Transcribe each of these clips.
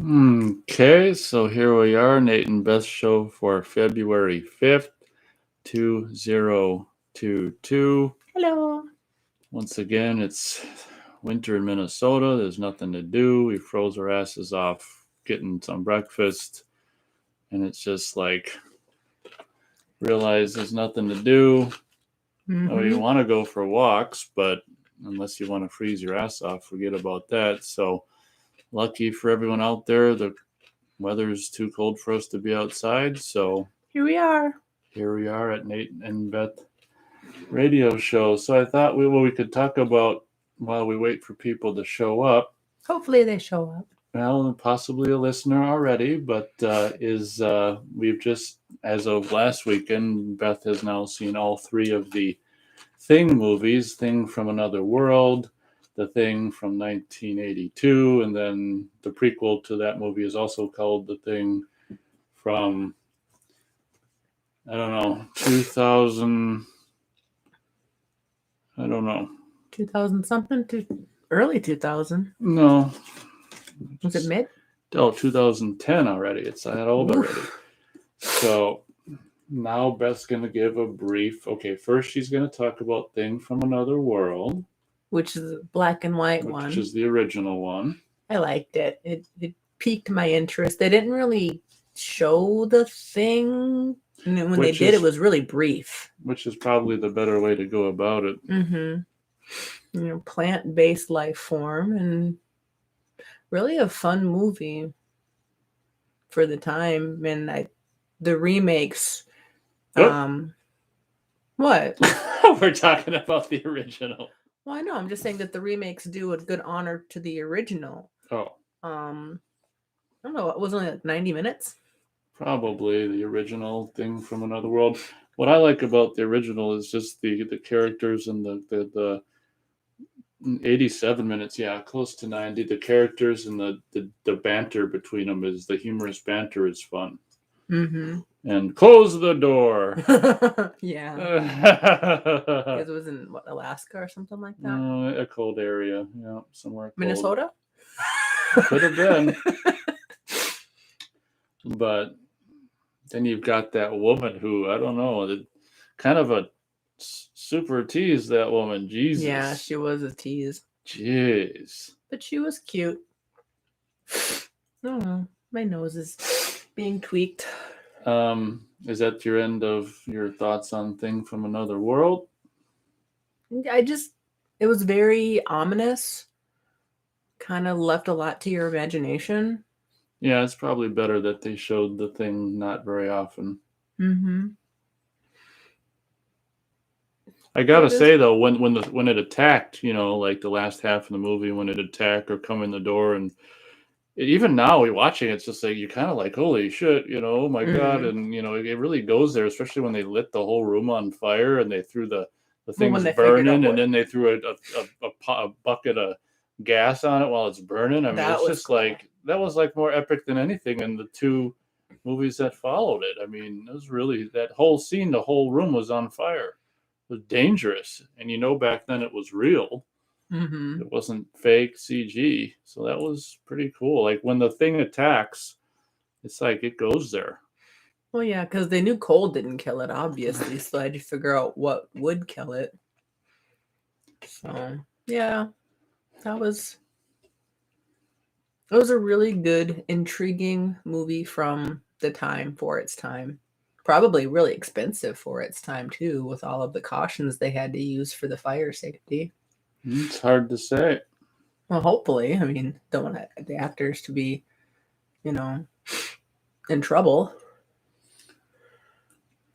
Okay, so here we are, Nate and Beth show for February 5th, 2022. Hello. Once again, it's winter in Minnesota. There's nothing to do. We froze our asses off getting some breakfast, and it's just like, realize there's nothing to do. Oh, you want to go for walks, but unless you want to freeze your ass off, forget about that. So, lucky for everyone out there, the weather's too cold for us to be outside, so Here we are. here we are at Nate and Beth radio show. So I thought we could talk about while we wait for people to show up. Hopefully they show up. Well, possibly a listener already, but we've just, as of last weekend, Beth has now seen all three of the Thing movies: Thing from Another World, The Thing from 1982, and then the prequel to that movie is also called The Thing from, I don't know, 2000. I don't know. 2000 something to early 2000. No. Was it mid? Oh, 2010 already. It's that old already. So now Beth's going to give a brief. Okay, first she's going to talk about Thing from Another World, which is a black and white one. which is the original one. I liked it. It piqued my interest. They didn't really show the thing. And then when they did, it was really brief. Which is probably the better way to go about it. Plant-based life form, and really a fun movie for the time. And the remakes. What? We're talking about the original. Well, I know. I'm just saying that the remakes do a good honor to the original. Oh. I don't know. It was only like 90 minutes. Probably the original Thing from Another World. What I like about the original is just the characters and the 87 minutes, yeah, close to 90. The characters and the banter between them is the humorous banter is fun. And close the door. Yeah. It was in what, Alaska or something like that? A cold area, yeah, somewhere cold. Minnesota? Could have been. But then you've got that woman who, I don't know, kind of a super tease, that woman. Jesus. Yeah, she was a tease. Jeez. But she was cute. Oh, my nose is being tweaked. Is that your end of your thoughts on Thing from Another World? It was very ominous. Kind of left a lot to your imagination. Yeah, it's probably better that they showed the Thing not very often. I gotta say though, when it attacked, like the last half of the movie, when it attacked or come in the door, and even now we're watching, it's just like, you're kind of like, holy shit, oh my God. And it really goes there, especially when they lit the whole room on fire and they threw the things burning, and then they threw a bucket of gas on it while it's burning. I mean, it's just cool. Like, that was like more epic than anything in the two movies that followed it. I mean, it was really, that whole scene, the whole room was on fire. It was dangerous, and back then it was real. It wasn't fake CG, so that was pretty cool. Like, when the Thing attacks, it's like it goes there. Well, yeah, because they knew cold didn't kill it, obviously, so I had to figure out what would kill it. So, yeah, it was a really good, intriguing movie from the time, for its time. Probably really expensive for its time, too, with all of the cautions they had to use for the fire safety. It's hard to say. Well, hopefully. I mean, don't want the actors to be, in trouble.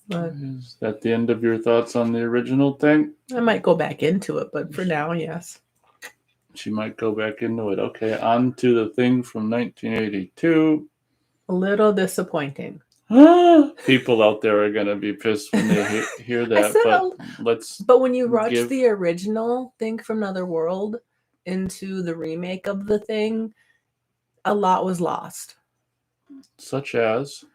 But is that the end of your thoughts on the original Thing? I might go back into it, but for now, yes. She might go back into it. Okay, on to the Thing from 1982. A little disappointing. People out there are gonna be pissed when they hear that. But when you watch the original Thing from Another World into the remake of the Thing, a lot was lost. Such as.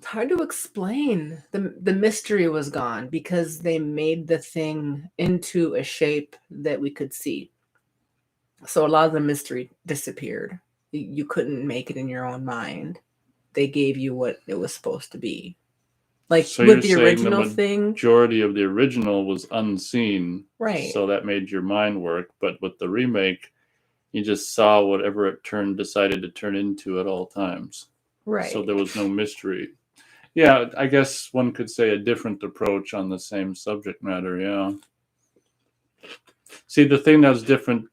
hard to explain. The mystery was gone because they made the thing into a shape that we could see. So a lot of the mystery disappeared. You couldn't make it in your own mind. They gave you what it was supposed to be. Like So with you're the saying original the thing, majority of the original was unseen, right? so that made your mind work. But with the remake, you just saw whatever it decided to turn into at all times. Right. So there was no mystery. Yeah, I guess one could say a different approach on the same subject matter. Yeah. See, the thing that's different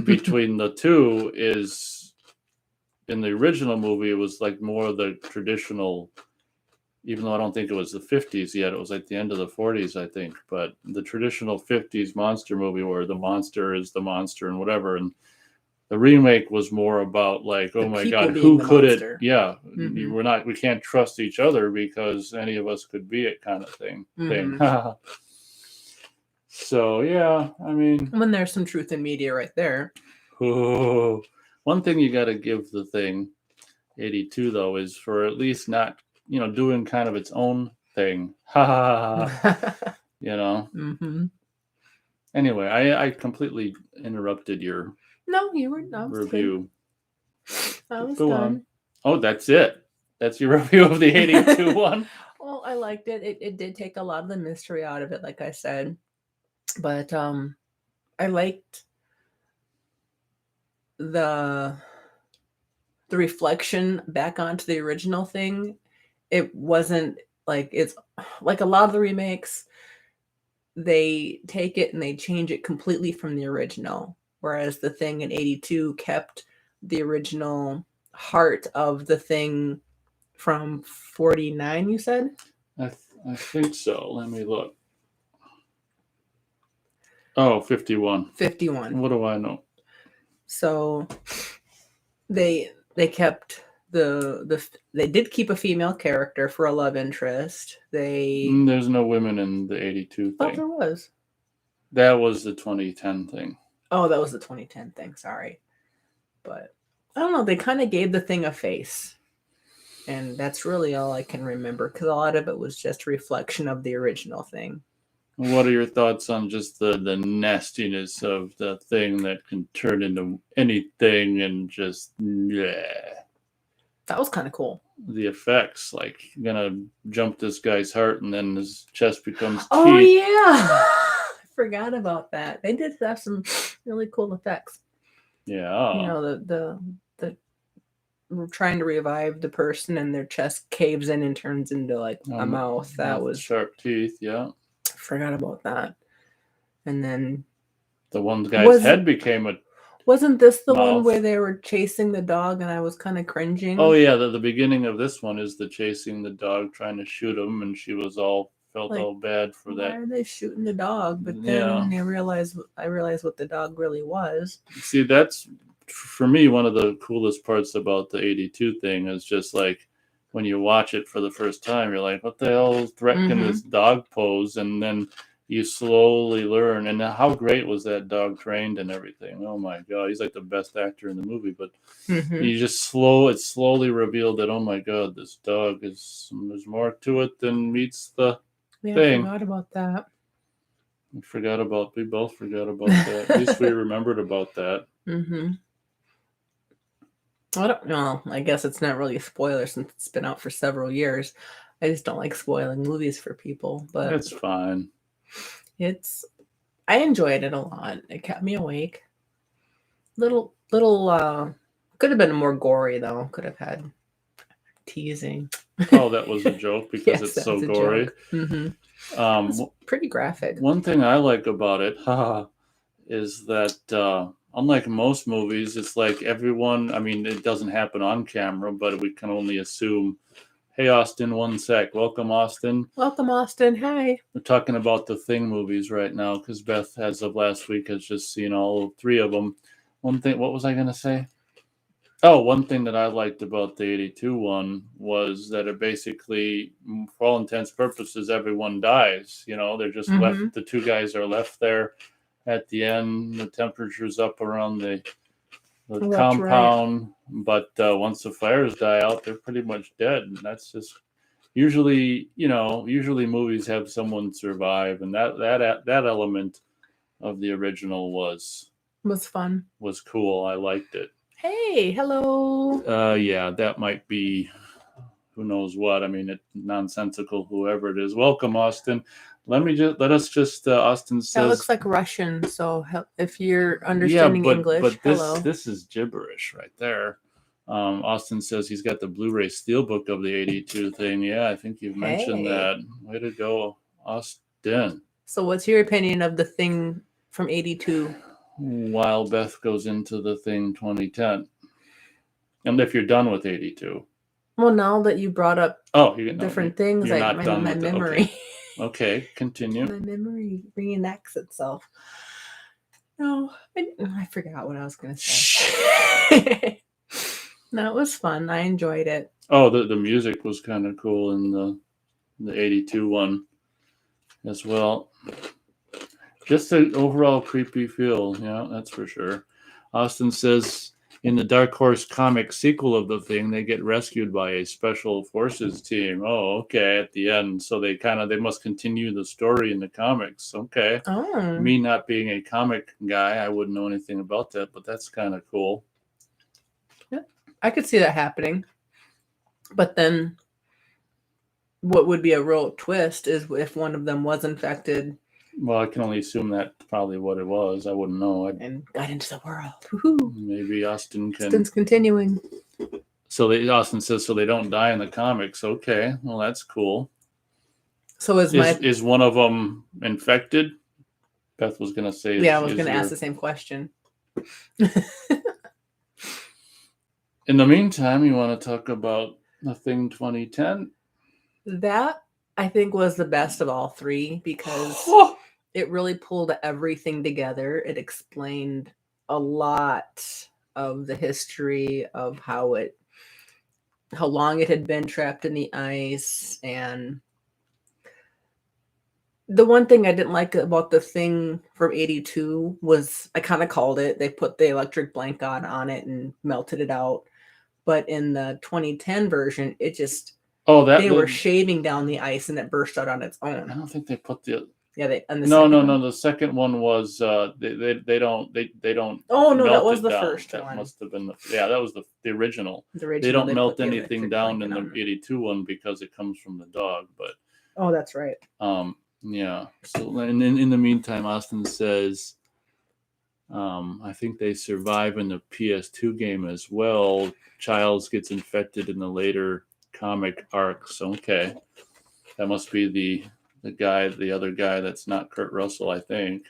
between the two is in the original movie, it was like more of the traditional, even though I don't think it was the 50s yet, it was like the end of the 40s, I think. But the traditional 50s monster movie where the monster is the monster and whatever. And the remake was more about like, oh my God, who could it? Yeah, we can't trust each other because any of us could be it, kind of thing. So yeah, I mean, when there's some truth in media right there. One thing you got to give the thing 82 though is for at least not doing kind of its own thing. Anyway, I completely interrupted your No, you were not review. I was done. Oh, that's it. That's your review of the 82 one. Well, I liked it. It did take a lot of the mystery out of it, like I said. But I liked the reflection back onto the original thing. It wasn't like it's like a lot of the remakes. They take it and they change it completely from the original, whereas the thing in 82 kept the original heart of the thing from 49. You said? I think so. Let me look. Oh, 51. 51. What do I know? So they kept they did keep a female character for a love interest. There's no women in the 82 thing. Oh, there was. That was the 2010 thing. Oh, that was the 2010 thing. Sorry. But I don't know. They kind of gave the thing a face. And that's really all I can remember because a lot of it was just a reflection of the original thing. What are your thoughts on just the nastiness of the thing that can turn into anything and just, yeah. That was kind of cool. The effects, like, you're going to jump this guy's heart and then his chest becomes teeth. Oh, yeah. I forgot about that. They did have some really cool effects. Yeah. You know, the trying to revive the person and their chest caves in and turns into like a mouth. That was sharp teeth. Yeah. Forgot about that. And then the one guy's head became a wasn't this the mouth. One where they were chasing the dog and I was kind of cringing? Oh yeah, the beginning of this one is the chasing the dog, trying to shoot him, and she was felt all bad for that. Why are they shooting the dog? But then I realized what the dog really was. See, that's for me one of the coolest parts about the 82 thing is just like when you watch it for the first time, you're like, what the hell threatening this dog pose? And then you slowly learn. And how great was that dog trained and everything? Oh my God, he's like the best actor in the movie. But you just it's slowly revealed that, oh my God, this dog there's more to it than meets the thing. I forgot about that. We both forgot about that. At least we remembered about that. I don't know. I guess it's not really a spoiler since it's been out for several years. I just don't like spoiling movies for people, but that's fine. I enjoyed it a lot. It kept me awake. Little could have been more gory though. Could have had teasing. Oh, that was a joke because it's so gory. It's pretty graphic. One thing I like about it, is that unlike most movies, it's like everyone, I mean, it doesn't happen on camera, but we can only assume, hey, Austin, 1 sec. Welcome, Austin. Welcome, Austin. Hi. We're talking about the Thing movies right now because Beth, as of last week, has just seen all 3 of them. One thing, what was I going to say? Oh, one thing that I liked about the 82 one was that it basically, for all intents and purposes, everyone dies. They're just left, the 2 guys are left there. At the end, the temperature's up around the the Oh, that's right. compound. But once the fires die out, they're pretty much dead. And that's just usually, usually movies have someone survive, and that element of the original was fun. cool. I liked it. Hey, hello. Yeah, that might be who knows what. I mean, it nonsensical. Whoever it is, welcome, Austin. Austin says That looks like Russian. So if you're yeah, understanding but English, hello. this is gibberish right there. Austin says he's got the Blu-ray Steelbook of the '82 thing. Yeah, I think you've mentioned that. Way to go, Austin. So what's your opinion of the thing from '82? While Beth goes into the thing 2010, and if you're done with '82. Well, now that you brought up different things, you're not my done with memory. Okay, continue. My memory reenacts itself. No, I forgot what I was going to say. No, it was fun. I enjoyed it. Oh, the music was kind of cool in the '82 one as well. Just an overall creepy feel, yeah, that's for sure. Austin says in the Dark Horse comic sequel of the thing, they get rescued by a special forces team. Oh, okay, at the end. So they must continue the story in the comics. Okay. Oh. Me not being a comic guy, I wouldn't know anything about that, but that's kind of cool. Yeah, I could see that happening. But then what would be a real twist is if one of them was infected. Well, I can only assume that's probably what it was. I wouldn't know. And got into the world. Woo-hoo. Maybe Austin can. Austin's continuing. So Austin says so they don't die in the comics. Okay, well that's cool. So is one of them infected? Beth was gonna say. Yeah, I was gonna ask the same question. In the meantime, you want to talk about the thing 2010? That I think was the best of all three because it really pulled everything together. It explained a lot of the history of how long it had been trapped in the ice. And the one thing I didn't like about the thing from '82 was I kind of called it. They put the electric blanket on it and melted it out. But in the 2010 version, it just they were shaving down the ice and it burst out on its own. I don't think they put the no. The second one was they don't. Oh no, that was the first one. That must have been that was the original. They don't melt anything down in the '82 one because it comes from the dog. But oh, that's right. Yeah. So in the meantime, Austin says, I think they survive in the PS2 game as well. Childs gets infected in the later comic arcs. Okay, that must be the other guy that's not Kurt Russell, I think,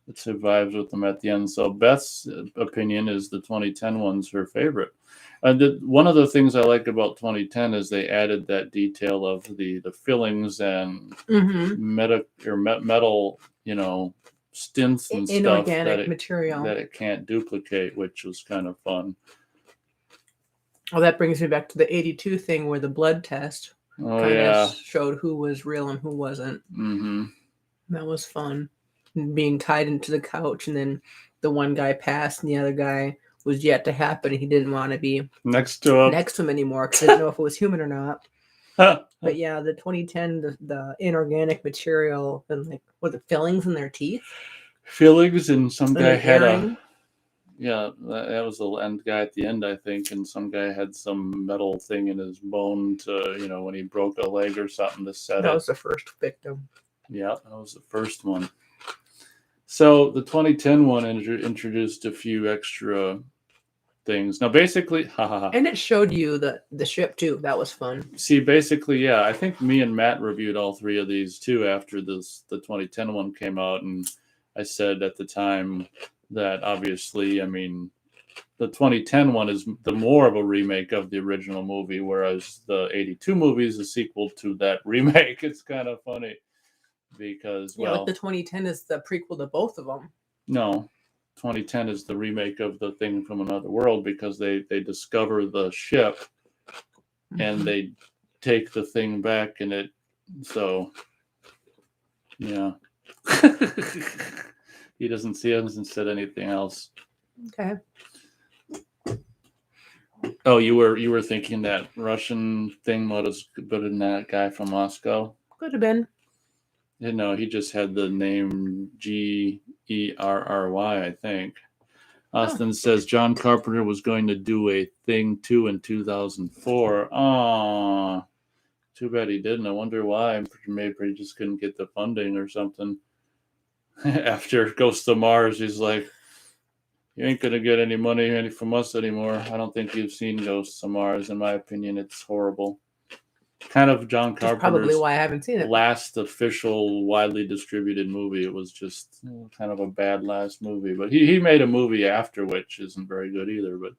that survives with them at the end. So Beth's opinion is the 2010 one's her favorite. One of the things I like about 2010 is they added that detail of the fillings and metal, stints and inorganic material that it can't duplicate, which was kind of fun. Well, that brings me back to the '82 thing where the blood test showed who was real and who wasn't. Mm-hmm. That was fun. Being tied into the couch, and then the one guy passed, and the other guy was yet to happen. He didn't want to be next to him anymore because he didn't know if it was human or not. But yeah, the 2010, the inorganic material and the fillings in their teeth. Fillings, and some guy had that was the end guy at the end, I think, and some guy had some metal thing in his bone to, when he broke a leg or something to set it. That was the first victim. Yeah, that was the first one. So the 2010 one introduced a few extra things. Now, basically, and it showed you the ship too. That was fun. See, basically, yeah, I think me and Matt reviewed all three of these too after the 2010 one came out, and I said at the time that obviously, I mean, the 2010 one is the more of a remake of the original movie, whereas the '82 movie is a sequel to that remake. It's kind of funny because, the 2010 is the prequel to both of them. No, 2010 is the remake of the thing from another world because they discover the ship and they take the thing back and it. So, yeah. He hasn't said anything else. Okay. Oh, you were thinking that Russian thing was better than that guy from Moscow? Could have been. No, he just had the name Gerry, I think. Austin says John Carpenter was going to do a Thing 2 in 2004. Aw, too bad he didn't. I wonder why. Maybe he just couldn't get the funding or something. After Ghost of Mars, he's like, you ain't going to get any money from us anymore. I don't think you've seen Ghosts of Mars. In my opinion, it's horrible. Kind of John That's probably Carpenter's why I haven't seen it. last official, widely distributed movie. It was just kind of a bad last movie. But he made a movie after, which isn't very good either. But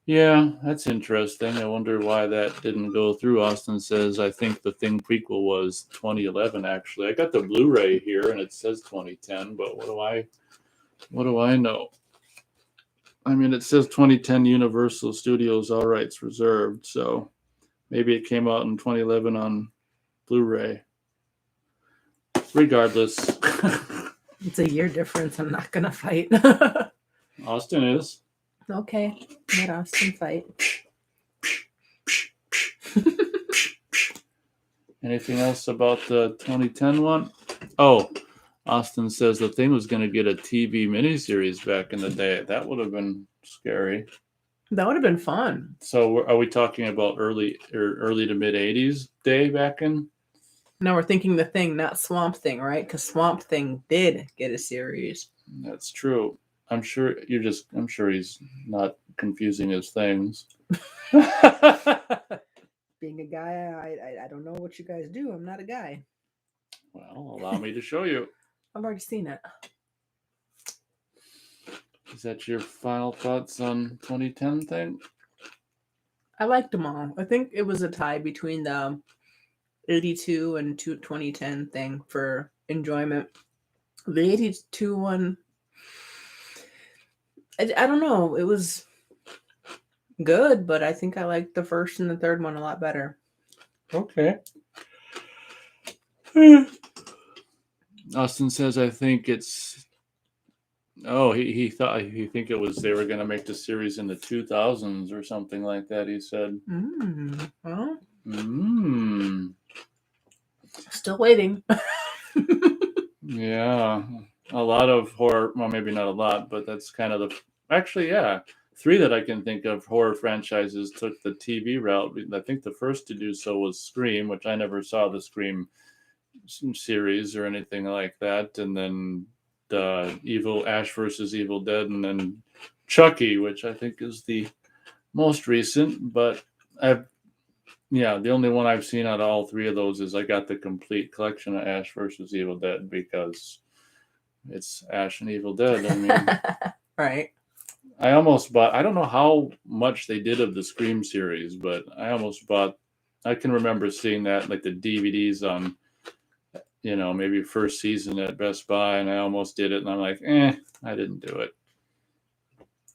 yeah, that's interesting. I wonder why that didn't go through. Austin says, I think the Thing prequel was 2011, actually. I got the Blu-ray here, and it says 2010, but what do I know? I mean, it says 2010 Universal Studios, all rights reserved, so maybe it came out in 2011 on Blu-ray. Regardless. It's a year difference. I'm not going to fight. Austin is. Okay. Let Austin fight. Anything else about the 2010 one? Oh, Austin says the Thing was going to get a TV miniseries back in the day. That would have been scary. That would have been fun. So are we talking about early to mid 80s day back in? No, we're thinking the Thing, not Swamp Thing, right? Because Swamp Thing did get a series. That's true. I'm sure he's not confusing his things. Being a guy, I don't know what you guys do. I'm not a guy. Well, allow me to show you. I've already seen it. Is that your final thoughts on 2010 thing? I liked them all. I think it was a tie between the 82 and 2010 thing for enjoyment. The 82 one, I don't know. It was good, but I think I liked the first and the third one a lot better. Okay. Austin says, I think it's... Oh, he think it was they were going to make the series in the 2000s or something like that, he said. Well, Still waiting. Yeah. A lot of horror, well, maybe not a lot, but that's kind of the... Actually, yeah. 3 that I can think of horror franchises took the TV route. I think the first to do so was Scream, which I never saw the Scream series or anything like that. And then the Ash versus Evil Dead, and then Chucky, which I think is the most recent. But the only one I've seen out of all 3 of those is I got the complete collection of Ash versus Evil Dead because it's Ash and Evil Dead. I mean, right. I almost bought, I don't know how much they did of the Scream series, but I almost bought, I can remember seeing that, like the DVDs on, maybe first season at Best Buy, and I almost did it, and I'm like, I didn't do it.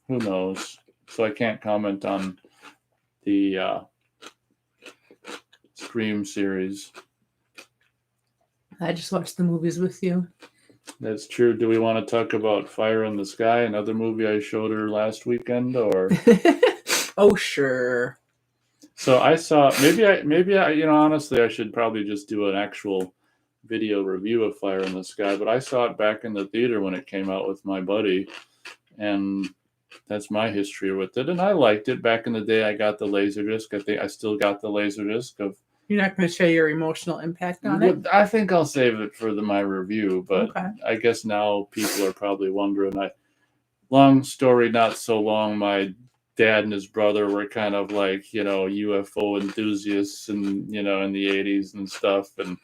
Who knows? So I can't comment on the Scream series. I just watched the movies with you. That's true. Do we want to talk about Fire in the Sky, another movie I showed her last weekend, or? Oh, sure. So I saw, maybe I, honestly, I should probably just do an actual video review of Fire in the Sky, but I saw it back in the theater when it came out with my buddy, and that's my history with it. And I liked it back in the day. I got the Laserdisc. I think I still got the Laserdisc of. You're not going to show your emotional impact on it? I think I'll save it for my review, but okay. I guess now people are probably wondering. Long story, not so long. My dad and his brother were kind of like, UFO enthusiasts and, in the 80s and stuff. And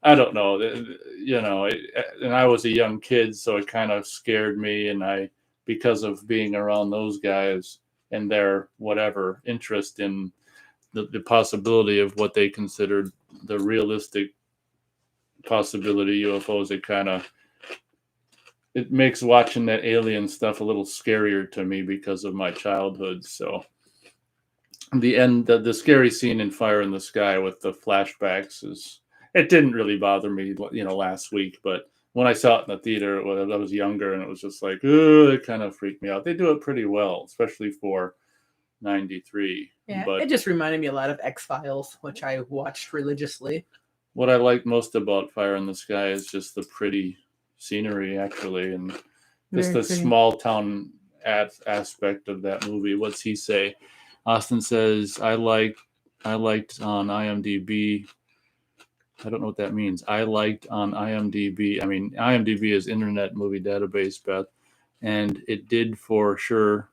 I don't know, and I was a young kid, so it kind of scared me. And because of being around those guys and their whatever interest in the possibility of what they considered the realistic possibility UFOs, it makes watching that alien stuff a little scarier to me because of my childhood. So the scary scene in Fire in the Sky with the flashbacks it didn't really bother me, last week, but when I saw it in the theater, I was younger, and it was just like, it kind of freaked me out. They do it pretty well, especially for 93. Yeah, But it just reminded me a lot of X-Files, which I watched religiously. what I like most about Fire in the Sky is just the pretty scenery, actually, and just the small town aspect of that movie. What's he say? Austin says, I liked on IMDb. I don't know what that means. I liked on IMDb. I mean, IMDb is Internet Movie Database, Beth, and it did for sure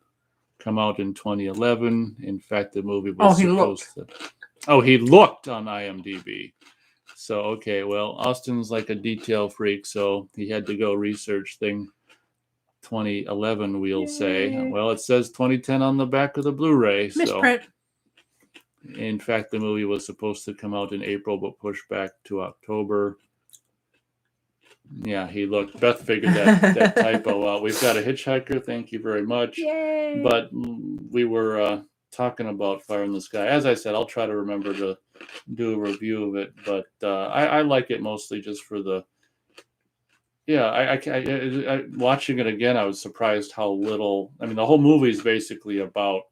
come out in 2011. In fact, the movie was supposed to. Oh, he looked on IMDb. So, okay, well, Austin's like a detail freak, so he had to go research thing 2011, we'll say. Well, it says 2010 on the back of the Blu-ray. Misprint. So, in fact, the movie was supposed to come out in April, but pushed back to October. Yeah, he looked. Beth figured that typo out. We've got a hitchhiker. Thank you very much. Yay. But we were talking about Fire in the Sky. As I said, I'll try to remember to do a review of it. But I like it mostly just for the. Yeah, I watching it again, I was surprised how little. I mean, the whole movie is basically about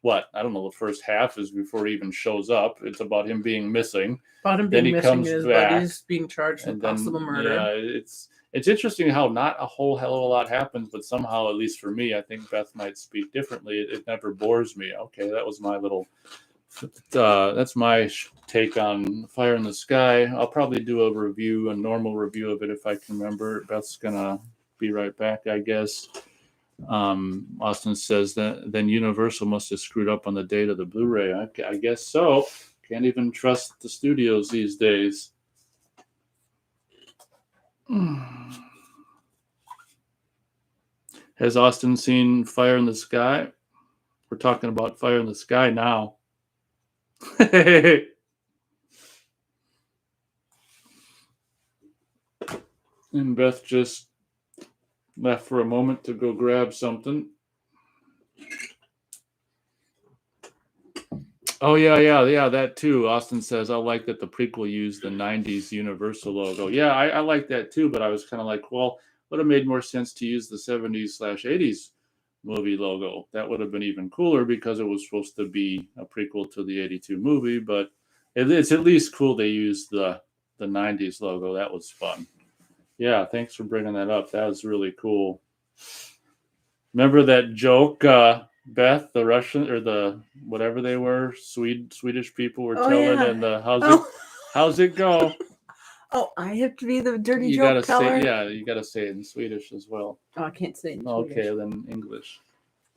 what? I don't know. The first half is before he even shows up. It's about him being missing. About him being missing and his buddies being charged with possible murder. Yeah, it's interesting how not a whole hell of a lot happens, but somehow, at least for me, I think Beth might speak differently. It never bores me. Okay, that was my little. That's my take on Fire in the Sky. I'll probably do a normal review of it if I can remember. Beth's gonna be right back, I guess. Austin says that then Universal must have screwed up on the date of the Blu-ray. I guess so. Can't even trust the studios these days. Has Austin seen Fire in the Sky? We're talking about Fire in the Sky now. And Beth just left for a moment to go grab something. Oh, yeah, that too. Austin says, I like that the prequel used the 90s Universal logo. Yeah, I like that too, but I was kind of like, well, would have made more sense to use the 70s/80s movie logo. That would have been even cooler because it was supposed to be a prequel to the 82 movie, but it's at least cool they used the 90s logo. That was fun. Yeah, thanks for bringing that up. That was really cool. Remember that joke, Beth, the Russian or the whatever they were, Swedish people were telling, and how's it go? Oh, I have to be the dirty You joke gotta teller. say, you gotta say it in Swedish as well. Oh, I can't say it in Swedish. Okay, then English.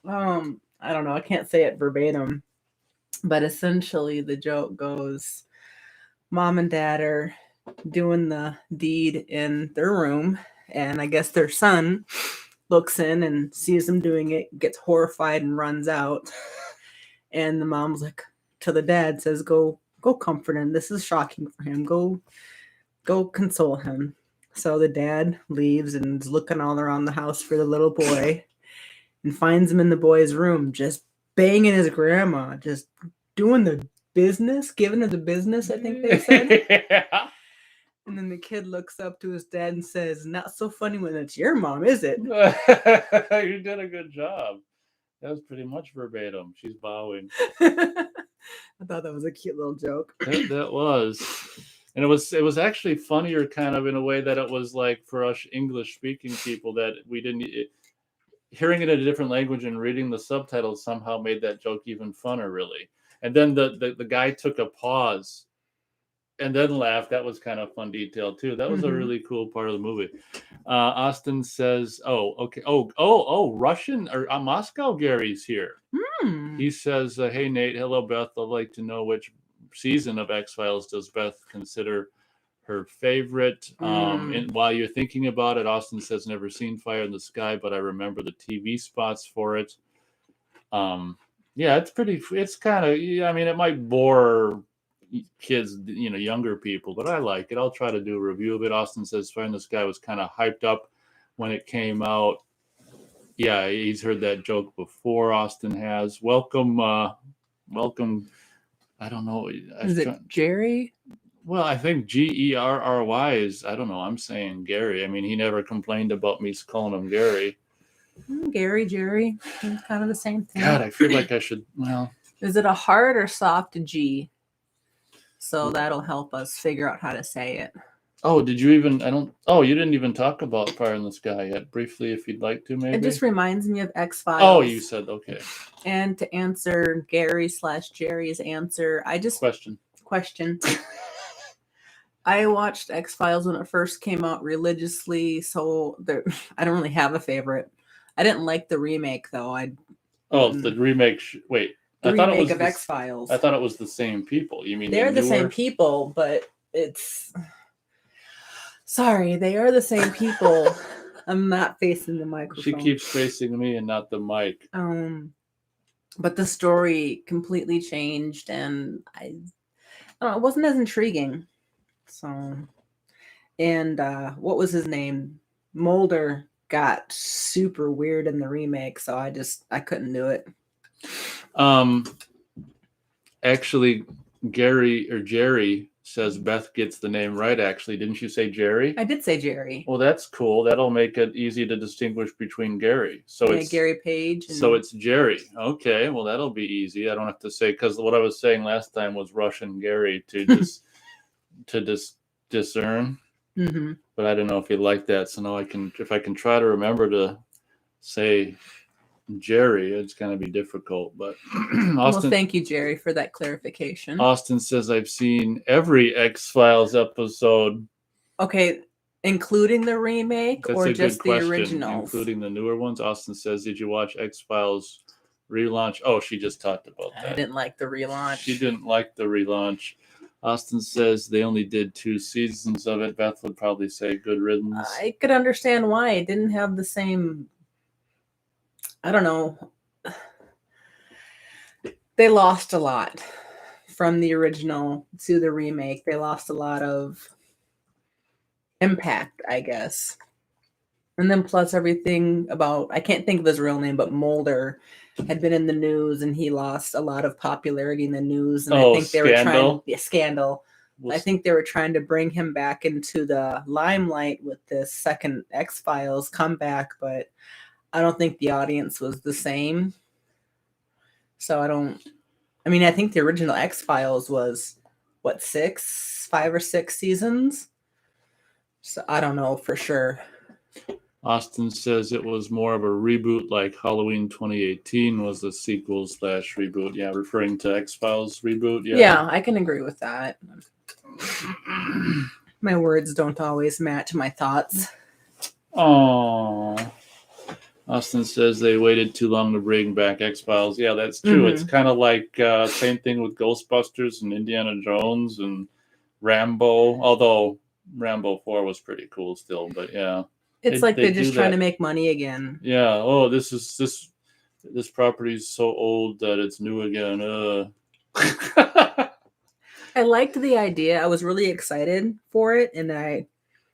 I don't know. I can't say it verbatim, but essentially the joke goes: Mom and Dad are doing the deed in their room, and I guess their son looks in and sees them doing it, gets horrified and runs out. And the mom's like, to the dad, says, go comfort him. This is shocking for him. Go console him. So the dad leaves and is looking all around the house for the little boy and finds him in the boy's room, just banging his grandma, just doing the business, giving her the business, I think they said. Yeah. And then the kid looks up to his dad and says, not so funny when it's your mom, is it? You did a good job. That was pretty much verbatim. She's bowing. I thought that was a cute little joke. That was. And it was actually funnier kind of in a way that it was like for us English speaking people that we didn't hearing it in a different language and reading the subtitles somehow made that joke even funner, really. And then the guy took a pause and then laughed. That was kind of fun detail too. That was a really cool part of the movie. Austin says, "Oh, okay. Oh, Russian or Moscow Gary's here." He says, "Hey Nate, hello Beth. I'd like to know which season of X-Files does Beth consider her favorite?" And while you're thinking about it, Austin says, "Never seen Fire in the Sky, but I remember the TV spots for it." Yeah, it's kind of. I mean, it might bore kids, younger people, but I like it. I'll try to do a review of it. Austin says Fire in the Sky was kind of hyped up when it came out. Yeah, he's heard that joke before. Austin has. Welcome. I don't know. Is it Jerry? Well, I think Gerry is. I don't know. I'm saying Gary. I mean, he never complained about me calling him Gary. Gary, Jerry, it's kind of the same thing. God, I feel like I should. Well, is it a hard or soft G? So that'll help us figure out how to say it. oh, did you even? I don't. Oh, you didn't even talk about Fire in the Sky yet. Briefly, if you'd like to, maybe. It just reminds me of X-Files. Oh, you said okay. And to answer Gary/Jerry's answer, I just question. I watched X-Files when it first came out religiously, so I don't really have a favorite. I didn't like the remake though. The remake. Wait, the I thought remake it was of X-Files. I thought it was the same people. You mean they're the same people, but it's sorry, they are the same people. I'm not facing the microphone. She keeps facing me and not the mic. But the story completely changed, and I don't know, it wasn't as intriguing. So, and what was his name? Mulder got super weird in the remake, so I couldn't do it. Actually, Jerry says Beth gets the name right. Actually, didn't you say Jerry? I did say Jerry. Well, that's cool. That'll make it easy to distinguish between Gary. So it's Gary Page. So it's Jerry. Okay, well that'll be easy. I don't have to say, because what I was saying last time was Russian Gary to discern. Mm-hmm. But I don't know if you like that. So now if I can try to remember to say Jerry, it's going to be difficult. But Austin, well, thank you, Jerry, for that clarification. Austin says I've seen every X-Files episode. Okay, including the remake. That's or just the originals? Including the newer ones. Austin says, did you watch X-Files relaunch? Oh, she just talked about that. I didn't like the relaunch. She didn't like the relaunch. Austin says they only did 2 seasons of it. Beth would probably say good riddance. I could understand why it didn't have the same. I don't know. They lost a lot from the original to the remake. They lost a lot of impact, I guess. And then plus everything about, I can't think of his real name, but Mulder had been in the news and he lost a lot of popularity in the news. And I think they were trying, scandal. I think they were trying to bring him back into the limelight with this second X-Files comeback, but I don't think the audience was the same. So I think the original X-Files was, 5 or 6 seasons? So I don't know for sure. Austin says it was more of a reboot, like Halloween 2018 was the sequel/reboot. Yeah, referring to X-Files reboot. Yeah, I can agree with that. My words don't always match my thoughts. Oh. Austin says they waited too long to bring back X-Files. Yeah, that's true. Mm-hmm. It's kind of like same thing with Ghostbusters and Indiana Jones and Rambo. Although Rambo 4 was pretty cool still, but yeah. It's like they're just trying to make money again. Yeah. Oh, this property is so old that it's new again. I liked the idea. I was really excited for it, and I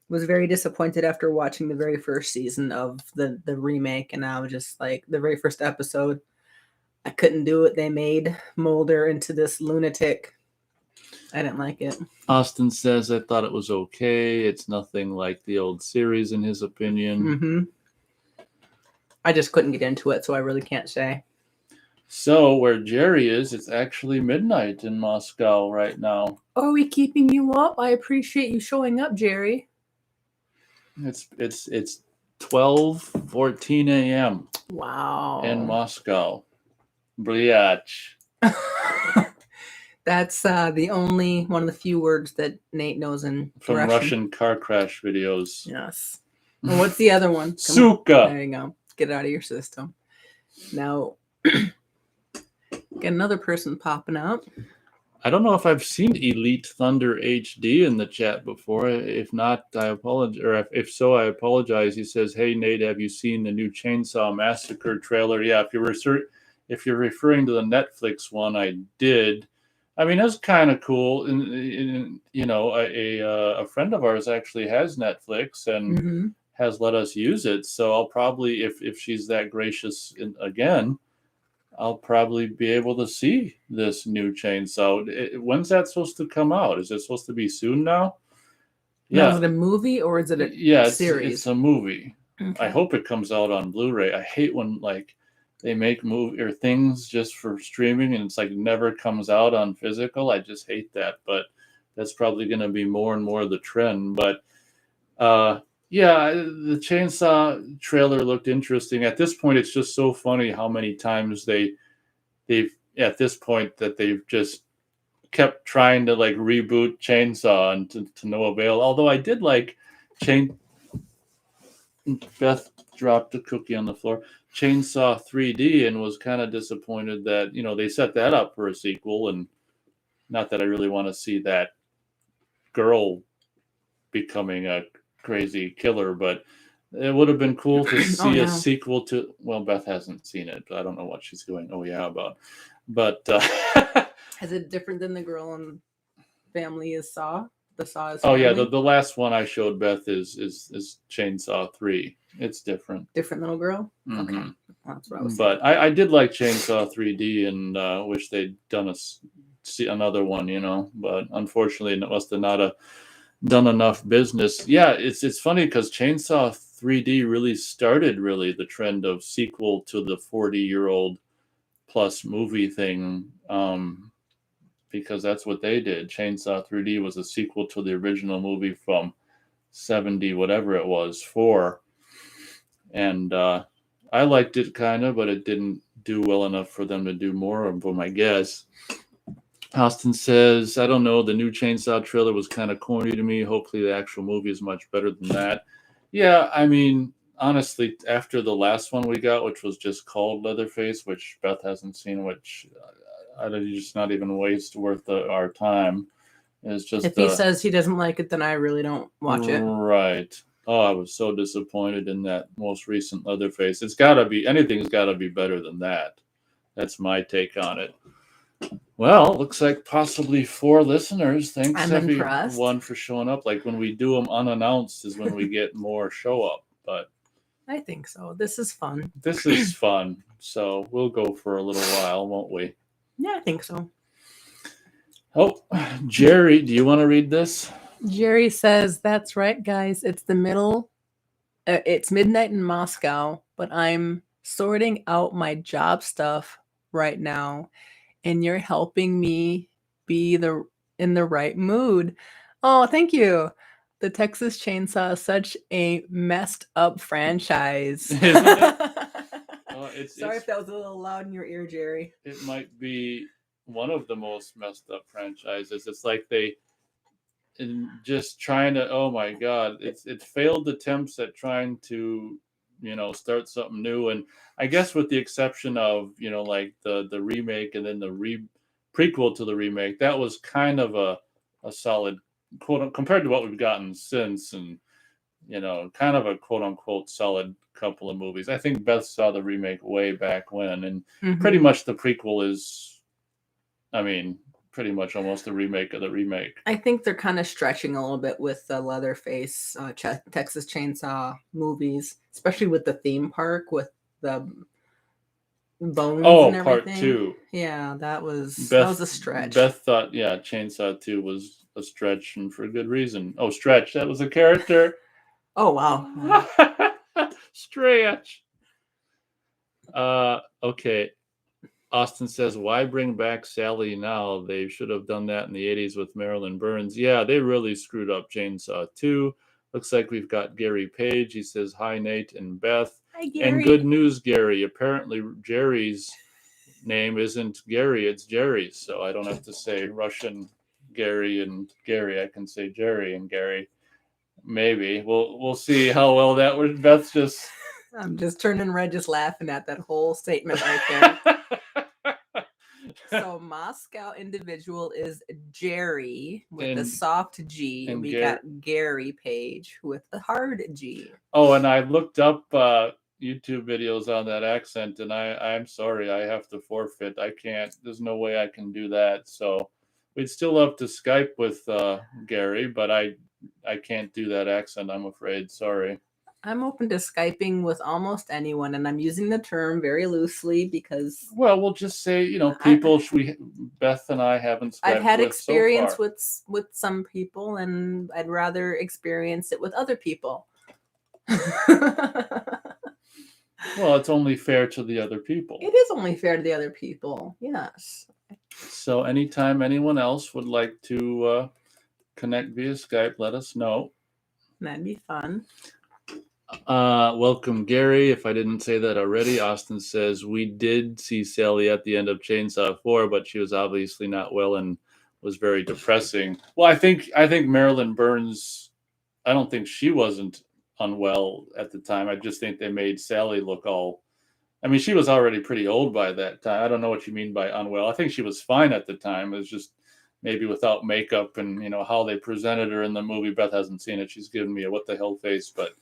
was very disappointed after watching the very first season of the remake, and I was just like, the very first episode, I couldn't do it. They made Mulder into this lunatic. I didn't like it. Austin says, I thought it was okay. It's nothing like the old series, in his opinion. Mm-hmm. I just couldn't get into it, so I really can't say. So where Jerry is, it's actually midnight in Moscow right now. Are we keeping you up? I appreciate you showing up, Jerry. It's 12:14 a.m. Wow. In Moscow. Blyach. That's the only one of the few words that Nate knows in from Russian car crash videos. Yes. Well, what's the other one? Suka. There you go. Get it out of your system. Now, get another person popping up. I don't know if I've seen Elite Thunder HD in the chat before. If not, I apologize. Or if so, I apologize. He says, "Hey Nate, have you seen the new Chainsaw Massacre trailer?" Yeah, if you're referring to the Netflix one, I did. I mean, it's kind of cool. And you know, a friend of ours actually has Netflix and has let us use it. So I'll probably, if she's that gracious again, I'll probably be able to see this new Chainsaw. When's that supposed to come out? Is it supposed to be soon now? Yeah. Now, is it a movie or is it a series? It's a movie. I hope it comes out on Blu-ray. I hate when like they make movie or things just for streaming and it's like never comes out on physical. I just hate that, but that's probably going to be more and more the trend. But yeah, the chainsaw trailer looked interesting. At this point, it's just so funny how many times they've at this point that they've just kept trying to like reboot Chainsaw and to no avail. Although I did like Chain. Beth dropped a cookie on the floor. Chainsaw 3D and was kind of disappointed that they set that up for a sequel, and not that I really want to see that girl becoming a crazy killer, but it would have been cool to see a sequel to. Well, Beth hasn't seen it, but I don't know what she's going. Oh yeah, about. But is it different than the girl in Family is Saw? The Saw is Family? Oh yeah, the last one I showed Beth is Chainsaw 3. It's different. Different little girl. Mm-hmm. Okay, that's what I was. But I did like Chainsaw 3D and wish they'd done another one, But unfortunately, it must have not done enough business. Yeah, it's funny because Chainsaw 3D really started the trend of sequel to the 40-year-old plus movie thing, because that's what they did. Chainsaw 3D was a sequel to the original movie from 70 whatever it was 4, and I liked it kind of, but it didn't do well enough for them to do more of them, I guess. Austin says, I don't know, the new Chainsaw trailer was kind of corny to me. Hopefully the actual movie is much better than that. Yeah, I mean, honestly, after the last one we got, which was just called Leatherface, which Beth hasn't seen, which just not even worth our time. It's just if he says he doesn't like it, then I really don't watch it. Right. Oh, I was so disappointed in that most recent Leatherface. Anything's got to be better than that. That's my take on it. Well, looks like possibly 4 listeners. Thanks everyone for showing up. Like when we do them unannounced is when we get more show up. But I think so. This is fun. This is fun. So we'll go for a little while, won't we? Yeah, I think so. Oh, Jerry, do you want to read this? Jerry says, that's right, guys. It's it's midnight in Moscow, but I'm sorting out my job stuff right now, and you're helping me be in the right mood. Oh, thank you. The Texas Chainsaw is such a messed up franchise. Isn't it? Sorry if that was a little loud in your ear, Jerry. It might be one of the most messed up franchises. It's like they just trying to, oh my God, it's failed attempts at trying to, start something new. And I guess with the exception of, like the remake and then the prequel to the remake, that was kind of a solid quote compared to what we've gotten since, and kind of a quote unquote solid couple of movies. I think Beth saw the remake way back when, and pretty much the prequel is, pretty much almost a remake of the remake. I think they're kind of stretching a little bit with the Leatherface Texas Chainsaw movies, especially with the theme park with the bones and everything. Part 2. Yeah, that was a stretch. Beth thought, Chainsaw 2 was a stretch, and for good reason. Oh, Stretch, that was a character. Oh, wow. Stretch. Okay. Austin says, why bring back Sally now? They should have done that in the 80s with Marilyn Burns. Yeah, they really screwed up Chainsaw 2. Looks like we've got Gary Page. He says, hi, Nate and Beth. Hi, Gary. And good news, Gary. Apparently, Jerry's name isn't Gary, it's Jerry's. So I don't have to say Russian Gary and Gary. I can say Jerry and Gary. Maybe. We'll see how well that works. Beth's just... I'm just turning red, just laughing at that whole statement right there. So Moscow Individual is Jerry with a soft G, and we got Gary Page with a hard G. Oh, and I looked up YouTube videos on that accent, and I'm sorry, I have to forfeit. I can't. There's no way I can do that. So we'd still love to Skype with Gary, but I can't do that accent, I'm afraid. Sorry. I'm open to Skyping with almost anyone, and I'm using the term very loosely because... Well, we'll just say, people Beth and I haven't Skyped I've had with experience so far. with some people, and I'd rather experience it with other people. Well, it's only fair to the other people. It is only fair to the other people. Yes. So anytime anyone else would like to connect via Skype, let us know. That'd be fun. Welcome, Gary. If I didn't say that already, Austin says we did see Sally at the end of Chainsaw 4, but she was obviously not well and was very depressing. Well, I think Marilyn Burns, I don't think she wasn't unwell at the time. I just think they made Sally look all. I mean, she was already pretty old by that time. I don't know what you mean by unwell. I think she was fine at the time. It was just maybe without makeup and, you know, how they presented her in the movie. Beth hasn't seen it. She's giving me a what the hell face, but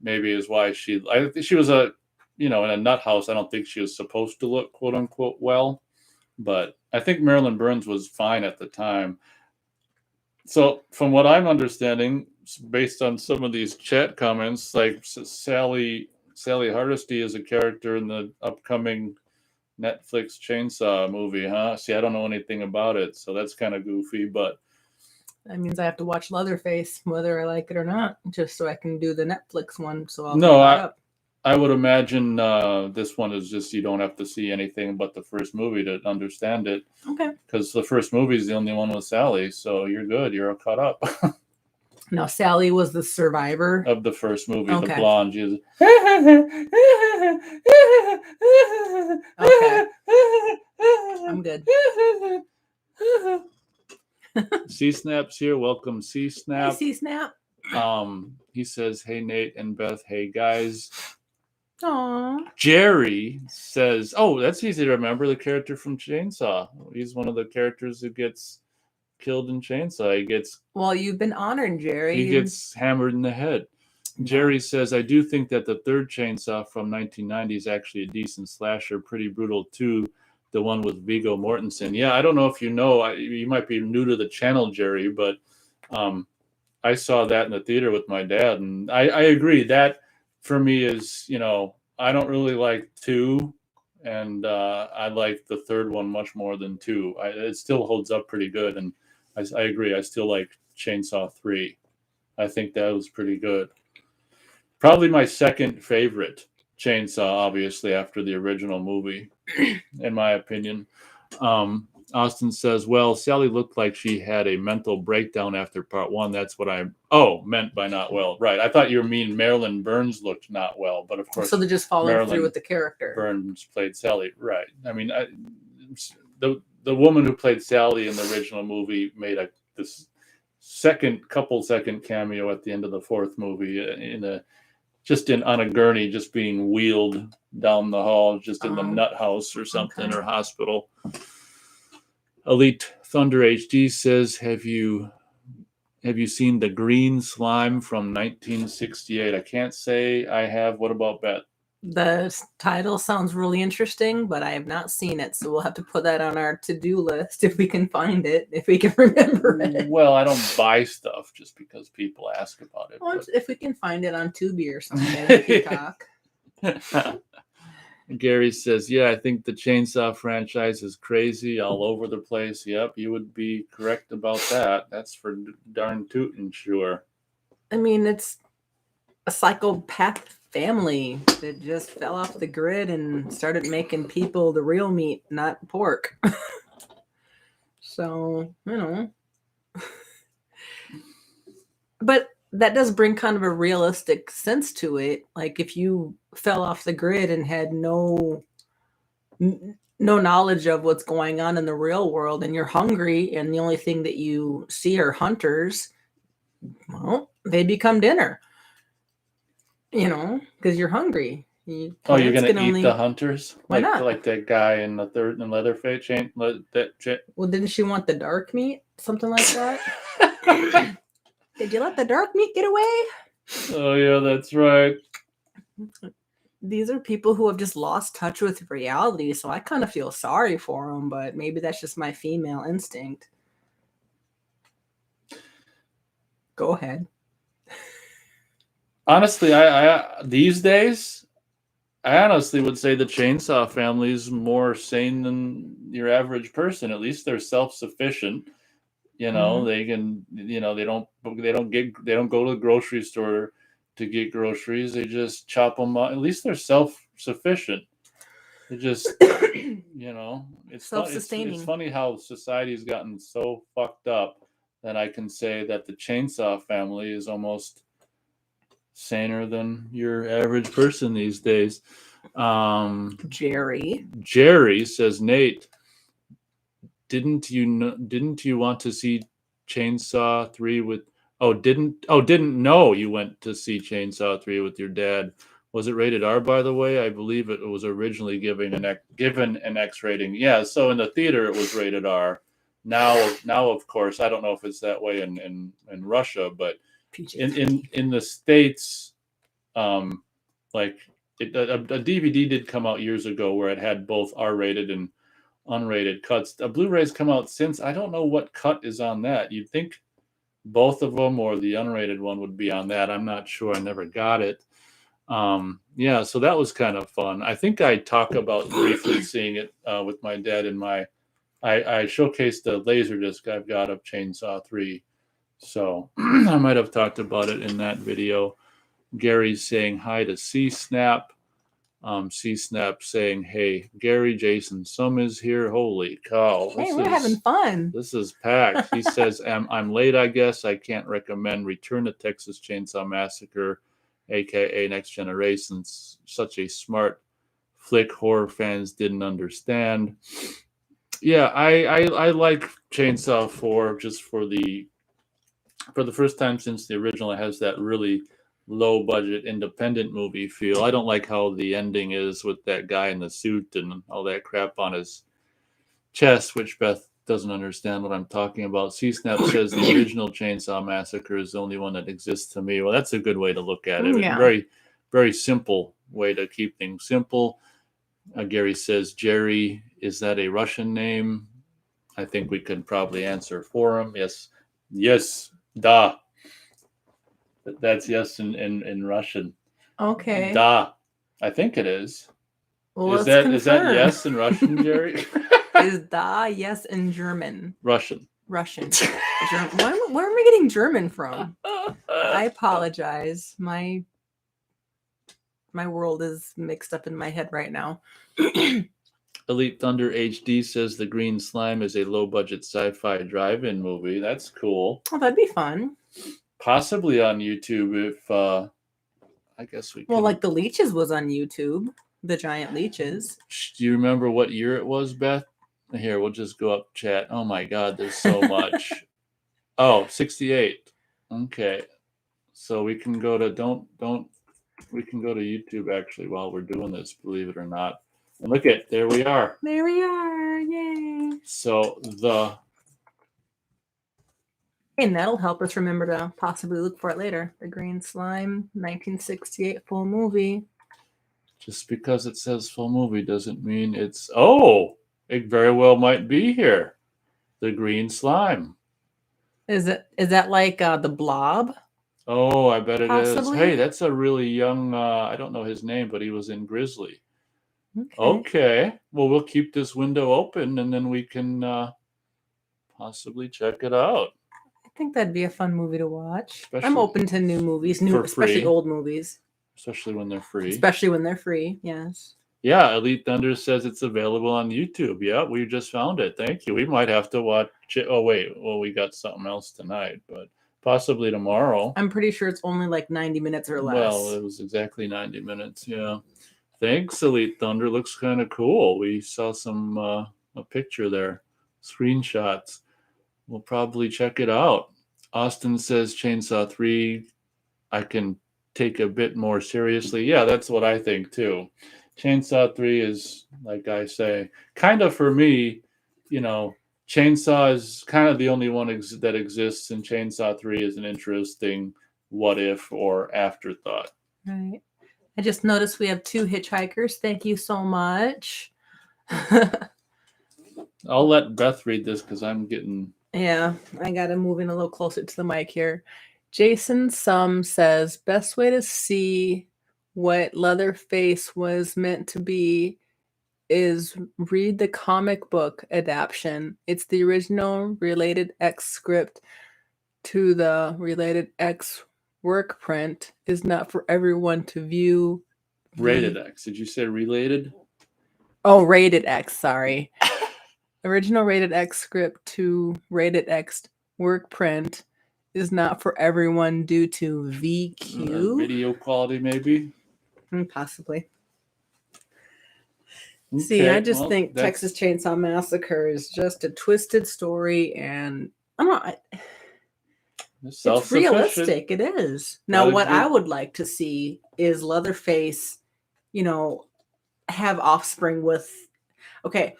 maybe is why I think she was in a nut house. I don't think she was supposed to look quote unquote well, but I think Marilyn Burns was fine at the time. So from what I'm understanding, based on some of these chat comments, like Sally Hardesty is a character in the upcoming Netflix Chainsaw movie, huh? See, I don't know anything about it, so that's kind of goofy, but that means I have to watch Leatherface, whether I like it or not, just so I can do the Netflix one. So I'll no, up. I would imagine this one is just you don't have to see anything but the first movie to understand it. Okay. Because the first movie is the only one with Sally, so you're good. You're caught up. Now, Sally was the survivor of the first movie, okay. The Blonde. She's okay. I'm good. C-Snap's here. Welcome, C-Snap. Hey, C-Snap. He says, hey, Nate and Beth. Hey, guys. Aww. Jerry says, oh, that's easy to remember. The character from Chainsaw. He's one of the characters who gets killed in Chainsaw. He gets... Well, you've been honored, Jerry. He gets hammered in the head. No. Jerry says, I do think that the third Chainsaw from 1990 is actually a decent slasher. Pretty brutal, too. The one with Viggo Mortensen. Yeah, I don't know if you know. You might be new to the channel, Jerry, but I saw that in the theater with my dad. And I agree. That, for me, is, I don't really like 2. And I like the third one much more than 2. It still holds up pretty good. And I agree. I still like Chainsaw 3. I think that was pretty good. Probably my second favorite Chainsaw, obviously, after the original movie, in my opinion. Austin says, well, Sally looked like she had a mental breakdown after part 1. That's what I meant by not well. Right. I thought you mean Marilyn Burns looked not well, but of course. So they're just following through with the character. Burns played Sally. Right. I mean, the woman who played Sally in the original movie made this couple second cameo at the end of the 4th movie on a gurney, just being wheeled down the hall, just in the nut house or something, or hospital. Elite Thunder HD says, have you seen The Green Slime from 1968? I can't say I have. What about Beth? The title sounds really interesting, but I have not seen it, so we'll have to put that on our to-do list if we can find it, if we can remember it. Well, I don't buy stuff just because people ask about it. Well, if we can find it on Tubi or something, Peacock. Gary says, yeah, I think the Chainsaw franchise is crazy, all over the place. Yep, you would be correct about that. That's for darn tootin' sure. I mean, it's a psychopath family that just fell off the grid and started making people the real meat, not pork. So, but that does bring kind of a realistic sense to it. Like if you fell off the grid and had no knowledge of what's going on in the real world, and you're hungry, and the only thing that you see are hunters, well, they become dinner. Because you're hungry. You're going to eat the hunters? Why not? Like that guy in the third and Leatherface chain? Well, didn't she want the dark meat? Something like that? Did you let the dark meat get away? Oh, yeah, that's right. These are people who have just lost touch with reality, so I kind of feel sorry for them, but maybe that's just my female instinct. Go ahead. Honestly, I these days, I honestly would say the Chainsaw family is more sane than your average person. At least they're self-sufficient. They can. They don't go to the grocery store to get groceries. They just chop them up. At least they're self-sufficient. They just, it's fun. It's Self-sustaining. funny how society's gotten so fucked up that I can say that the chainsaw family is almost saner than your average person these days. Jerry says, Nate, didn't you want to see Chainsaw 3 with didn't know you went to see Chainsaw 3 with your dad. Was it rated R, by the way? I believe it was originally given an X rating. Yeah, so in the theater it was rated R. Now of course, I don't know if it's that way in Russia, but in the States, like a DVD did come out years ago where it had both R-rated and unrated cuts. A Blu-ray's come out since. I don't know what cut is on that. You'd think both of them or the unrated one would be on that. I'm not sure. I never got it. So that was kind of fun. I think I talk about briefly seeing it with my dad in I showcased the Laserdisc I've got of Chainsaw 3. So I might have talked about it in that video. Gary's saying hi to C-Snap. C-Snap saying, hey, Gary, Jason Sum is here. Holy cow. We're having fun. This is packed. He says, I'm late, I guess. I can't recommend Return to Texas Chainsaw Massacre, a.k.a. Next Generation. Such a smart flick horror fans didn't understand. Yeah, I like Chainsaw 4 just for the first time since the original. It has that really low budget independent movie feel. I don't like how the ending is with that guy in the suit and all that crap on his chest, which Beth doesn't understand what I'm talking about. C-Snap says the original Chainsaw Massacre is the only one that exists to me. Well, that's a good way to look at it. Yeah. Very, very simple way to keep things simple. Gary says, Jerry, is that a Russian name? I think we could probably answer for him. Yes, da. That's yes in Russian. Okay. Da. I think it is. Well, is that yes in Russian, Jerry? Is da yes in German? Russian. German. Where am I getting German from? I apologize. My world is mixed up in my head right now. Elite Thunder HD says the Green Slime is a low-budget sci-fi drive-in movie. That's cool. Oh, that'd be fun. Possibly on YouTube if I guess we can. Well, like the Leeches was on YouTube. The giant leeches. Do you remember what year it was, Beth? Here, we'll just go up chat. Oh my God, there's so much. 68. Okay. So we can go to we can go to YouTube actually while we're doing this, believe it or not. And look at, there we are. There we are. Yay. So and that'll help us remember to possibly look for it later. The Green Slime, 1968 full movie. Just because it says full movie doesn't mean it's it very well might be here. The Green Slime. Is that like the Blob? Oh, I bet it possibly? is. Hey, that's a really young I don't know his name, but he was in Grizzly. Okay. Well, we'll keep this window open and then we can possibly check it out. I think that'd be a fun movie to watch. I'm open to new movies, especially old movies. Especially when they're free. Yes. Yeah, Elite Thunder says it's available on YouTube. Yeah, we just found it. Thank you. We might have to watch it. Oh, wait. Well, we got something else tonight, but possibly tomorrow. I'm pretty sure it's only like 90 minutes or less. Well, it was exactly 90 minutes, yeah. Thanks, Elite Thunder. Looks kind of cool. We saw some a picture there, screenshots. We'll probably check it out. Austin says Chainsaw 3, I can take a bit more seriously. Yeah, that's what I think too. Chainsaw 3 is, like I say, kind of for me, Chainsaw is kind of the only one that exists, and Chainsaw 3 is an interesting what if or afterthought. Right. I just noticed we have 2 hitchhikers. Thank you so much. I'll let Beth read this because I'm getting... Yeah, I got to move in a little closer to the mic here. Jason Sum says, best way to see what Leatherface was meant to be is read the comic book adaptation. It's the original related X script to the related X work print is not for everyone to view. Rated X. Did you say related? Oh, rated X, sorry. Original rated X script to rated X work print is not for everyone due to VQ. Video quality, maybe? Possibly. Okay, See, I just think Texas Chainsaw Massacre is just a twisted story, and I don't know. It's realistic. It is. Now, what I would like to see is Leatherface, have offspring with. Okay,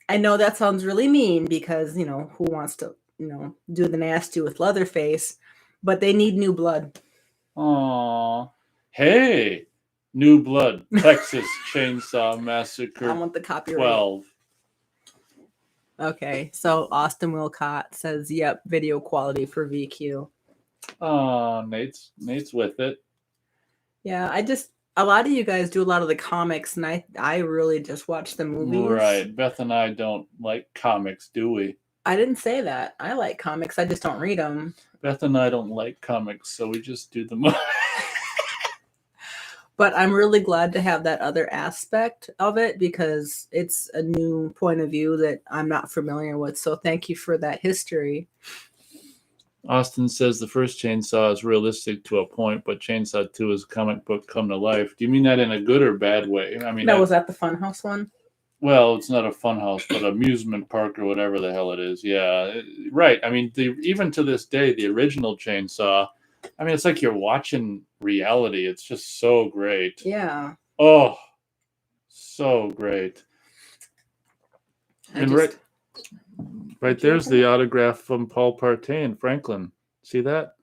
I know that sounds really mean because who wants to do the nasty with Leatherface, but they need new blood. Aw, hey, New Blood, Texas Chainsaw Massacre. I want the copyright. 12. Okay, so Austin Wilcott says, "Yep, video quality for VQ." Oh, Nate's with it. Yeah, a lot of you guys do a lot of the comics, and I really just watch the movies. Right, Beth and I don't like comics, do we? I didn't say that. I like comics. I just don't read them. Beth and I don't like comics, so we just do the movie. But I'm really glad to have that other aspect of it because it's a new point of view that I'm not familiar with. So thank you for that history. Austin says the first Chainsaw is realistic to a point, but Chainsaw 2 is a comic book come to life. Do you mean that in a good or bad way? I mean, was that the Funhouse one? Well, it's not a funhouse, but amusement park or whatever the hell it is. Yeah, right. I mean, even to this day, the original Chainsaw, I mean, it's like you're watching reality. It's just so great. Yeah. Oh, so great. And right there's the autograph from Paul Partey and Franklin. See that?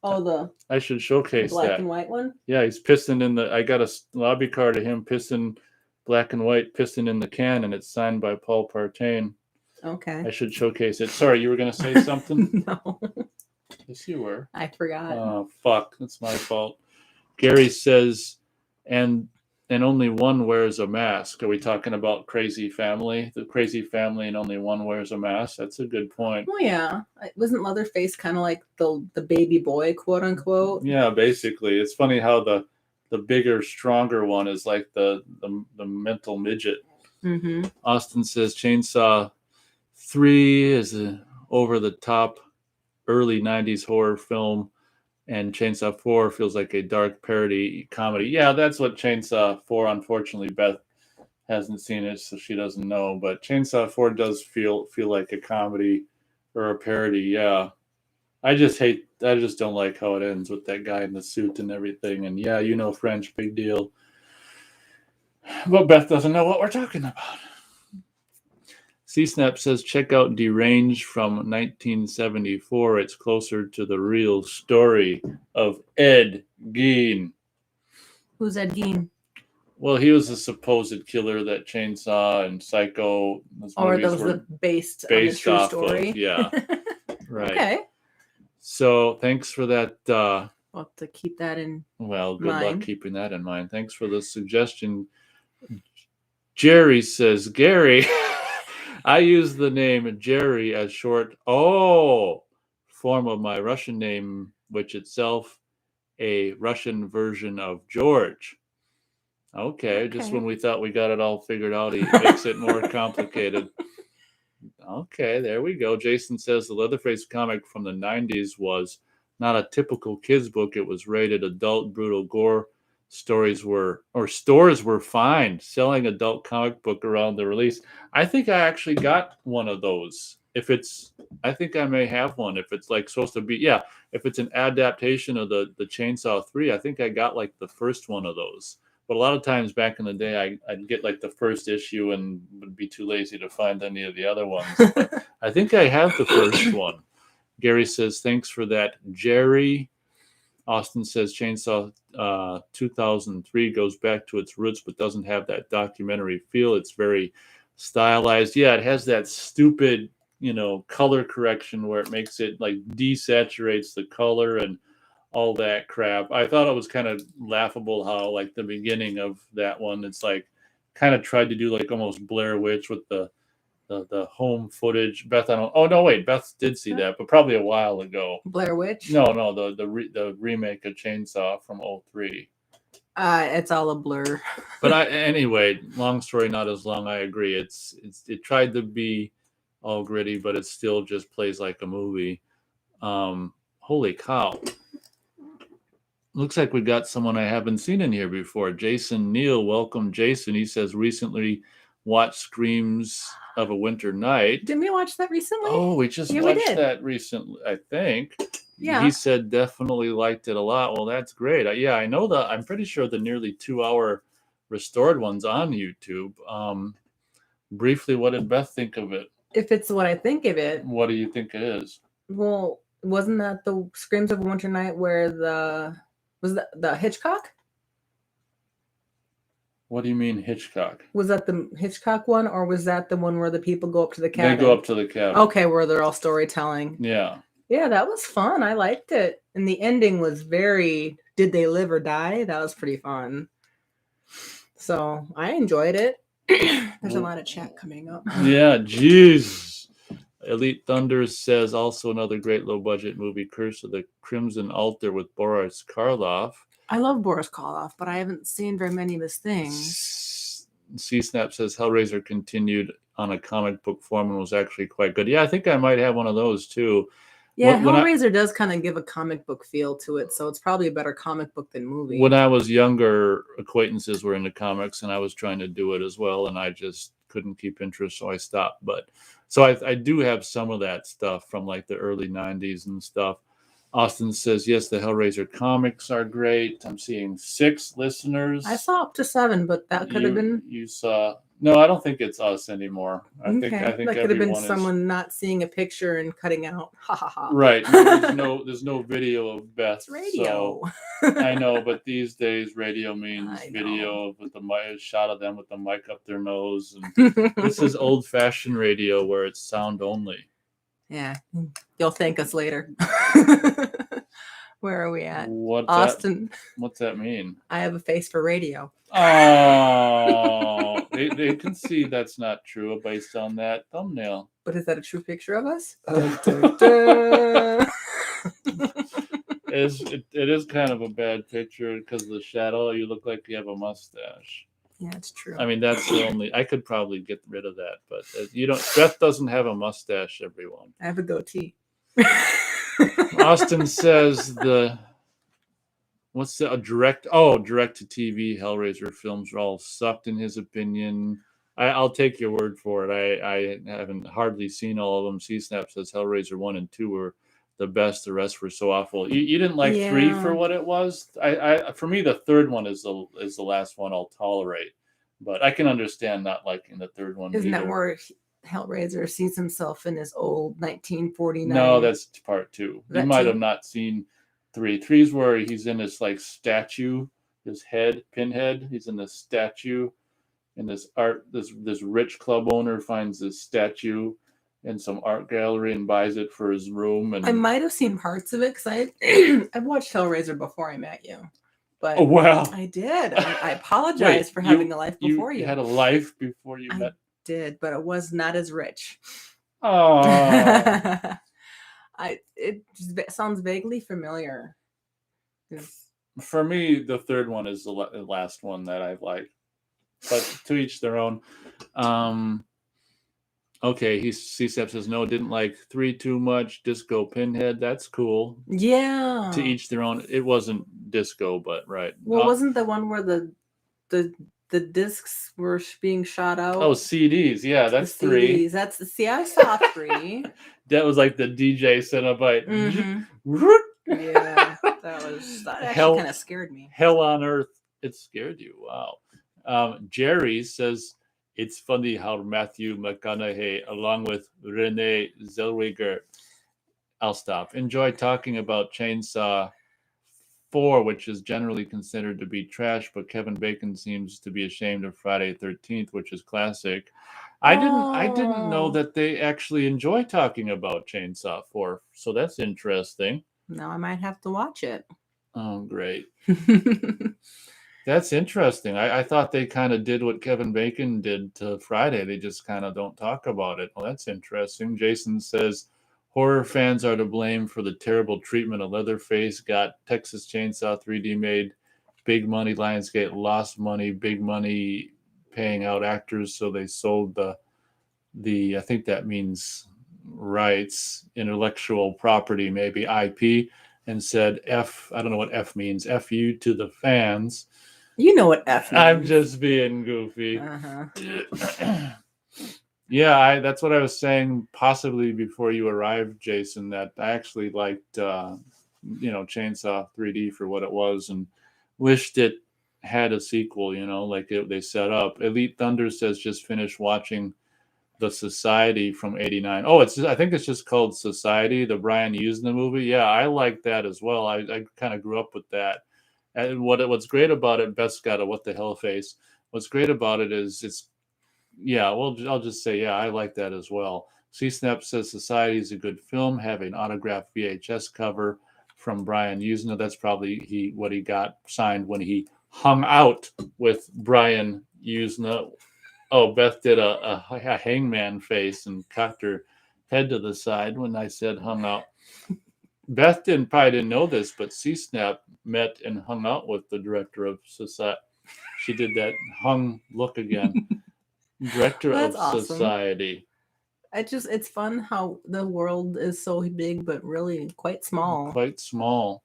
Oh, I should showcase black that. And white one? Yeah, he's pissing in I got a lobby card of him pissing, black and white, pissing in the can, and it's signed by Paul Partey. Okay. I should showcase it. Sorry, you were going to say something? No. Yes, you were. I forgot. Oh, fuck. That's my fault. Gary says, and only one wears a mask. Are we talking about Crazy Family? The Crazy Family and only one wears a mask? That's a good point. Well, yeah. Wasn't Leatherface kind of like the baby boy, quote unquote? Yeah, basically. It's funny how the bigger, stronger one is like the mental midget. Mm-hmm. Austin says Chainsaw 3 is an over-the-top early 90s horror film, and Chainsaw 4 feels like a dark parody comedy. Yeah, that's what Chainsaw 4, unfortunately, Beth hasn't seen it, so she doesn't know. But Chainsaw 4 does feel like a comedy or a parody, yeah. I just don't like how it ends with that guy in the suit and everything. And yeah, French, big deal. But Beth doesn't know what we're talking about. C-Snap says, check out Deranged from 1974. It's closer to the real story of Ed Gein. Who's Ed Gein? Well, he was a supposed killer that Chainsaw and Psycho. Or those were based on the true story. Yeah, right. Okay. So thanks for that. We'll have to keep that in Well, good luck keeping that in mind. Thanks for the suggestion. Jerry says, Gary, I use the name Jerry as short form of my Russian name, which itself a Russian version of George. Okay, just when we thought we got it all figured out, he makes it more complicated. Okay, there we go. Jason says the Leatherface comic from the 90s was not a typical kids book. It was rated adult, brutal gore. Stores were fined selling adult comic book around the release. I think I actually got one of those. I think I may have one. If it's like supposed to be, if it's an adaptation of the Chainsaw 3, I think I got like the first one of those. But a lot of times back in the day, I'd get like the first issue and would be too lazy to find any of the other ones. But I think I have the first one. Gary says, thanks for that, Jerry. Austin says Chainsaw 2003 goes back to its roots, but doesn't have that documentary feel. It's very stylized. Yeah, it has that stupid, color correction where it makes it like desaturates the color and all that crap. I thought it was kind of laughable how like the beginning of that one, it's like kind of tried to do like almost Blair Witch with the the home footage. Beth, I don't. Oh no, wait. Beth did see that, but probably a while ago. Blair Witch. No, the remake of Chainsaw from 03. It's all a blur. But anyway, long story not as long. I agree. It tried to be all gritty, but it still just plays like a movie. Holy cow! Looks like we got someone I haven't seen in here before. Jason Neal, welcome, Jason. He says recently watched Screams of a Winter Night. Didn't we watch that recently? Oh, we just watched that recently, I think. Yeah. He said definitely liked it a lot. Well, that's great. I know that. I'm pretty sure the nearly 2-hour restored one's on YouTube. Briefly, what did Beth think of it? If it's what I think of it. What do you think it is? Well, wasn't that the Screams of a Winter Night where was that the Hitchcock? What do you mean Hitchcock? Was that the Hitchcock one, or was that the one where the people go up to the cabin? They go up to the cabin. Okay, where they're all storytelling. Yeah. Yeah, that was fun. I liked it. And the ending was very, did they live or die? That was pretty fun. So I enjoyed it. There's a lot of chat coming up. Yeah, jeez. Elite Thunder says also another great low budget movie, Curse of the Crimson Altar with Boris Karloff. I love Boris Karloff, but I haven't seen very many of his things. C-Snap says Hellraiser continued on a comic book form and was actually quite good. Yeah, I think I might have one of those too. Yeah, Hellraiser does kind of give a comic book feel to it, so it's probably a better comic book than movie. When I was younger, acquaintances were into comics, and I was trying to do it as well, and I just couldn't keep interest, so I stopped. But so I do have some of that stuff from like the early 90s and stuff. Austin says, yes, the Hellraiser comics are great. I'm seeing 6 listeners. I saw up to 7, but that could have been... You saw... No, I don't think it's us anymore. I think that could have been someone not seeing a picture and cutting out. Ha ha ha. Right. There's no video of Beth. It's radio. So, I know, but these days radio means video with the mic, shot of them with the mic up their nose. And this is old-fashioned radio where it's sound only. Yeah. You'll thank us later. Where are we at? Austin. What's that mean? I have a face for radio. Oh, they can see that's not true based on that thumbnail. But is that a true picture of us? It is kind of a bad picture because of the shadow. You look like you have a mustache. Yeah, it's true. I mean, that's the only. I could probably get rid of that, but you don't. Beth doesn't have a mustache. Everyone. I have a goatee. Austin says what's the direct to TV Hellraiser films are all sucked in his opinion. I'll take your word for it. I haven't hardly seen all of them. C-Snap says Hellraiser 1 and 2 were the best. The rest were so awful. You didn't like 3 for what it was. For me, the third one is the last one I'll tolerate, but I can understand not liking the third one. Isn't that where Hellraiser sees himself in his old 1949? No, that's part 2. You might have not seen 3. 3's where he's in this like statue, his head, Pinhead. He's in this statue, and this rich club owner finds this statue in some art gallery and buys it for his room. And I might have seen parts of it because I've watched Hellraiser before I met you. But I did. I apologize for having a life before you. You had a life before you met. Did, but it was not as rich. Oh. It sounds vaguely familiar. For me, the third one is the last one that I like. But to each their own. Okay, C-Step says no, didn't like 3 too much. Disco Pinhead, that's cool. Yeah. To each their own. It wasn't disco, but right. Well, wasn't the one where the discs were being shot out? Oh, CDs. Yeah, that's 3. I saw 3. That was like the DJ Cenobite. Mm-hmm. Yeah, that actually kind of scared me. Hell on Earth. It scared you. Wow. Jerry says it's funny how Matthew McConaughey, along with Renee Zellweger, I'll stop. Enjoy talking about Chainsaw 4, which is generally considered to be trash, but Kevin Bacon seems to be ashamed of Friday 13th, which is classic. I didn't know that they actually enjoy talking about Chainsaw 4, so that's interesting. Now I might have to watch it. Oh, great. That's interesting. I thought they kind of did what Kevin Bacon did to Friday. They just kind of don't talk about it. Well, that's interesting. Jason says horror fans are to blame for the terrible treatment of Leatherface. Got Texas Chainsaw 3D made. Big money. Lionsgate lost money. Big money paying out actors, so they sold the I think that means rights, intellectual property, maybe IP, and said F. I don't know what F means. F you to the fans. You know what F means. I'm just being goofy. Yeah, that's what I was saying possibly before you arrived, Jason, that I actually liked Chainsaw 3D for what it was and wished it had a sequel, like they set up. Elite Thunder says just finished watching The Society from '89. Oh, I think it's just called Society, the Brian Usna movie. Yeah, I like that as well. I kind of grew up with that. And what's great about it, Beth's got a what the hell face. What's great about it is I'll just say, yeah, I like that as well. C-Snap says Society is a good film, have an autographed VHS cover from Brian Usna. That's probably what he got signed when he hung out with Brian Usna. Oh, Beth did a hangman face and cocked her head to the side when I said hung out. Beth probably didn't know this, but C-Snap met and hung out with the director of Society. She did that hung look again. Director of awesome. Society. It's fun how the world is so big, but really quite small. Quite small.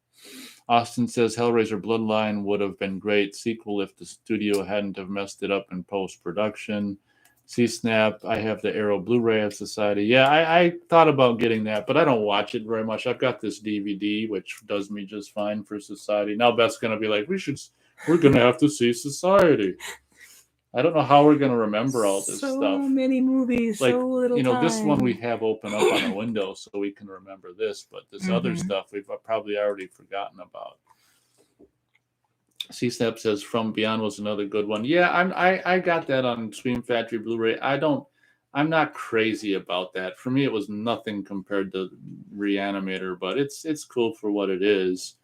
Austin says Hellraiser Bloodline would have been great sequel if the studio hadn't have messed it up in post-production. C-Snap, I have the Arrow Blu-ray of Society. Yeah, I thought about getting that, but I don't watch it very much. I've got this DVD, which does me just fine for Society. Now Beth's going to be like, we're going to have to see Society. I don't know how we're going to remember all this stuff. So many movies, so little time. This one we have open up on a window so we can remember this, but this other stuff we've probably already forgotten about. C-Snap says From Beyond was another good one. Yeah, I got that on Scream Factory Blu-ray. I'm not crazy about that. For me, it was nothing compared to Reanimator, but it's cool for what it is.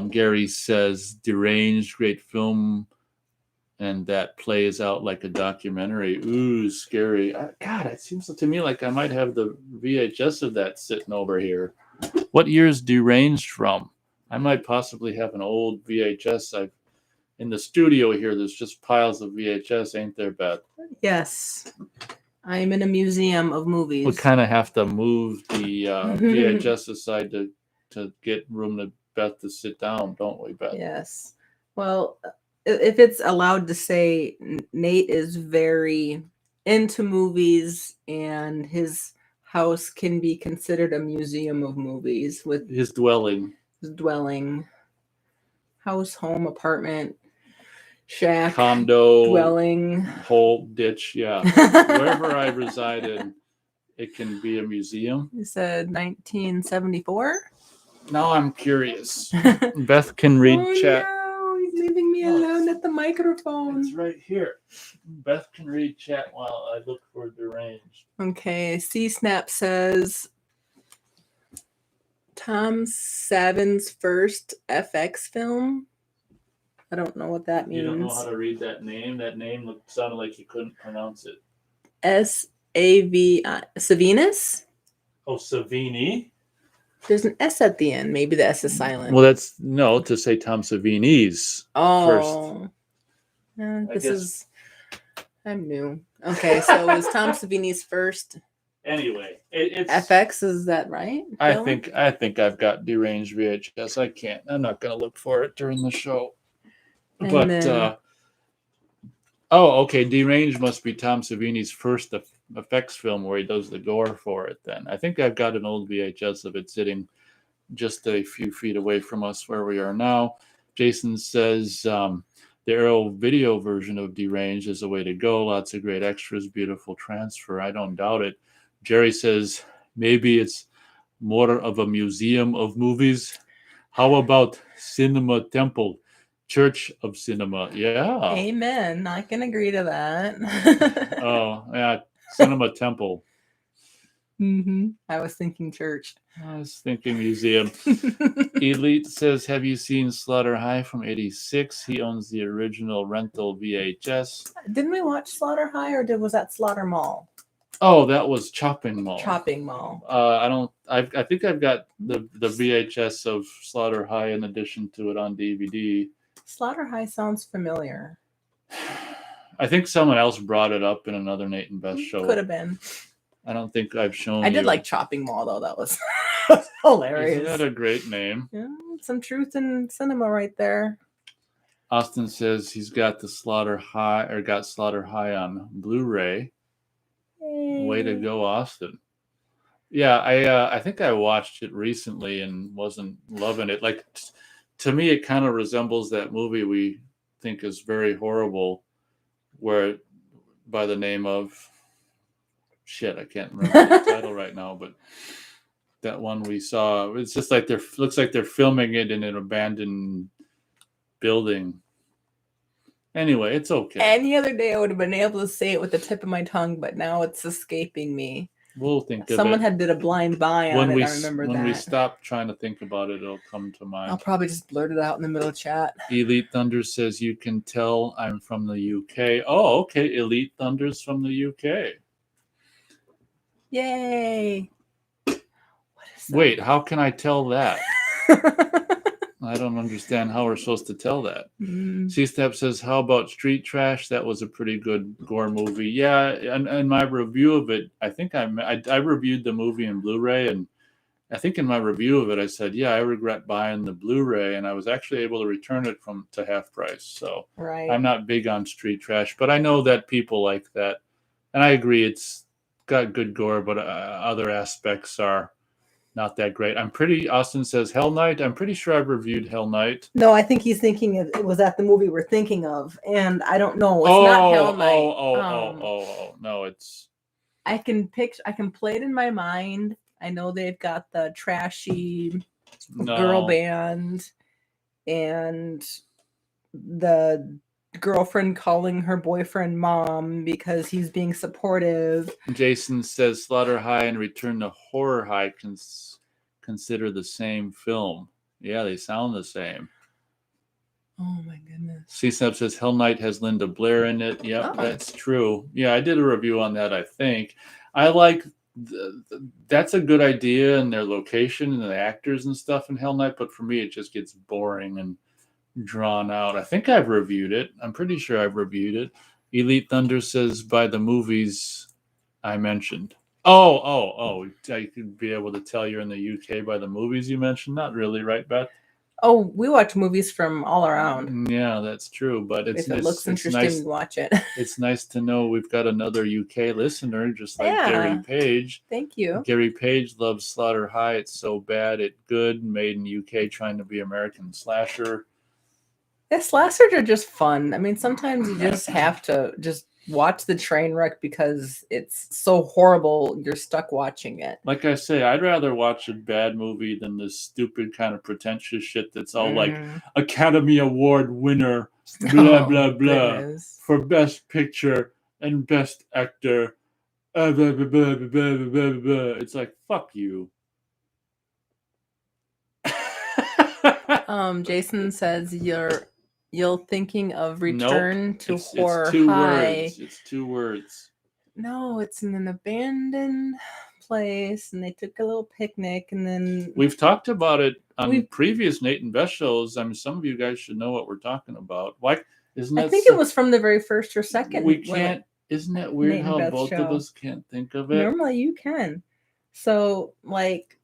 Gary says Deranged, great film. And that plays out like a documentary. Ooh, scary. God, it seems to me like I might have the VHS of that sitting over here. What year is Deranged from? I might possibly have an old VHS. In the studio here, there's just piles of VHS, ain't there, Beth? Yes. I'm in a museum of movies. We kind of have to move the VHS aside to get room to Beth to sit down, don't we, Beth? Yes. Well, if it's allowed to say, Nate is very into movies, and his house can be considered a museum of movies with his dwelling, house, home, apartment, shack, condo, dwelling, hole, ditch. Yeah, wherever I resided, it can be a museum. You said 1974. Now I'm curious. Beth can read chat. No. Leaving me alone at the microphone. It's right here. Beth can read chat while I look for Deranged. Okay, C-Snap says Tom Savin's first FX film. I don't know what that means. You don't know how to read that name? That name sounded like you couldn't pronounce it. S-A-V-I. Savinus? Oh, Savini? There's an S at the end. Maybe the S is silent. Well, to say Tom Savini's first. I'm new. Okay, so it was Tom Savini's first. Anyway, it's FX, is that right? I think I've got Deranged VHS. I'm not going to look for it during the show. Okay, Deranged must be Tom Savini's first effects film where he does the gore for it then. I think I've got an old VHS of it sitting just a few feet away from us where we are now. Jason says the Arrow video version of Deranged is the way to go. Lots of great extras, beautiful transfer. I don't doubt it. Jerry says maybe it's more of a museum of movies. How about Cinema Temple? Church of Cinema. Yeah. Amen. I can agree to that. Oh, yeah. Cinema Temple. I was thinking church. I was thinking museum. Elite says, have you seen Slaughter High from 86? He owns the original rental VHS. Didn't we watch Slaughter High, or was that Slaughter Mall? Oh, that was Chopping Mall. Chopping Mall. I think I've got the VHS of Slaughter High in addition to it on DVD. Slaughter High sounds familiar. I think someone else brought it up in another Nate and Beth show. Could have been. I don't think I've shown I did like Chopping Mall, though. That was hilarious. Isn't that a great name? Yeah, some truth in cinema right there. Austin says he's got the Slaughter High on Blu-ray. Yay. Way to go, Austin. Yeah, I think I watched it recently and wasn't loving it. Like, to me, it kind of resembles that movie we think is very horrible, where by the name of I can't remember the title right now, but that one we saw, it's just like looks like they're filming it in an abandoned building. Anyway, it's okay. Any other day I would have been able to say it with the tip of my tongue, but now it's escaping me. We'll think of it. Someone had did a blind buy on it. I remember that. When we stop trying to think about it, it'll come to mind. I'll probably just blurt it out in the middle of chat. Elite Thunder says, you can tell I'm from the UK. Oh, okay. Elite Thunder's from the UK. Yay. What is that? Wait, how can I tell that? I don't understand how we're supposed to tell that. C-Step says, how about Street Trash? That was a pretty good gore movie. Yeah, and my review of it, I think I reviewed the movie in Blu-ray, and I think in my review of it, I said, yeah, I regret buying the Blu-ray, and I was actually able to return it to half price. So right. I'm not big on Street Trash, but I know that people like that. And I agree, it's got good gore, but other aspects are not that great. Austin says Hell Night. I'm pretty sure I've reviewed Hell Night. No, I think he's thinking it was that the movie we're thinking of, and I don't know. It's not Hell Night. No, it's. I can play it in my mind. I know they've got the trashy girl band and the girlfriend calling her boyfriend mom because he's being supportive. Jason says Slaughter High and Return to Horror High consider the same film. Yeah, they sound the same. Oh my goodness. C-Snap says Hell Night has Linda Blair in it. Yep, That's true. Yeah, I did a review on that, I think. I like that's a good idea, and their location and the actors and stuff in Hell Night, but for me it just gets boring and drawn out. I think I've reviewed it. I'm pretty sure I've reviewed it. Elite Thunder says by the movies I mentioned. Oh, I could be able to tell you're in the UK by the movies you mentioned. Not really, right, Beth? Oh, we watch movies from all around. Yeah, that's true. But if it looks interesting, nice, watch it. It's nice to know we've got another UK listener, just like Gary Page. Thank you. Gary Page loves Slaughter High. It's so bad, it's good. Made in UK, trying to be American slasher. Yeah, slashers are just fun. I mean, sometimes you just have to just watch the train wreck because it's so horrible you're stuck watching it. Like I say, I'd rather watch a bad movie than this stupid kind of pretentious shit that's all like Academy Award winner, blah, blah, blah, for Best Picture and Best Actor. Blah, blah, blah, blah, blah, blah, blah. It's like, fuck you. Jason says you're thinking of Return to Horror it's two High. Words. It's 2 words. No, it's in an abandoned place, and they took a little picnic, and then we've talked about it on previous Nate and Beth shows. I mean, some of you guys should know what we're talking about. Why isn't that? I think it was from the very first or second. We can't. Isn't that weird Nate how both of us can't think of it? Normally, you can. So, like,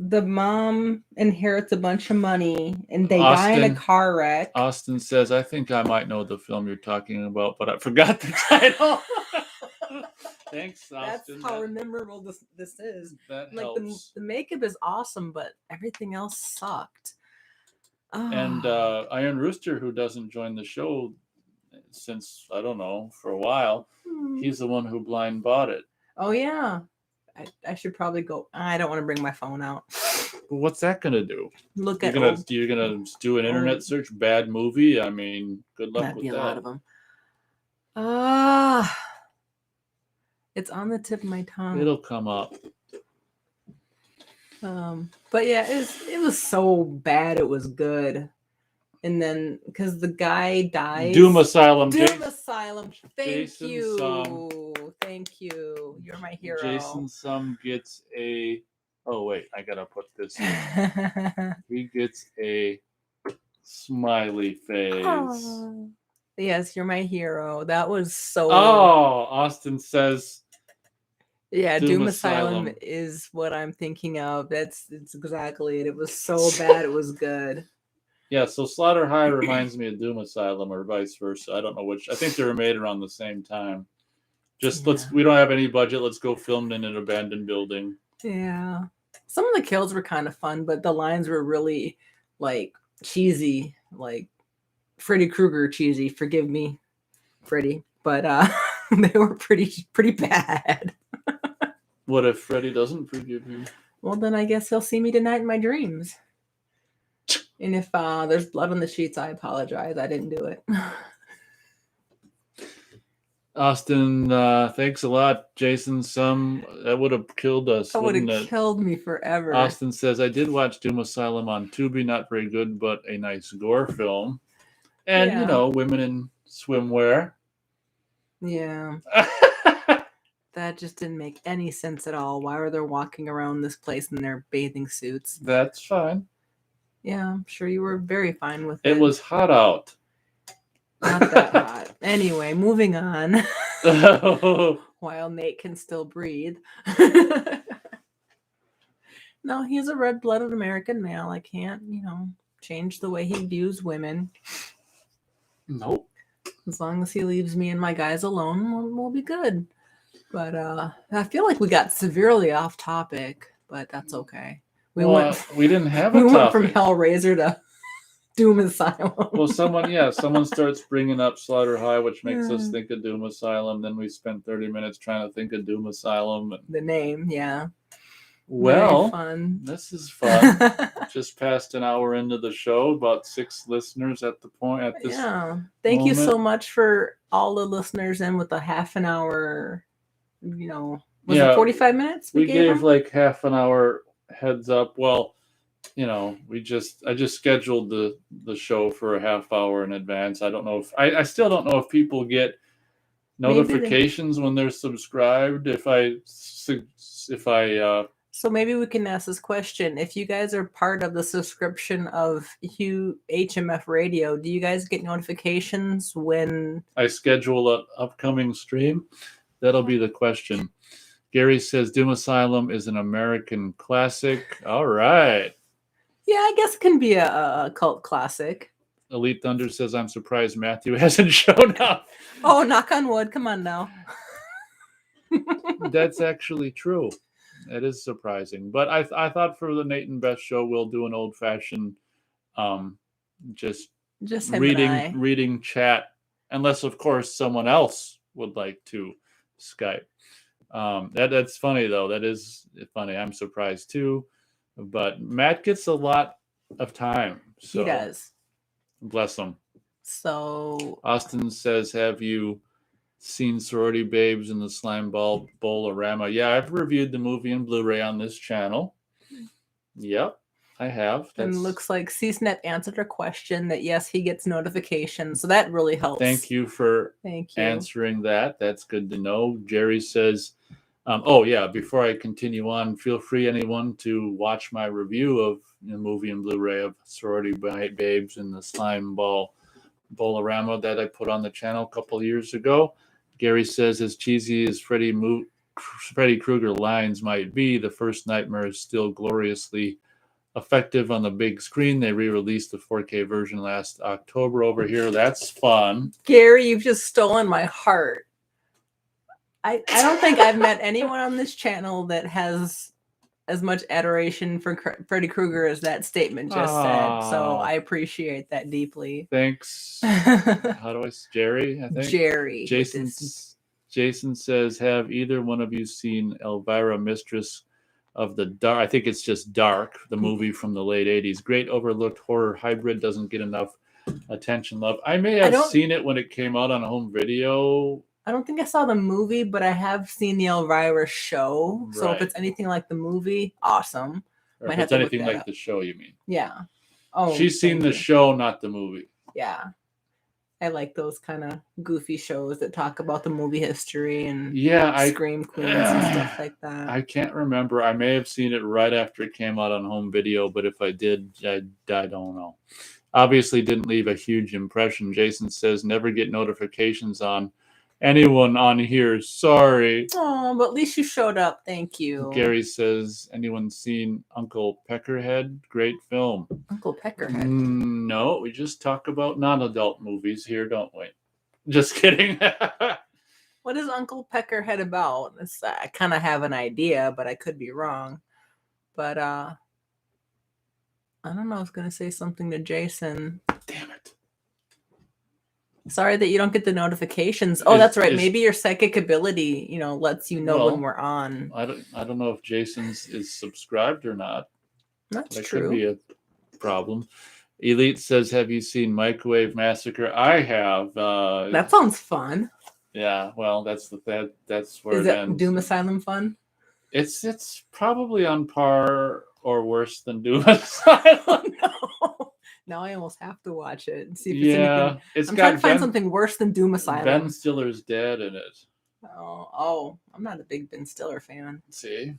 the mom inherits a bunch of money and they die in a car wreck. Austin says, I think I might know the film you're talking about, but I forgot the title. Thanks, Austin. That's how memorable this is. That like helps. The makeup is awesome, but everything else sucked. And Iron Rooster, who doesn't join the show since, I don't know, for a while, he's the one who blind bought it. Oh, yeah. I should probably go. I don't want to bring my phone out. What's that gonna do? You're gonna do an internet search, bad movie? I mean, good luck with that. That'd be a lot of them. It's on the tip of my tongue. It'll come up. But yeah, it was so bad it was good. And then because the guy dies. Doom Asylum. Doom Asylum. Thank Jason you. Sum. Thank you. You're my hero. Jason Sum gets a. Oh wait, I gotta put this in. He gets a smiley face. Aww. Yes, you're my hero. That was so. Oh, Austin says. Yeah, Doom Asylum is what I'm thinking of. It's exactly it. It was so bad it was good. Yeah, so Slaughter High reminds me of Doom Asylum or vice versa. I don't know which. I think they were made around the same time. Just we don't have any budget. Let's go film in an abandoned building. Yeah. Some of the kills were kind of fun, but the lines were really like cheesy, like Freddy Krueger cheesy. Forgive me, Freddy, but they were pretty bad. What if Freddy doesn't forgive you? Well, then I guess he'll see me tonight in my dreams. And if there's blood on the sheets, I apologize. I didn't do it. Austin, thanks a lot. Jason, that would have killed us. That would have killed me forever. Austin says, I did watch Doom Asylum on Tubi. Not very good, but a nice gore film. And, you know, women in swimwear. Yeah. That just didn't make any sense at all. Why were they walking around this place in their bathing suits? That's fine. Yeah, I'm sure you were very fine with it. It was hot out. Not that hot. Anyway, moving on. While Nate can still breathe. No, he's a red-blooded American male. I can't, change the way he views women. Nope. As long as he leaves me and my guys alone, we'll be good. But I feel like we got severely off topic, but that's okay. We didn't have a topic. We went from Hellraiser to Doom Asylum. Well, someone starts bringing up Slaughter High, which makes us think of Doom Asylum. Then we spent 30 minutes trying to think of Doom Asylum. The name, yeah. Well, fun. This is fun. Just passed an hour into the show, about 6 listeners at this Thank you so much for all the listeners in with a half an hour, was it 45 minutes? We gave like half an hour heads up. Well, I just scheduled the show for a half hour in advance. I don't know if I still don't know if people get notifications when they're subscribed. So maybe we can ask this question. If you guys are part of the subscription of HMF Radio, do you guys get notifications when I schedule an upcoming stream? That'll be the question. Gary says Doom Asylum is an American classic. All right. Yeah, I guess it can be a cult classic. Elite Thunder says, I'm surprised Matthew hasn't shown up. Oh, knock on wood. Come on now. That's actually true. It is surprising. But I thought for the Nate and Beth show, we'll do an old-fashioned just reading chat. Unless, of course, someone else would like to Skype. That's funny, though. That is funny. I'm surprised, too. But Matt gets a lot of time. So he does. Bless him. So Austin says, have you seen Sorority Babes in the Slime Ball Bowl-orama? Yeah, I've reviewed the movie in Blu-ray on this channel. Yep, I have. And looks like CSNET answered a question that, yes, he gets notifications. So that really helps. Thank you for answering that. That's good to know. Jerry says, before I continue on, feel free, anyone, to watch my review of the movie and Blu-ray of Sorority Babes in the Slime Bowl-orama that I put on the channel a couple years ago. Gary says, as cheesy as Freddy Krueger lines might be, the first Nightmare is still gloriously effective on the big screen. They re-released the 4K version last October over here. That's fun. Gary, you've just stolen my heart. I don't think I've met anyone on this channel that has as much adoration for Freddy Krueger as that statement just said. So I appreciate that deeply. Thanks. How do I say Jerry? I think Jerry. Jason says, have either one of you seen Elvira, Mistress of the Dark? I think it's just Dark, the movie from the late 80s. Great overlooked horror hybrid, doesn't get enough attention, love. I may have seen it when it came out on home video. I don't think I saw the movie, but I have seen the Elvira show. So if Right. it's anything like the movie, awesome. Or Might if have it's to look anything that like up. the show, you mean? Yeah. Oh, She's seen thank the you. show, not the movie. Yeah. I like those kind of goofy shows that talk about the movie history and Scream Queens and stuff like that. I can't remember. I may have seen it right after it came out on home video, but if I did, I don't know. Obviously didn't leave a huge impression. Jason says, never get notifications on anyone on here. Sorry. Oh, but at least you showed up. Thank you. Gary says, anyone seen Uncle Peckerhead? Great film. Uncle Peckerhead. No, we just talk about non-adult movies here, don't we? Just kidding. What is Uncle Peckerhead about? I kind of have an idea, but I could be wrong. But I don't know. I was going to say something to Jason. Damn it. Sorry that you don't get the notifications. Oh, that's right. Maybe your psychic ability, lets you know when we're on. I don't know if Jason's is subscribed or not. That's that true. Could be a problem. Elite says, have you seen Microwave Massacre? I have. That sounds fun. Yeah, well, that's where is it ends. Doom Asylum fun? It's probably on par or worse than Doom Asylum. No. Now I almost have to watch it and see if it's anything. I'm trying to find something worse than Doom Asylum. Ben Stiller's dead in it. Oh, I'm not a big Ben Stiller fan. See?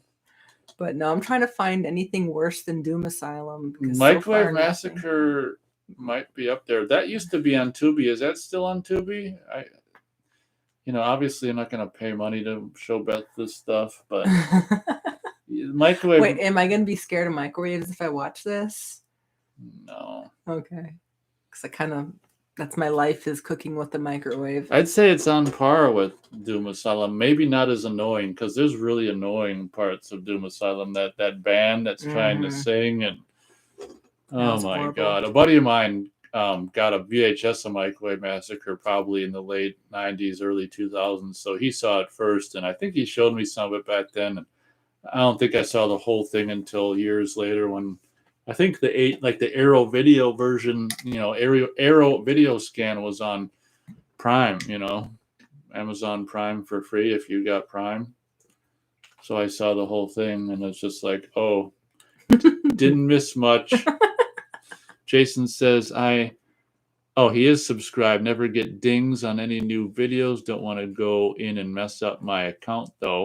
But no, I'm trying to find anything worse than Doom Asylum. Microwave Massacre might be up there. That used to be on Tubi. Is that still on Tubi? Obviously I'm not going to pay money to show Beth this stuff, but microwave. Wait, am I going to be scared of microwaves if I watch this? No. Okay. Because that's my life, is cooking with the microwave. I'd say it's on par with Doom Asylum. Maybe not as annoying, because there's really annoying parts of Doom Asylum. That band that's trying to sing, and oh my horrible. God. A buddy of mine got a VHS of Microwave Massacre probably in the late 90s, early 2000s. So he saw it first, and I think he showed me some of it back then. And I don't think I saw the whole thing until years later, when I think the Arrow video version, Arrow video scan was on Prime, Amazon Prime for free if you got Prime. So I saw the whole thing, and it's just like, oh, didn't miss much. Jason says, he is subscribed. Never get dings on any new videos. Don't want to go in and mess up my account, though.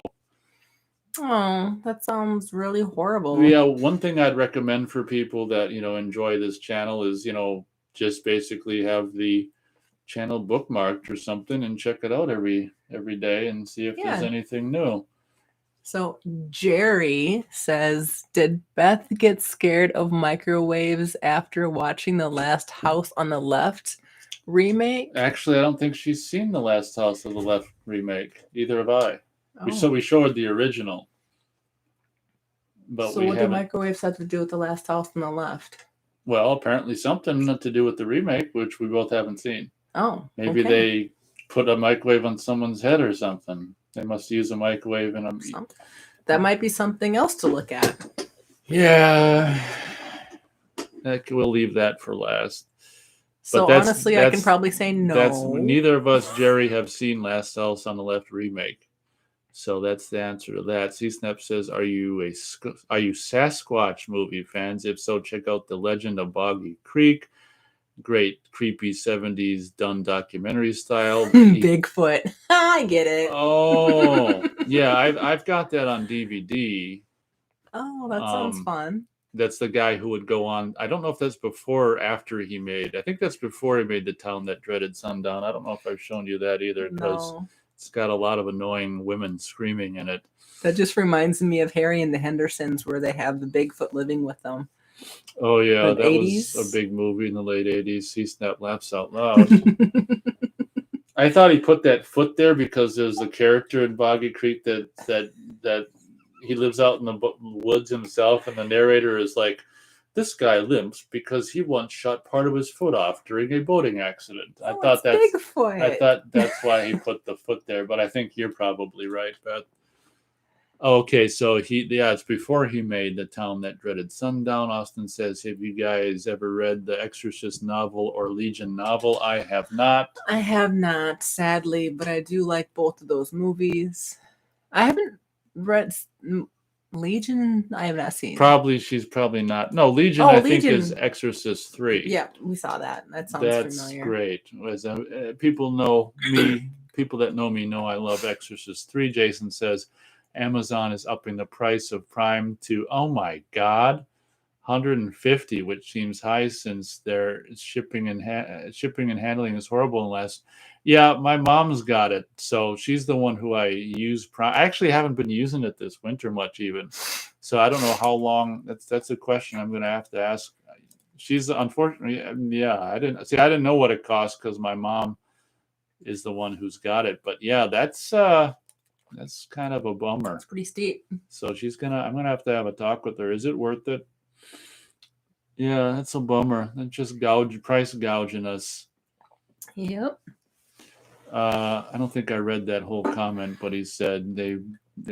Oh, that sounds really horrible. Yeah, one thing I'd recommend for people that, enjoy this channel is, just basically have the channel bookmarked or something and check it out every day and see if there's anything new. So Jerry says, did Beth get scared of microwaves after watching The Last House on the Left remake? Actually, I don't think she's seen The Last House on the Left remake. Either have I. So we showed the original. But so what do microwaves have to do with The Last House on the Left? Well, apparently something to do with the remake, which we both haven't seen. Oh, maybe they put a microwave on someone's head or something. They must use a microwave in a... That might be something else to look at. Yeah. We'll leave that for last. So honestly, I can probably say no. Neither of us, Jerry, have seen Last House on the Left remake. So that's the answer to that. C-Snap says, are you Sasquatch movie fans? If so, check out The Legend of Boggy Creek. Great, creepy 70s done documentary style. Bigfoot. I get it. Oh, yeah, I've got that on DVD. Oh, that sounds fun. That's the guy who would go on. I don't know if that's before or after he made. I think that's before he made The Town That Dreaded Sundown. I don't know if I've shown you that either, because it's got a lot of annoying women screaming in it. That just reminds me of Harry and the Hendersons, where they have the Bigfoot living with them. Oh, yeah, that 80s? Was a big movie in the late 80s. C-Snap laughs out loud. I thought he put that foot there because there's a character in Boggy Creek that he lives out in the woods himself, and the narrator is like, this guy limps because he once shot part of his foot off during a boating accident. I thought that's why he put the foot there, but I think you're probably right, Beth. Okay, so it's before he made The Town That Dreaded Sundown. Austin says, have you guys ever read the Exorcist novel or Legion novel? I have not. I have not, sadly, but I do like both of those movies. I haven't read Legion. I have not seen. She's probably not. No, Legion, Oh, I think, Legion. is Exorcist 3. Yeah, we saw that. That sounds That's familiar. great. As people know me, people that know me know I love Exorcist 3. Jason says Amazon is upping the price of Prime to, oh my God, 150, which seems high since their shipping and handling is horrible. Unless, yeah, my mom's got it, so she's the one who I use. I actually haven't been using it this winter much, even. So I don't know how long. That's a question I'm going to have to ask. She's unfortunately, yeah. I didn't know what it cost because my mom is the one who's got it. But yeah, that's kind of a bummer. It's pretty steep. So I'm gonna have to have a talk with her. Is it worth it? Yeah, that's a bummer. That's just price gouging us. Yep. I don't think I read that whole comment, but he said they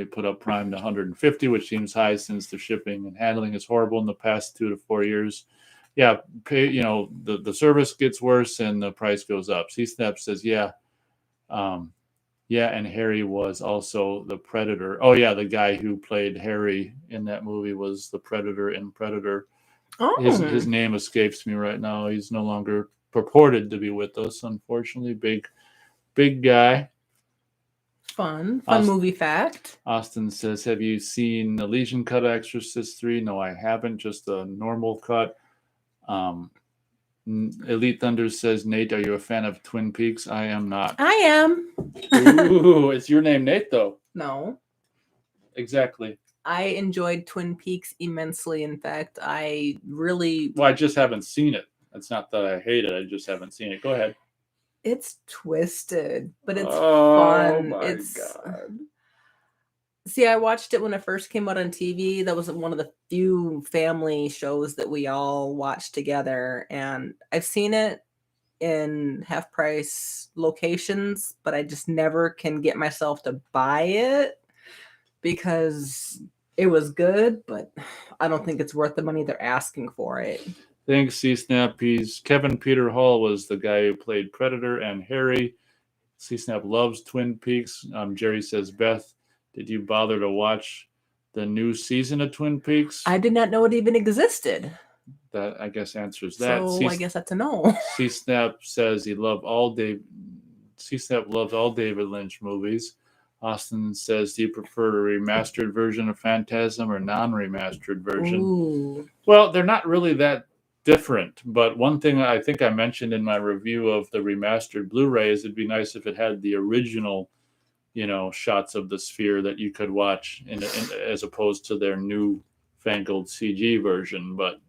put up Prime to 150, which seems high since the shipping and handling is horrible in the past 2 to 4 years. Yeah, the service gets worse and the price goes up. C-Snap says, yeah, and Harry was also the Predator. Oh yeah, the guy who played Harry in that movie was the Predator in Predator. Oh. His name escapes me right now. He's no longer purported to be with us, unfortunately. Big guy. Fun movie fact. Austin says, have you seen the Legion cut of Exorcist 3? No, I haven't. Just a normal cut. Elite Thunder says, Nate, are you a fan of Twin Peaks? I am not. I am. Ooh, is your name Nate, though? No. Exactly. I enjoyed Twin Peaks immensely. In fact, I really... Well, I just haven't seen it. It's not that I hate it. I just haven't seen it. Go ahead. It's twisted, but it's fun. Oh, my God. See, I watched it when it first came out on TV. That was one of the few family shows that we all watched together. And I've seen it in half-price locations, but I just never can get myself to buy it because it was good, but I don't think it's worth the money they're asking for it. Thanks, C-Snap. Kevin Peter Hall was the guy who played Predator and Harry. C-Snap loves Twin Peaks. Jerry says, Beth, did you bother to watch the new season of Twin Peaks? I did not know it even existed. That, I guess, answers that. So I guess that's a no. C-Snap says C-Snap loves all David Lynch movies. Austin says, do you prefer a remastered version of Phantasm or non-remastered version? Ooh. Well, they're not really that different, but one thing I think I mentioned in my review of the remastered Blu-ray is it'd be nice if it had the original, shots of the sphere that you could watch as opposed to their new fangled CG version. But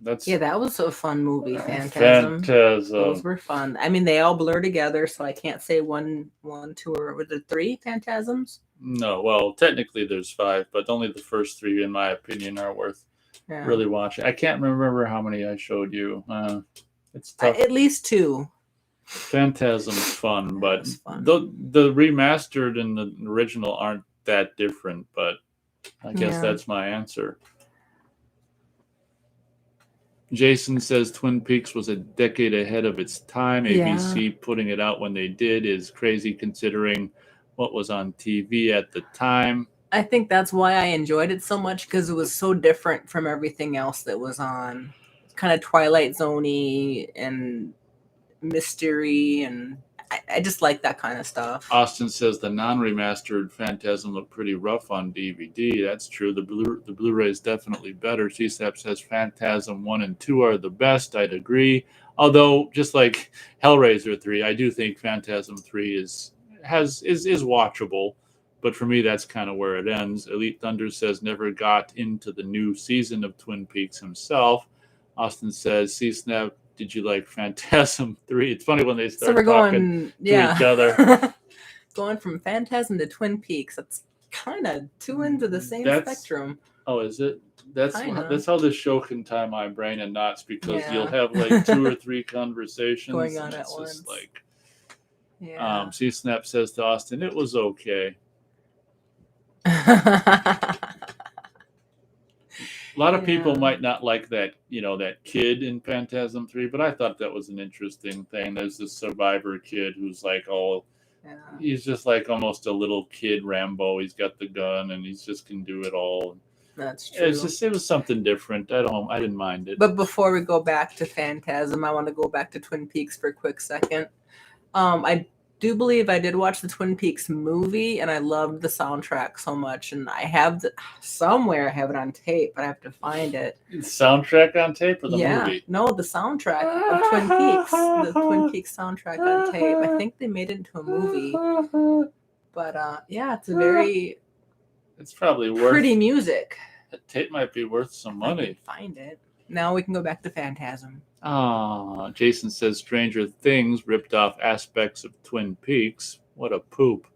that was a fun movie. Phantasm. Those were fun. I mean, they all blur together, so I can't say one, two, or was it 3 Phantasms? No, well, technically there's 5, but only the first 3, in my opinion, are worth really watching. I can't remember how many I showed you. It's tough. At least 2. Phantasm's fun, but the remastered and the original aren't that different, but I guess that's my answer. Jason says Twin Peaks was a decade ahead of its time. ABC putting it out when they did is crazy considering what was on TV at the time. I think that's why I enjoyed it so much, because it was so different from everything else that was on. Kind of Twilight Zone-y and mystery, and I just like that kind of stuff. Austin says the non-remastered Phantasm looked pretty rough on DVD. That's true. The Blu-ray is definitely better. CSAP says Phantasm 1 and 2 are the best. I'd agree. Although, just like Hellraiser 3, I do think Phantasm 3 is watchable. But for me, that's kind of where it ends. Elite Thunder says never got into the new season of Twin Peaks himself. Austin says, C-Snap, did you like Phantasm 3? It's funny when they start talking to each other. Going from Phantasm to Twin Peaks. That's kind of 2 ends of the same spectrum. Oh, is it? That's how this show can tie my brain in knots, because you'll have like 2 or 3 conversations going on at once. C-Snap says to Austin, it was okay. A lot of people Yeah. might not like that, that kid in Phantasm 3, but I thought that was an interesting thing. There's this survivor kid who's like, Yeah. he's just like almost a little kid Rambo. He's got the gun and he's just can do it all. That's true. It was something different. I didn't mind it. But before we go back to Phantasm, I want to go back to Twin Peaks for a quick second. I do believe I did watch the Twin Peaks movie, and I loved the soundtrack so much. And I have somewhere I have it on tape, but I have to find it. Soundtrack on tape or the movie? No, the soundtrack of Twin Peaks, the Twin Peaks soundtrack on tape. I think they made it into a movie. But yeah, it's probably worth pretty music. The tape might be worth some money. I can find it. Now we can go back to Phantasm. Oh, Jason says Stranger Things ripped off aspects of Twin Peaks. What a poop.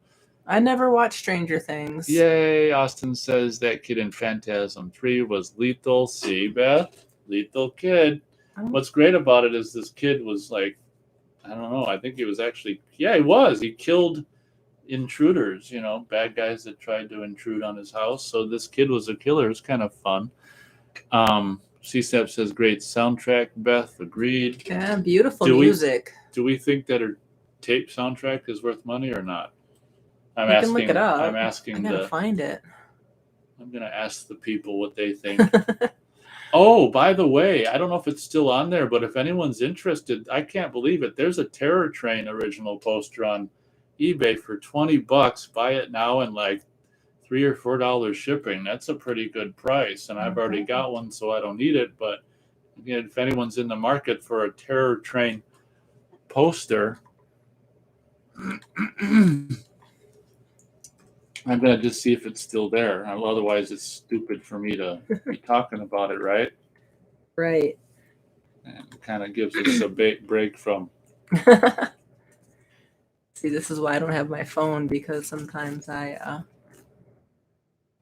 I never watched Stranger Things. Yay, Austin says that kid in Phantasm 3 was lethal. See, Beth? Lethal kid. What's great about it is this kid was like, I don't know, I think he was actually, he was. He killed intruders, bad guys that tried to intrude on his house. So this kid was a killer. It's kind of fun. C-Step says great soundtrack. Beth agreed. Yeah, beautiful music. Do we think that her tape soundtrack is worth money or not? You can look it up. I'm asking. I gotta find it. I'm gonna ask the people what they think. Oh, by the way, I don't know if it's still on there, but if anyone's interested, I can't believe it. There's a Terror Train original poster on eBay for $20. Buy it now and like $3 or $4 shipping. That's a pretty good price, and I've already got one, so I don't need it. But again, if anyone's in the market for a Terror Train poster, I'm gonna just see if it's still there. Otherwise, it's stupid for me to be talking about it, right? Right. And it kind of gives us a break from. See, this is why I don't have my phone, because sometimes I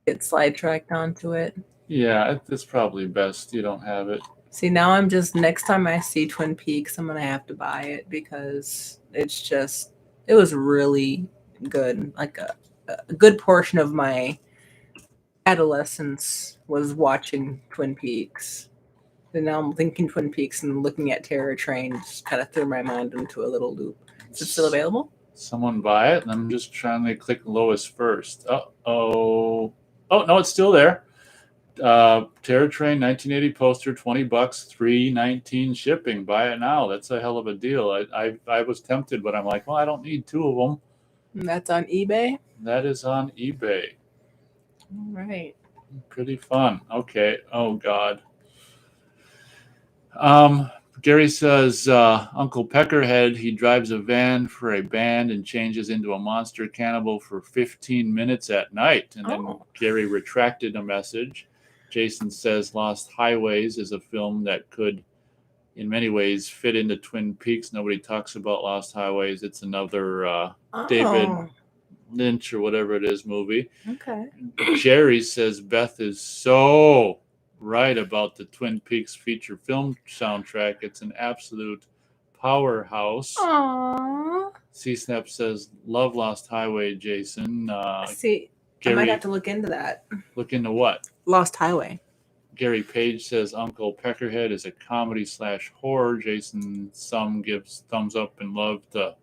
get sidetracked onto it. Yeah, it's probably best you don't have it. See, now I'm just, next time I see Twin Peaks, I'm going to have to buy it because it was really good. Like a good portion of my adolescence was watching Twin Peaks. And now I'm thinking Twin Peaks and looking at Terror Train just kind of threw my mind into a little loop. Is it still available? Someone buy it, and I'm just trying to click lowest first. Oh, no, it's still there. Terror Train 1980 poster, $20, $3.19 shipping. Buy it now. That's a hell of a deal. I was tempted, but I'm like, well, I don't need two of them. And that's on eBay? That is on eBay. All right. Pretty fun. Okay. Oh, God. Gary says, Uncle Peckerhead, he drives a van for a band and changes into a monster cannibal for 15 minutes at night. And then Gary retracted a message. Jason says Lost Highways is a film that could, in many ways, fit into Twin Peaks. Nobody talks about Lost Highways. It's another David Lynch or whatever it is movie. Okay. Jerry says Beth is so right about the Twin Peaks feature film soundtrack. It's an absolute powerhouse. Aww. C-Snap says, love Lost Highway, Jason. See, Gary, I might have to look into that. Look into what? Lost Highway. Gary Page says Uncle Peckerhead is a comedy/horror. Jason Sum gives thumbs up and love to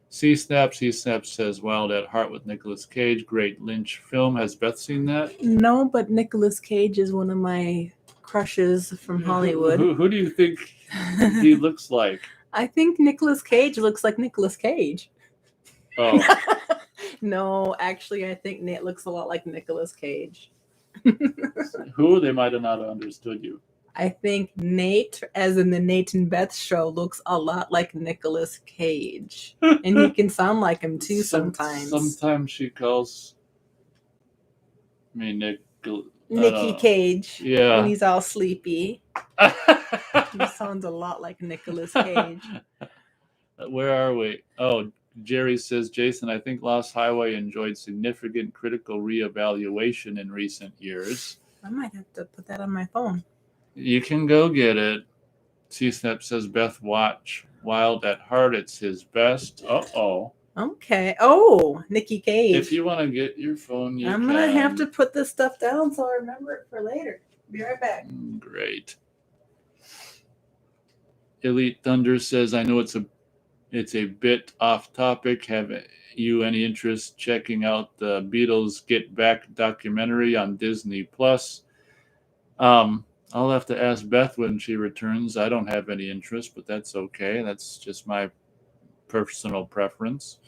C-Snap. C-Snap says Wild at Heart with Nicolas Cage. Great Lynch film. Has Beth seen that? No, but Nicolas Cage is one of my crushes from Hollywood. Who do you think he looks like? I think Nicolas Cage looks like Nicolas Cage. Oh. No, actually, I think Nate looks a lot like Nicolas Cage. Who? They might have not understood you. I think Nate, as in the Nate and Beth show, looks a lot like Nicolas Cage. And he can sound like him too sometimes. Sometimes she calls me Nicky Cage. Yeah. When he's all sleepy. He sounds a lot like Nicolas Cage. Where are we? Oh, Jerry says, Jason, I think Lost Highway enjoyed significant critical reevaluation in recent years. I might have to put that on my phone. You can go get it. C-Snap says, Beth, watch Wild at Heart. It's his best. Uh-oh. Okay. Oh, Nikki Cage. If you want to get your phone, I'm going to have to put this stuff down so I remember it for later. Be right back. Great. Elite Thunder says, I know it's a bit off topic. Have you any interest checking out the Beatles Get Back documentary on Disney Plus? I'll have to ask Beth when she returns. I don't have any interest, but that's okay. That's just my personal preference.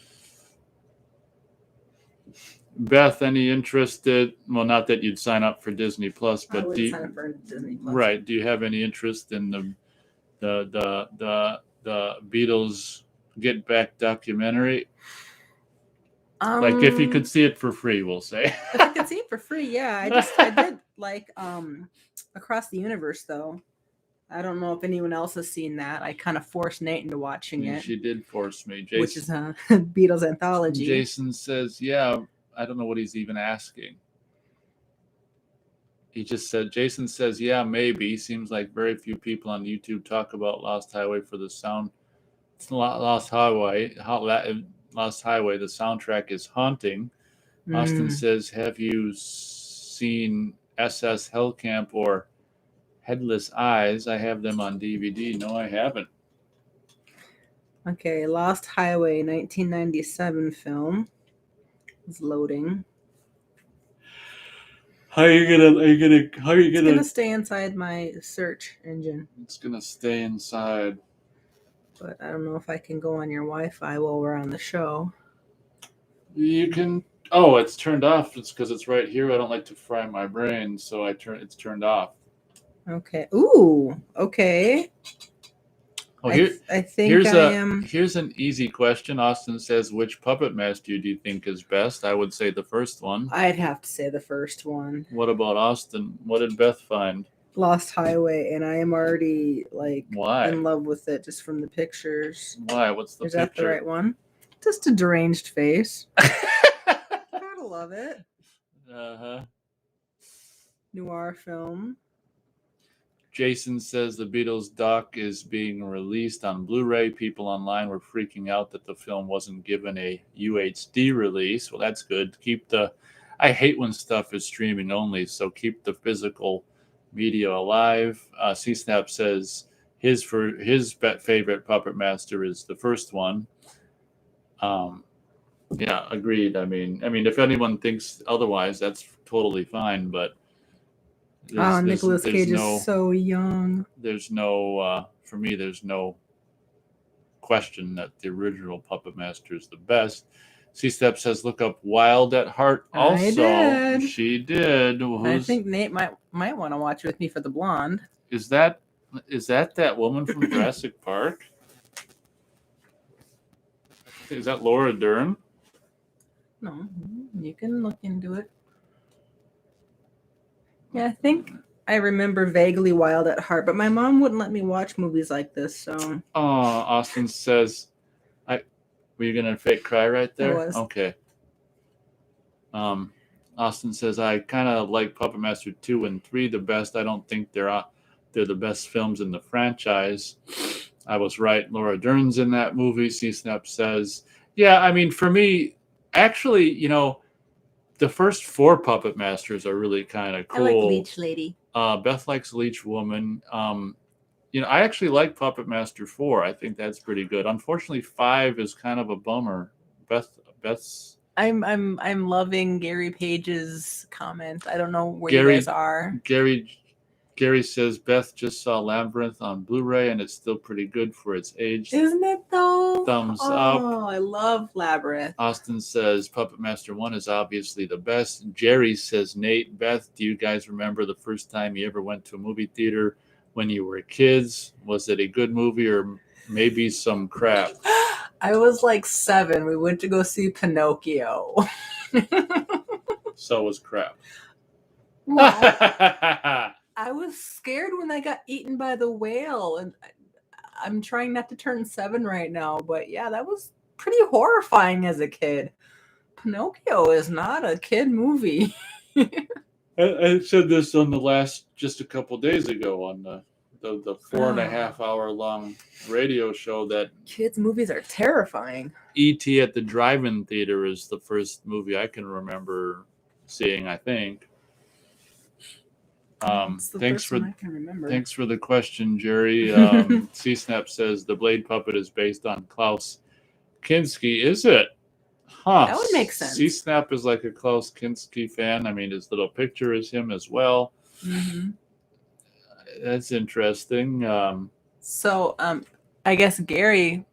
Beth, any interested? Well, not that you'd sign up for Disney Plus, but I would sign up for Disney Plus. Right? Do you have any interest in the Beatles Get Back documentary? Like if you could see it for free, we'll say. If I could see it for free, yeah. I did like Across the Universe though. I don't know if anyone else has seen that. I kind of forced Nate into watching it. She did force me. Jason, which is a Beatles anthology. Jason says, yeah, I don't know what he's even asking. He just said, Jason says, yeah, maybe. Seems like very few people on YouTube talk about Lost Highway for the sound. It's Lost Highway. Lost Highway, the soundtrack is haunting. Austin says, have you seen SS Hellcamp or Headless Eyes? I have them on DVD. No, I haven't. Okay, Lost Highway, 1997 film. It's loading. How are you gonna? It's gonna stay inside my search engine. It's gonna stay inside. But I don't know if I can go on your Wi-Fi while we're on the show. You can. Oh, it's turned off. It's because it's right here. I don't like to fry my brain, so it's turned off. Okay. Ooh. Okay. Oh, I think I am. Here's an easy question. Austin says, which Puppet Master do you think is best? I would say the first one. I'd have to say the first one. What about Austin? What did Beth find? Lost Highway, and I am already Why? in love with it just from the pictures. Why? What's the picture? Is that the right one? Just a deranged face. Gotta love it. Uh-huh. Noir film. Jason says the Beatles doc is being released on Blu-ray. People online were freaking out that the film wasn't given a UHD release. Well, that's good. I hate when stuff is streaming only, so keep the physical media alive. C-Snap says his favorite Puppet Master is the first one. Yeah, agreed. I mean, if anyone thinks otherwise, that's totally fine. But Nicolas Cage is so young. There's no, for me, there's no question that the original Puppet Master is the best. C-Step says, look up Wild at Heart. Also, I did. She did. I think Nate might want to watch with me for the blonde. Is that woman from Jurassic Park? Is that Laura Dern? No, you can look into it. Yeah, I think I remember vaguely Wild at Heart, but my mom wouldn't let me watch movies like this, so. Oh, Austin says, were you gonna fake cry right there? I was. Okay. Austin says, I kind of like Puppet Master 2 and 3 the best. I don't think they're the best films in the franchise. I was right. Laura Dern's in that movie. C-Snap says, yeah, I mean, for me, actually, the first 4 Puppet Masters are really kind of cool. I like Leech Lady. Beth likes Leech Woman. I actually like Puppet Master 4. I think that's pretty good. Unfortunately, 5 is kind of a bummer. Beth's. I'm loving Gary Page's comment. I don't know where you guys are. Gary says Beth just saw Labyrinth on Blu-ray and it's still pretty good for its age. Isn't it though? Thumbs up. Oh, I love Labyrinth. Austin says Puppet Master 1 is obviously the best. Jerry says, Nate, Beth, do you guys remember the first time you ever went to a movie theater when you were kids? Was it a good movie or maybe some crap? I was like 7. We went to go see Pinocchio. So was crap. Well, I was scared when I got eaten by the whale, and I'm trying not to turn 7 right now, but yeah, that was pretty horrifying as a kid. Pinocchio is not a kid movie. I said this on the last, just a couple days ago on the the 4.5 hour long radio show that Kids' movies are terrifying. E.T. at the drive-in theater is the first movie I can remember seeing, I think. It's the Thanks first one I can remember. Thanks for the question, Jerry. C-Snap says the Blade puppet is based on Klaus Kinski. Is it? Huh. That would make sense. C-Snap is like a Klaus Kinski fan. I mean, his little picture is him as well. Mm-hmm. That's interesting. So, I guess, Gary,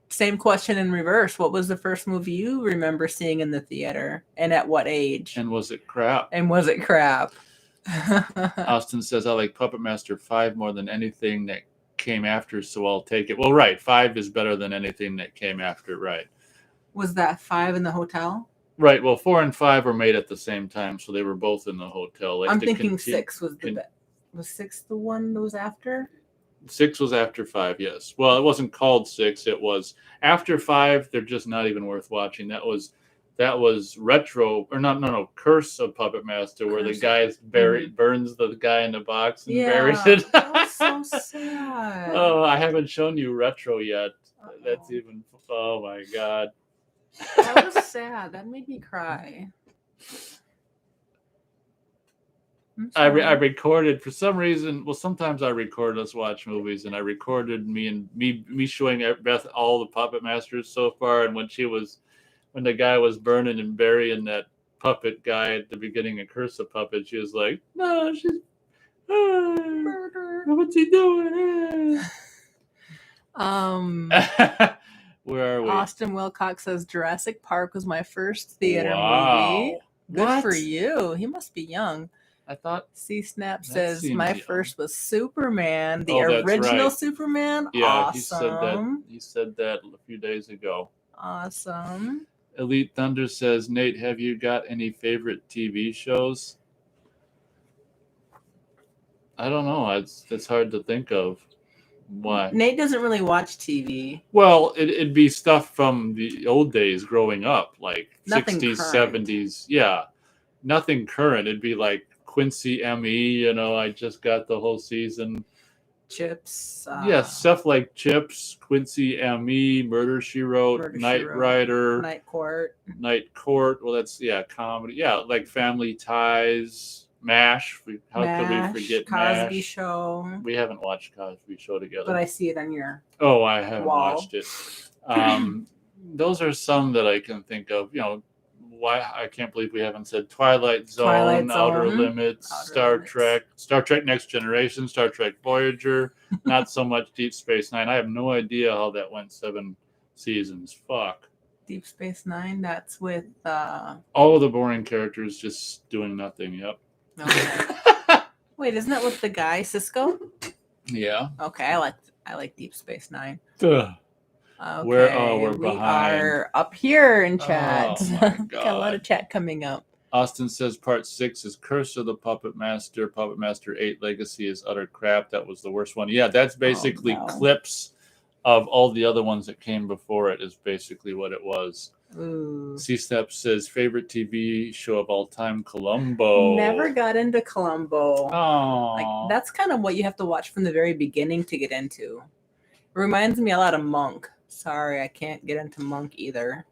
same question in reverse. What was the first movie you remember seeing in the theater, and at what age? And was it crap? Austin says, I like Puppet Master 5 more than anything that came after, so I'll take it. Well, right. 5 is better than anything that came after, right. Was that 5 in the hotel? Right. Well, 4 and 5 were made at the same time, so they were both in the hotel. I'm thinking 6 was the best. Was 6 the one that was after? 6 was after 5, yes. Well, it wasn't called 6. It was after 5. They're just not even worth watching. That was retro, or no, Curse of Puppet Master, where the guy burns the guy in the box and buries it. That was so sad. Oh, I haven't shown you retro yet. That's even. Oh my God. That was sad. That made me cry. I recorded for some reason. Well, sometimes I record us watch movies, and I recorded me showing Beth all the Puppet Masters so far. And when the guy was burning and burying that puppet guy at the beginning of Curse of Puppets, she was like, "No, she's murder. What's he doing?" Where are we? Austin Wilcox says Jurassic Park was my first theater movie. Good for you. He must be young. I thought C-Snap says my first was Superman, the original Superman. Yeah, awesome. He said that a few days ago. Awesome. Elite Thunder says, Nate, have you got any favorite TV shows? I don't know. It's hard to think of. Why? Nate doesn't really watch TV. Well, it'd be stuff from the old days growing up, like nothing 60s, current. 70s. Yeah, nothing current. It'd be like Quincy M.E., I just got the whole season. Chips. Yeah, stuff like Chips, Quincy M.E., Murder, She Wrote, Knight Rider. Night Court. Well, that's, comedy. Yeah, like Family Ties. MASH. How could we forget MASH? Cosby Show. We haven't watched Cosby Show together. But I see it on your I haven't wall. watched it. Those are some that I can think of. Why I can't believe we haven't said Twilight Zone, Outer Limits, Star Trek Next Generation, Star Trek Voyager, not so much Deep Space Nine. I have no idea how that went 7 seasons. Fuck. Deep Space Nine, that's with all of the boring characters just doing nothing. Yep. Okay. Wait, isn't that with the guy Cisco? Yeah. Okay, I like Deep Space Nine. Ugh. Okay, we're behind. We are up here in chat. Oh my God. Got a lot of chat coming up. Austin says part 6 is Curse of the Puppet Master. Puppet Master 8 Legacy is utter crap. That was the worst one. Yeah, that's basically clips of all the other ones that came before it is basically what it was. Ooh. C-Step says favorite TV show of all time, Columbo. Never got into Columbo. Oh, like that's kind of what you have to watch from the very beginning to get into. It reminds me a lot of Monk. Sorry, I can't get into Monk either.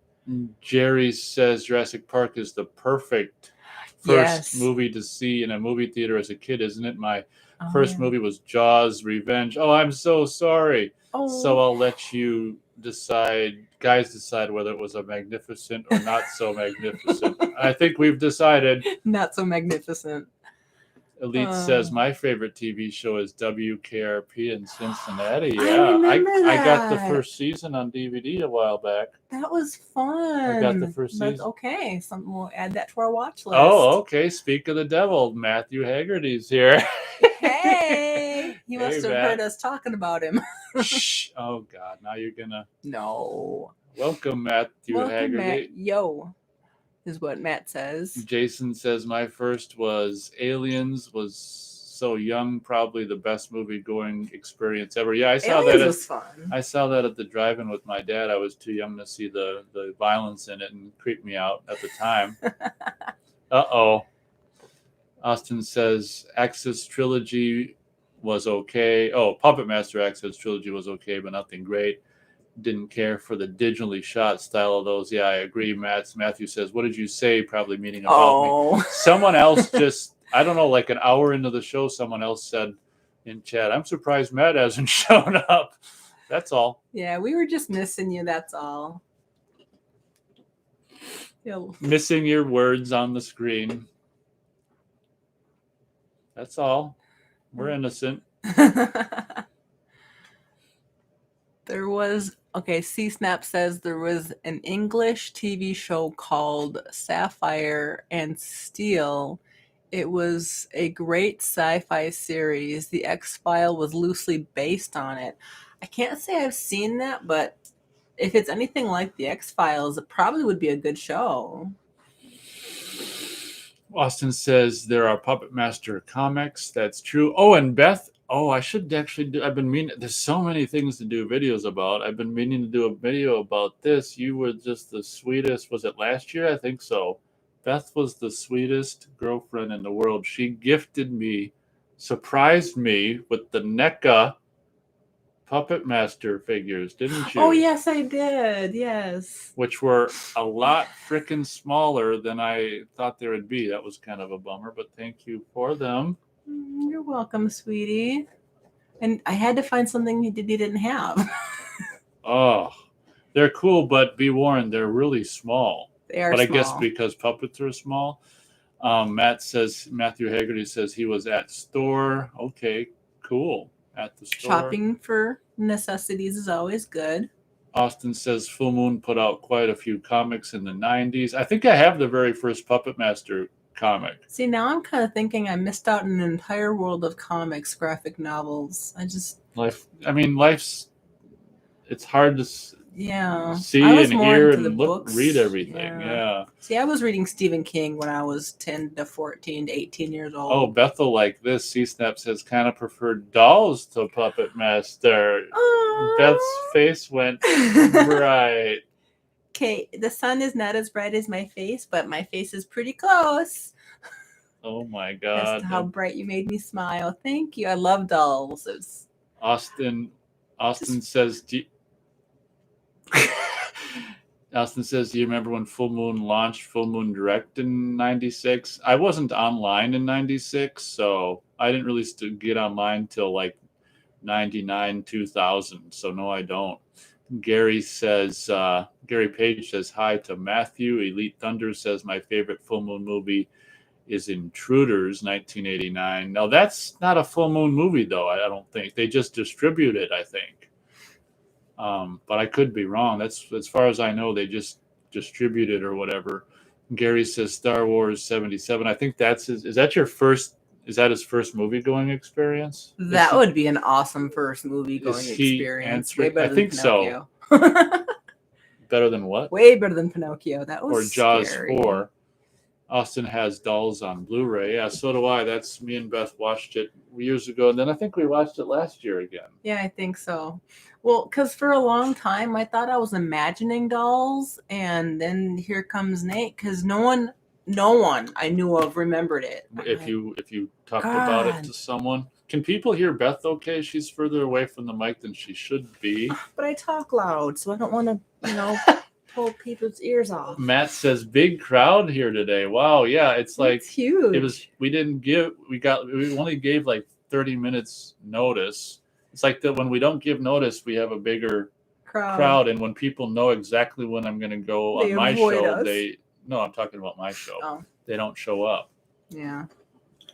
Jerry says Jurassic Park is the perfect first movie to see in a movie theater as a kid, isn't it? My first movie was Jaws: Revenge. Oh, I'm so sorry. So I'll let you guys decide whether it was a magnificent or not so magnificent. I think we've decided. Not so magnificent. Elite says my favorite TV show is WKRP in Cincinnati. Yeah, I got the first season on DVD a while back. That was fun. I got the first season. Okay, we'll add that to our watch list. Oh, okay. Speak of the devil, Matthew Haggerty's here. Hey, he must have heard us talking about him. Shh. Oh God, now you're gonna. No. Welcome, Matthew Haggerty. Matt. Yo. Is what Matt says. Jason says my first was Aliens. Was so young, probably the best movie going experience ever. Yeah, I saw Aliens that. Was fun. I saw that at the drive-in with my dad. I was too young to see the violence in it and creeped me out at the time. Uh-oh. Austin says Axis Trilogy was okay. Oh, Puppet Master Access Trilogy was okay, but nothing great. Didn't care for the digitally shot style of those. Yeah, I agree. Matthew says, what did you say? Probably meaning about me. Someone else just, I don't know, like an hour into the show, someone else said in chat, I'm surprised Matt hasn't shown up. That's all. Yeah, we were just missing you. That's all. Missing your words on the screen. That's all. We're innocent. There was, okay, C-Snap says there was an English TV show called Sapphire and Steel. It was a great sci-fi series. The X-File was loosely based on it. I can't say I've seen that, but if it's anything like the X-Files, it probably would be a good show. Austin says there are Puppet Master comics. That's true. Oh, and Beth, I should actually do, I've been meaning, there's so many things to do videos about. I've been meaning to do a video about this. You were just the sweetest. Was it last year? I think so. Beth was the sweetest girlfriend in the world. She gifted me, surprised me with the NECA Puppet Master figures, didn't you? Oh, yes, I did. Yes. Which were a lot freaking smaller than I thought they would be. That was kind of a bummer, but thank you for them. You're welcome, sweetie. And I had to find something he didn't have. Oh, they're cool, but be warned, they're really small. They are but small. I guess because puppets are small. Matthew Haggerty says he was at store. Okay, cool. At the store. Shopping for necessities is always good. Austin says Full Moon put out quite a few comics in the 90s. I think I have the very first Puppet Master comic. See, now I'm kind of thinking I missed out on an entire world of comics, graphic novels. Life's, it's hard to see and hear and read everything. Yeah. See, I was reading Stephen King when I was 10 to 14 to 18 years old. Oh, Bethel like this. C-Snap says kind of preferred dolls to Puppet Master. Beth's face went bright. Okay, the sun is not as bright as my face, but my face is pretty close. Oh my God. That's how bright you made me smile. Thank you. I love dolls. Austin says, Austin says, do you remember when Full Moon launched Full Moon Direct in 96? I wasn't online in 96, so I didn't really get online till like 99, 2000. So no, I don't. Gary Page says hi to Matthew. Elite Thunder says my favorite Full Moon movie is Intruders, 1989. Now that's not a Full Moon movie though. I don't think they just distribute it. I think, but I could be wrong. That's as far as I know. They just distribute it or whatever. Gary says Star Wars 77. I think that's his. Is that your first? Is that his first movie going experience? That would be an awesome first movie going experience. Way better than Pinocchio. So. Better than what? Way better than Pinocchio. That was Jaws scary. 4. Austin has Dolls on Blu-ray. Yeah, so do I. That's me and Beth watched it years ago, and then I think we watched it last year again. Yeah, I think so. Well, because for a long time I thought I was imagining dolls, and then here comes Nate, because no one I knew of remembered it. If you talked about it to someone. Can people hear Beth okay? She's further away from the mic than she should be. But I talk loud, so I don't want to, pull people's ears off. Matt says big crowd here today. Wow, yeah, it's like huge. We only gave like 30 minutes notice. It's like that when we don't give notice, we have a bigger crowd, and when people know exactly when I'm going to go on my show, I'm talking about my show. Oh. They don't show up. Yeah.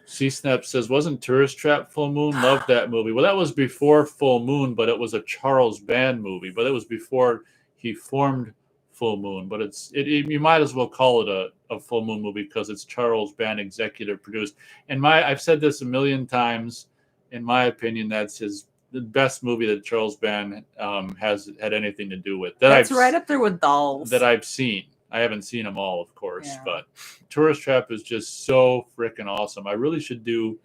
C-Snap says, wasn't Tourist Trap Full Moon? Loved that movie. Well, that was before Full Moon, but it was a Charles Band movie. But it was before he formed Full Moon. But you might as well call it a Full Moon movie because it's Charles Band executive produced. And I've said this a million times. In my opinion, that's the best movie that Charles Band has had anything to do with. That's right up there with Dolls. That I've seen. I haven't seen them all, of course, but Tourist Trap is just so freaking awesome. I really should do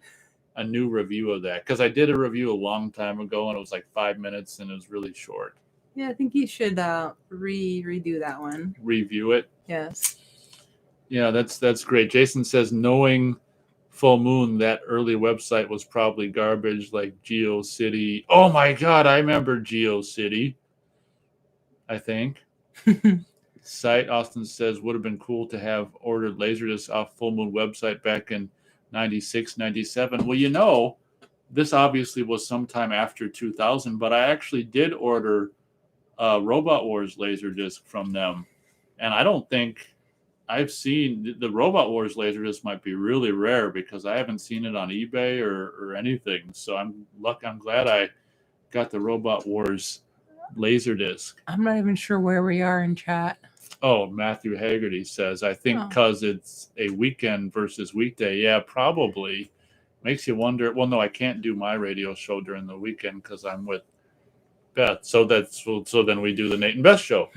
a new review of that because I did a review a long time ago and it was like 5 minutes and it was really short. Yeah, I think you should redo that one. Review it? Yes. Yeah, that's great. Jason says knowing Full Moon, that early website was probably garbage like GeoCity. Oh my God, I remember GeoCity, I think. Site, Austin says, would have been cool to have ordered Laserdisc off Full Moon website back in 96, 97. Well, this obviously was sometime after 2000, but I actually did order Robot Wars Laserdisc from them. And I don't think I've seen the Robot Wars Laserdisc might be really rare because I haven't seen it on eBay or anything. So I'm glad I got the Robot Wars Laserdisc. I'm not even sure where we are in chat. Oh, Matthew Haggerty says, I think because it's a weekend versus weekday. Yeah, probably. Makes you wonder. Well, no, I can't do my radio show during the weekend because I'm with Beth. So then we do the Nate and Beth show.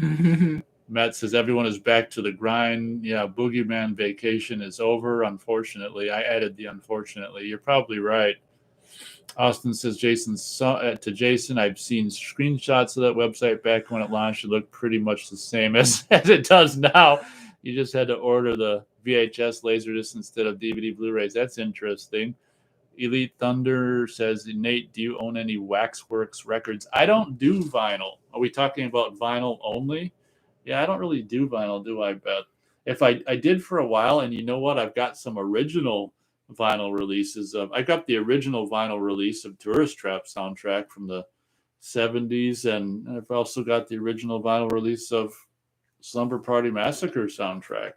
Matt says, everyone is back to the grind. Yeah, Boogeyman vacation is over, unfortunately. I added the unfortunately. You're probably right. Austin says, Jason, I've seen screenshots of that website back when it launched. It looked pretty much the same as it does now. You just had to order the VHS Laserdisc instead of DVD Blu-rays. That's interesting. Elite Thunder says, Nate, do you own any Waxworks records? I don't do vinyl. Are we talking about vinyl only? Yeah, I don't really do vinyl, do I, Beth? If I did for a while, and you know what? I've got some original vinyl releases of. I got the original vinyl release of Tourist Trap soundtrack from the 70s, and I've also got the original vinyl release of Slumber Party Massacre soundtrack.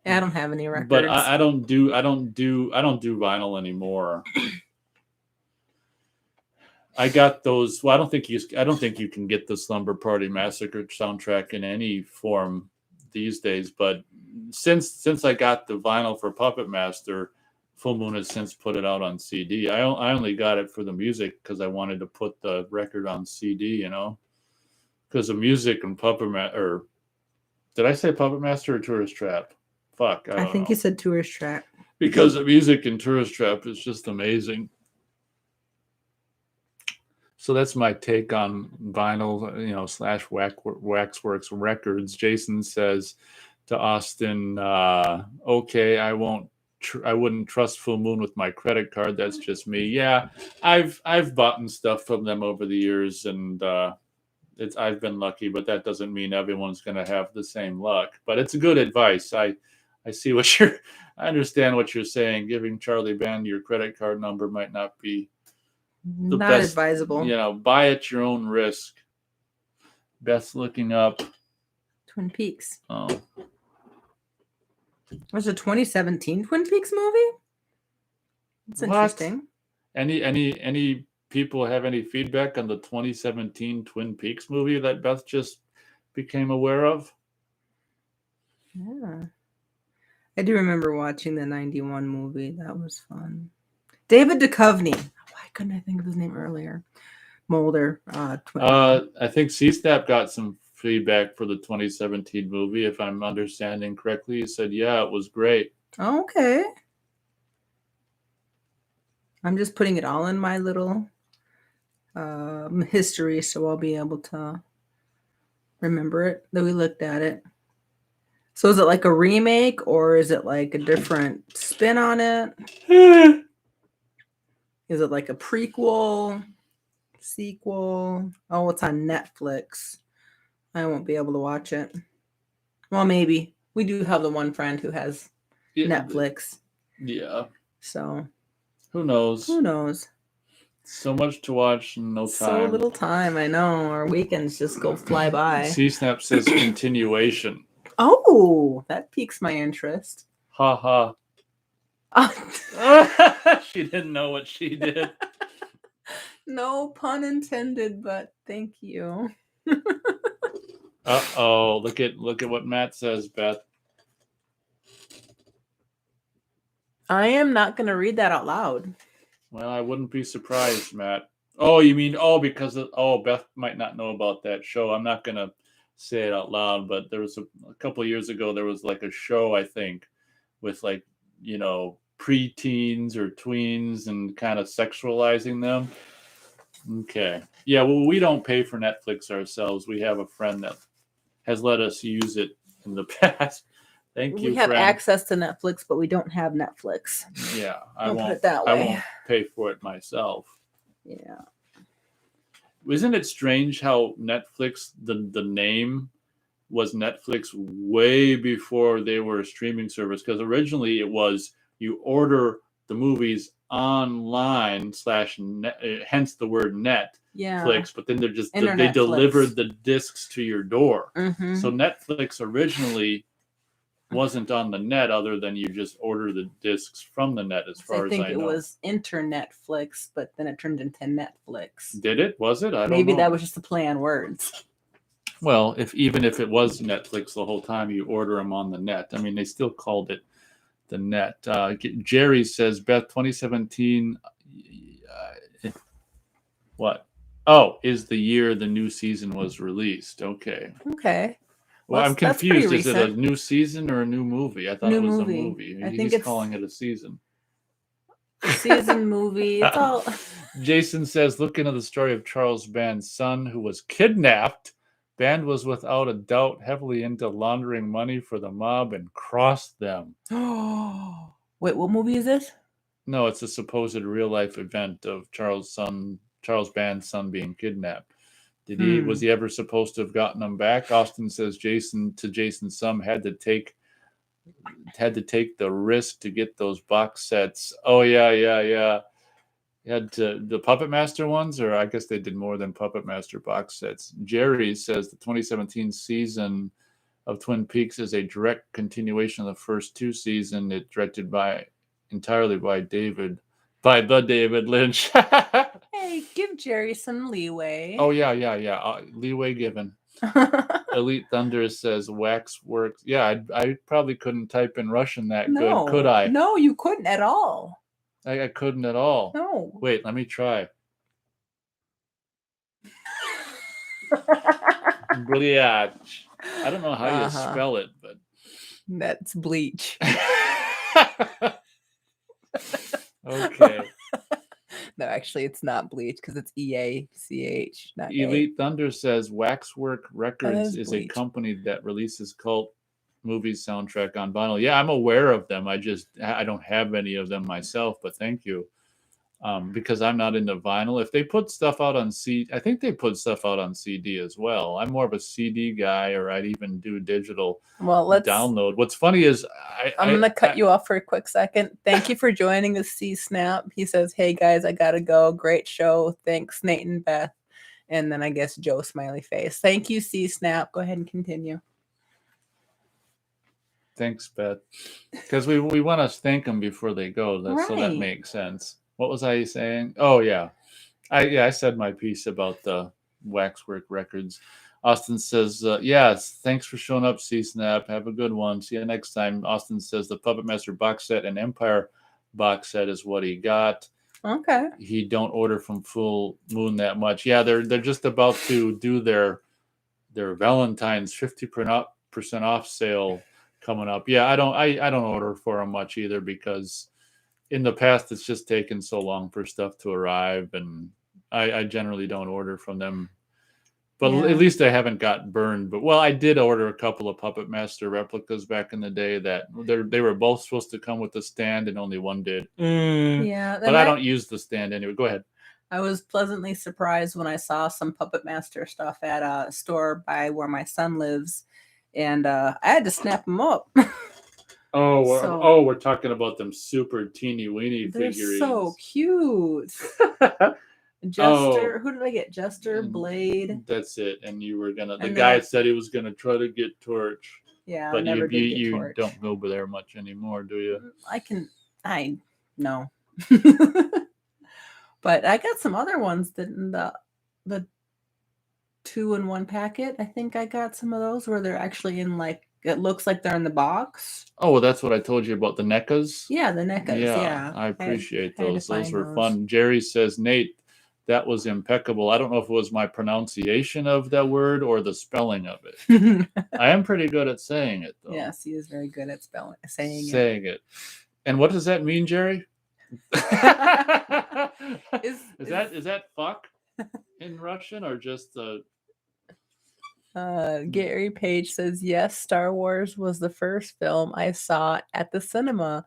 I don't have any records, but I don't do vinyl anymore. I got those. Well, I don't think you can get the Slumber Party Massacre soundtrack in any form these days. But since I got the vinyl for Puppet Master, Full Moon has since put it out on CD. I only got it for the music because I wanted to put the record on CD. Because the music and Puppet Master, or did I say Puppet Master or Tourist Trap? Fuck, I think you said Tourist Trap. Because the music in Tourist Trap is just amazing. So that's my take on vinyl, / Waxworks records. Jason says to Austin, okay, I wouldn't trust Full Moon with my credit card. That's just me. Yeah, I've bought stuff from them over the years, and I've been lucky, but that doesn't mean everyone's going to have the same luck. But it's good advice. I see I understand what you're saying. Giving Charlie Band your credit card number might not be the not best, advisable. Buy at your own risk. Beth's looking up Twin Peaks. Oh, was a 2017 Twin Peaks movie? That's interesting. Any people have any feedback on the 2017 Twin Peaks movie that Beth just became aware of? Yeah. I do remember watching the 91 movie. That was fun. David Duchovny. Why couldn't I think of his name earlier? Mulder. I think C-Snap got some feedback for the 2017 movie, if I'm understanding correctly. He said, yeah, it was great. Okay. I'm just putting it all in my little history, so I'll be able to remember it, that we looked at it. So is it like a remake, or is it like a different spin on it? Is it like a prequel, sequel? Oh, it's on Netflix. I won't be able to watch it. Well, maybe. We do have the one friend who has Netflix. Yeah. So. Who knows? So much to watch and no time. So little time, I know. Our weekends just fly by. C-Snap says continuation. Oh, that piques my interest. Ha ha. She didn't know what she did. No pun intended, but thank you. Uh-oh. Look at what Matt says, Beth. I am not going to read that out loud. Well, I wouldn't be surprised, Matt. Oh, you mean, because Beth might not know about that show. I'm not going to say it out loud, but there was a couple of years ago, there was like a show, I think, with preteens or tweens and kind of sexualizing them. Okay. Yeah, well, we don't pay for Netflix ourselves. We have a friend that has let us use it in the past. Thank you, We have friend. access to Netflix, but we don't have Netflix. Yeah, I'll put it that I way. won't pay for it myself. Yeah. Isn't it strange how Netflix, the name was Netflix way before they were a streaming service? Because originally it was you order the movies online slash net, hence the word Netflix, Yeah. but then they're just they Internet delivered flicks. the discs to your door. Mhm. So Netflix originally wasn't on the net, other than you just order the discs from the net, as far I as think I it know. was Internetflix, but then it turned into Netflix. Did it? Was it? I don't know. Maybe that was just a play on words. Well, even if it was Netflix the whole time, you order them on the net. I mean, they still called it the net. Jerry says, Beth, 2017. What? Oh, is the year the new season was released. Okay. Okay. Well, I'm that's pretty confused. Is it a recent. new season or a new movie? I thought New it was movie. a movie. I think He's it's calling it a season. season movie. It's all. Jason says, look into the story of Charles Band's son who was kidnapped. Band was without a doubt heavily into laundering money for the mob and crossed them. Wait, what movie is this? No, it's a supposed real life event of Charles Band's son being kidnapped. Was he ever supposed to have gotten him back? Austin says Jason's son had to take the risk to get those box sets. Oh yeah. You had the Puppet Master ones, or I guess they did more than Puppet Master box sets. Jerry says the 2017 season of Twin Peaks is a direct continuation of the first two seasons. It directed entirely by the David Lynch. Hey, give Jerry some leeway. Oh yeah. Leeway given. Elite Thunder says waxwork. Yeah, I probably couldn't type in Russian that good, could I? No, you couldn't at all. I couldn't at all. No. Wait, let me try. Bleach. I don't know how you spell it, but that's bleach. Okay. No, actually, it's not bleach because it's EACH. Not Elite Thunder says Waxwork Records is bleach. a company that releases cult movies soundtrack on vinyl. Yeah, I'm aware of them. I don't have any of them myself, but thank you. Because I'm not into vinyl. If they put stuff out on CD, I think they put stuff out on CD as well. I'm more of a CD guy, or I'd even do digital download. What's funny is I'm going to cut you off for a quick second. Thank you for joining us, C-Snap. He says, hey guys, I got to go. Great show. Thanks, Nate and Beth. And then I guess Joe smiley face. Thank you, C-Snap. Go ahead and continue. Thanks, Beth. Because we want to thank them before they go. So that makes sense. What was I saying? Oh, yeah. I said my piece about the Waxwork Records. Austin says, yes, thanks for showing up, C-Snap. Have a good one. See you next time. Austin says the Puppet Master box set and Empire box set is what he got. Okay. He don't order from Full Moon that much. Yeah, they're just about to do their Valentine's 50% off sale coming up. Yeah, I don't order for them much either, because in the past it's just taken so long for stuff to arrive, and I generally don't order from them. But at least I haven't got burned. But I did order a couple of Puppet Master replicas back in the day that they were both supposed to come with a stand, and only one did. Yeah, but I don't use the stand anyway. Go ahead. I was pleasantly surprised when I saw some Puppet Master stuff at a store by where my son lives, and I had to snap them up. We're talking about them super teeny weeny figurines. They're so cute. Jester, who did I get? Jester, Blade. That's it. And you were the guy said he was gonna try to get Torch. Yeah, but never did get you Torch. Don't go over there much anymore, do you? I know. But I got some other ones that in the 2-in-1 packet. I think I got some of those where they're actually in it looks like they're in the box. Oh, well, that's what I told you about the NECAs. Yeah, the NECAs. Yeah. I appreciate those. Those were fun. Jerry says, Nate, that was impeccable. I don't know if it was my pronunciation of that word or the spelling of it. I am pretty good at saying it, though. Yes, he is very good at saying it. And what does that mean, Jerry? Is that fuck in Russian, or just Gary Page says, yes, Star Wars was the first film I saw at the cinema.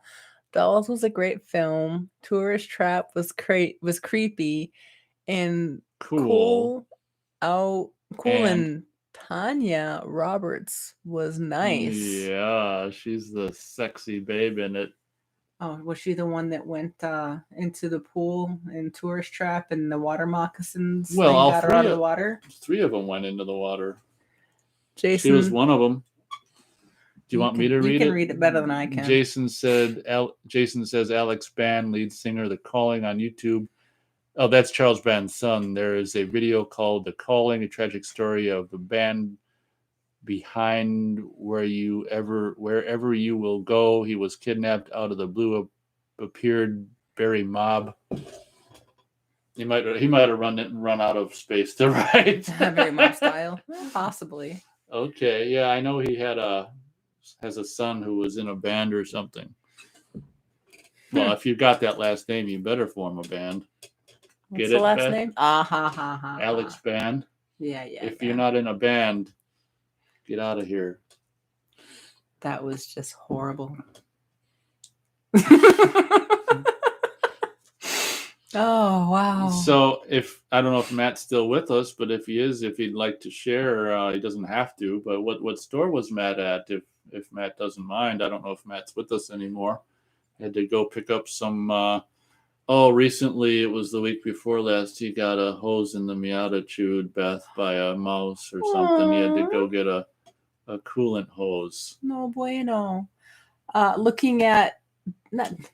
Dolls was a great film. Tourist Trap was creepy, and Cool. Cool and Tanya Roberts was nice. Yeah, she's the sexy babe in it. Oh, was she the one that went into the pool in Tourist Trap and the water moccasins Well, thing all got her out of the water? 3 of them went into the water. Jason, she was one of them. Do you want me to read it? You can read it better than I can. Jason says Alex Band, lead singer of The Calling on YouTube. Oh, that's Charles Band's son. There is a video called The Calling, a tragic story of the band behind wherever you will go. He was kidnapped out of the blue, appeared very mob. He might have run out of space to write. Very mob style, possibly. Okay, yeah, I know he has a son who was in a band or something. Well, if you got that last name, you better form a band. What's the last name? Alex Band. Yeah. If you're not in a band, get out of here. That was just horrible. Oh, wow. So I don't know if Matt's still with us, but if he is, if he'd like to share, he doesn't have to. But what store was Matt at? If Matt doesn't mind, I don't know if Matt's with us anymore. Had to go pick up some. Recently, it was the week before last, he got a hose in the Miata chewed, Beth, by a mouse or something. He had to go get a coolant hose. No bueno. Looking at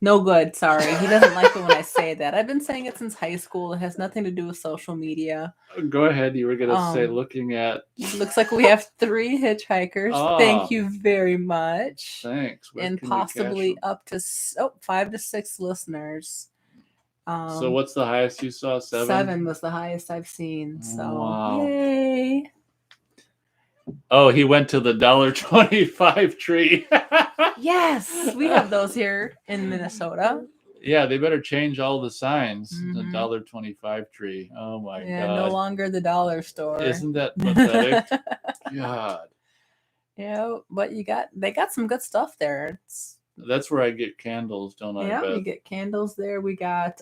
no good. Sorry, he doesn't like it when I say that. I've been saying it since high school. It has nothing to do with social media. Go ahead. You were gonna say looking at. Looks like we have 3 hitchhikers. Thank you very much. Thanks. And possibly up to 5 to 6 listeners. So what's the highest you saw? 7? 7 was the highest I've seen. So wow. Yay. Oh, he went to the $1.25 tree. Yes, we have those here in Minnesota. Yeah, they better change all the signs. The $1.25 tree. Oh my god. Yeah, no longer the dollar store. Isn't that pathetic? God. Yeah, but they got some good stuff there. That's where I get candles, don't I? Yeah, Beth? we get candles there. We got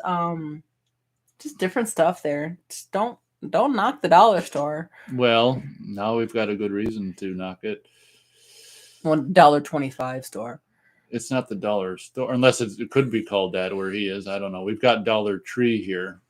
just different stuff there. Just don't knock the dollar store. Well, now we've got a good reason to knock it. $1.25 store. It's not the dollar store, unless it could be called that where he is. I don't know. We've got Dollar Tree here.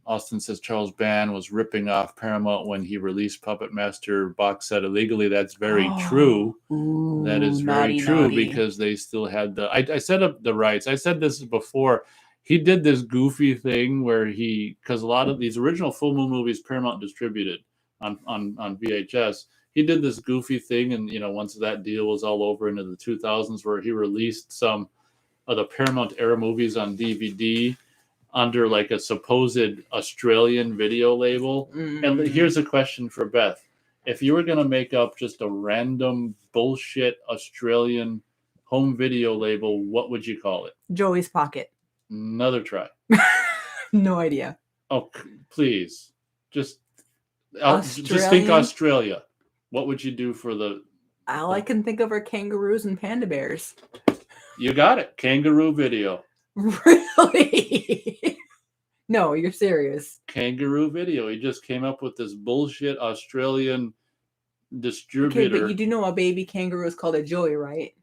Austin says Charles Band was ripping off Paramount when he released Puppet Master box set illegally. That's very true. Ooh, that is very true because they still had I set up the rights. I said this before. He did this goofy thing where because a lot of these original full moon movies Paramount distributed on VHS. He did this goofy thing, and once that deal was all over into the 2000s, where he released some of the Paramount era movies on DVD under like a supposed Australian video label. And here's a question for Beth: if you were going to make up just a random bullshit Australian home video label, what would you call it? Joey's Pocket. Another try. No idea. Oh, please, just think Australia. What would you do for the... All I can think of are kangaroos and panda bears. You got it. Kangaroo Video. Really? No, you're serious. Kangaroo Video. He just came up with this bullshit Australian distributor. Okay, but you do know a baby kangaroo is called a joey, right?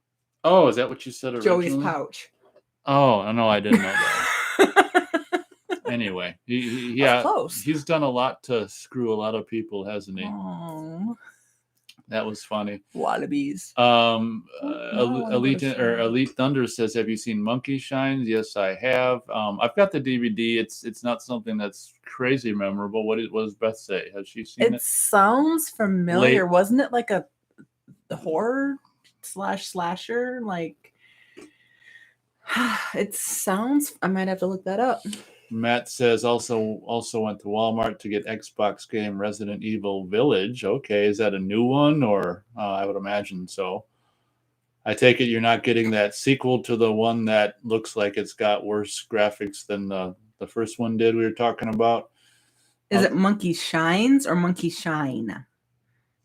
Oh, is that what you said originally? Joey's pouch. Oh, no, I didn't know that. Anyway, yeah, close. He's done a lot to screw a lot of people, hasn't he? Oh. That was funny. Wallabies. Elite Thunder says, "Have you seen Monkey Shines?" Yes, I have. I've got the DVD. It's not something that's crazy memorable. What does Beth say? Has she seen it? It sounds familiar. Wasn't it like a horror slasher? Like it sounds. I might have to look that up. Matt says also went to Walmart to get Xbox game Resident Evil Village. Okay, is that a new one, or I would imagine so. I take it you're not getting that sequel to the one that looks like it's got worse graphics than the first one did we were talking about. Is it Monkey Shines or Monkey Shine?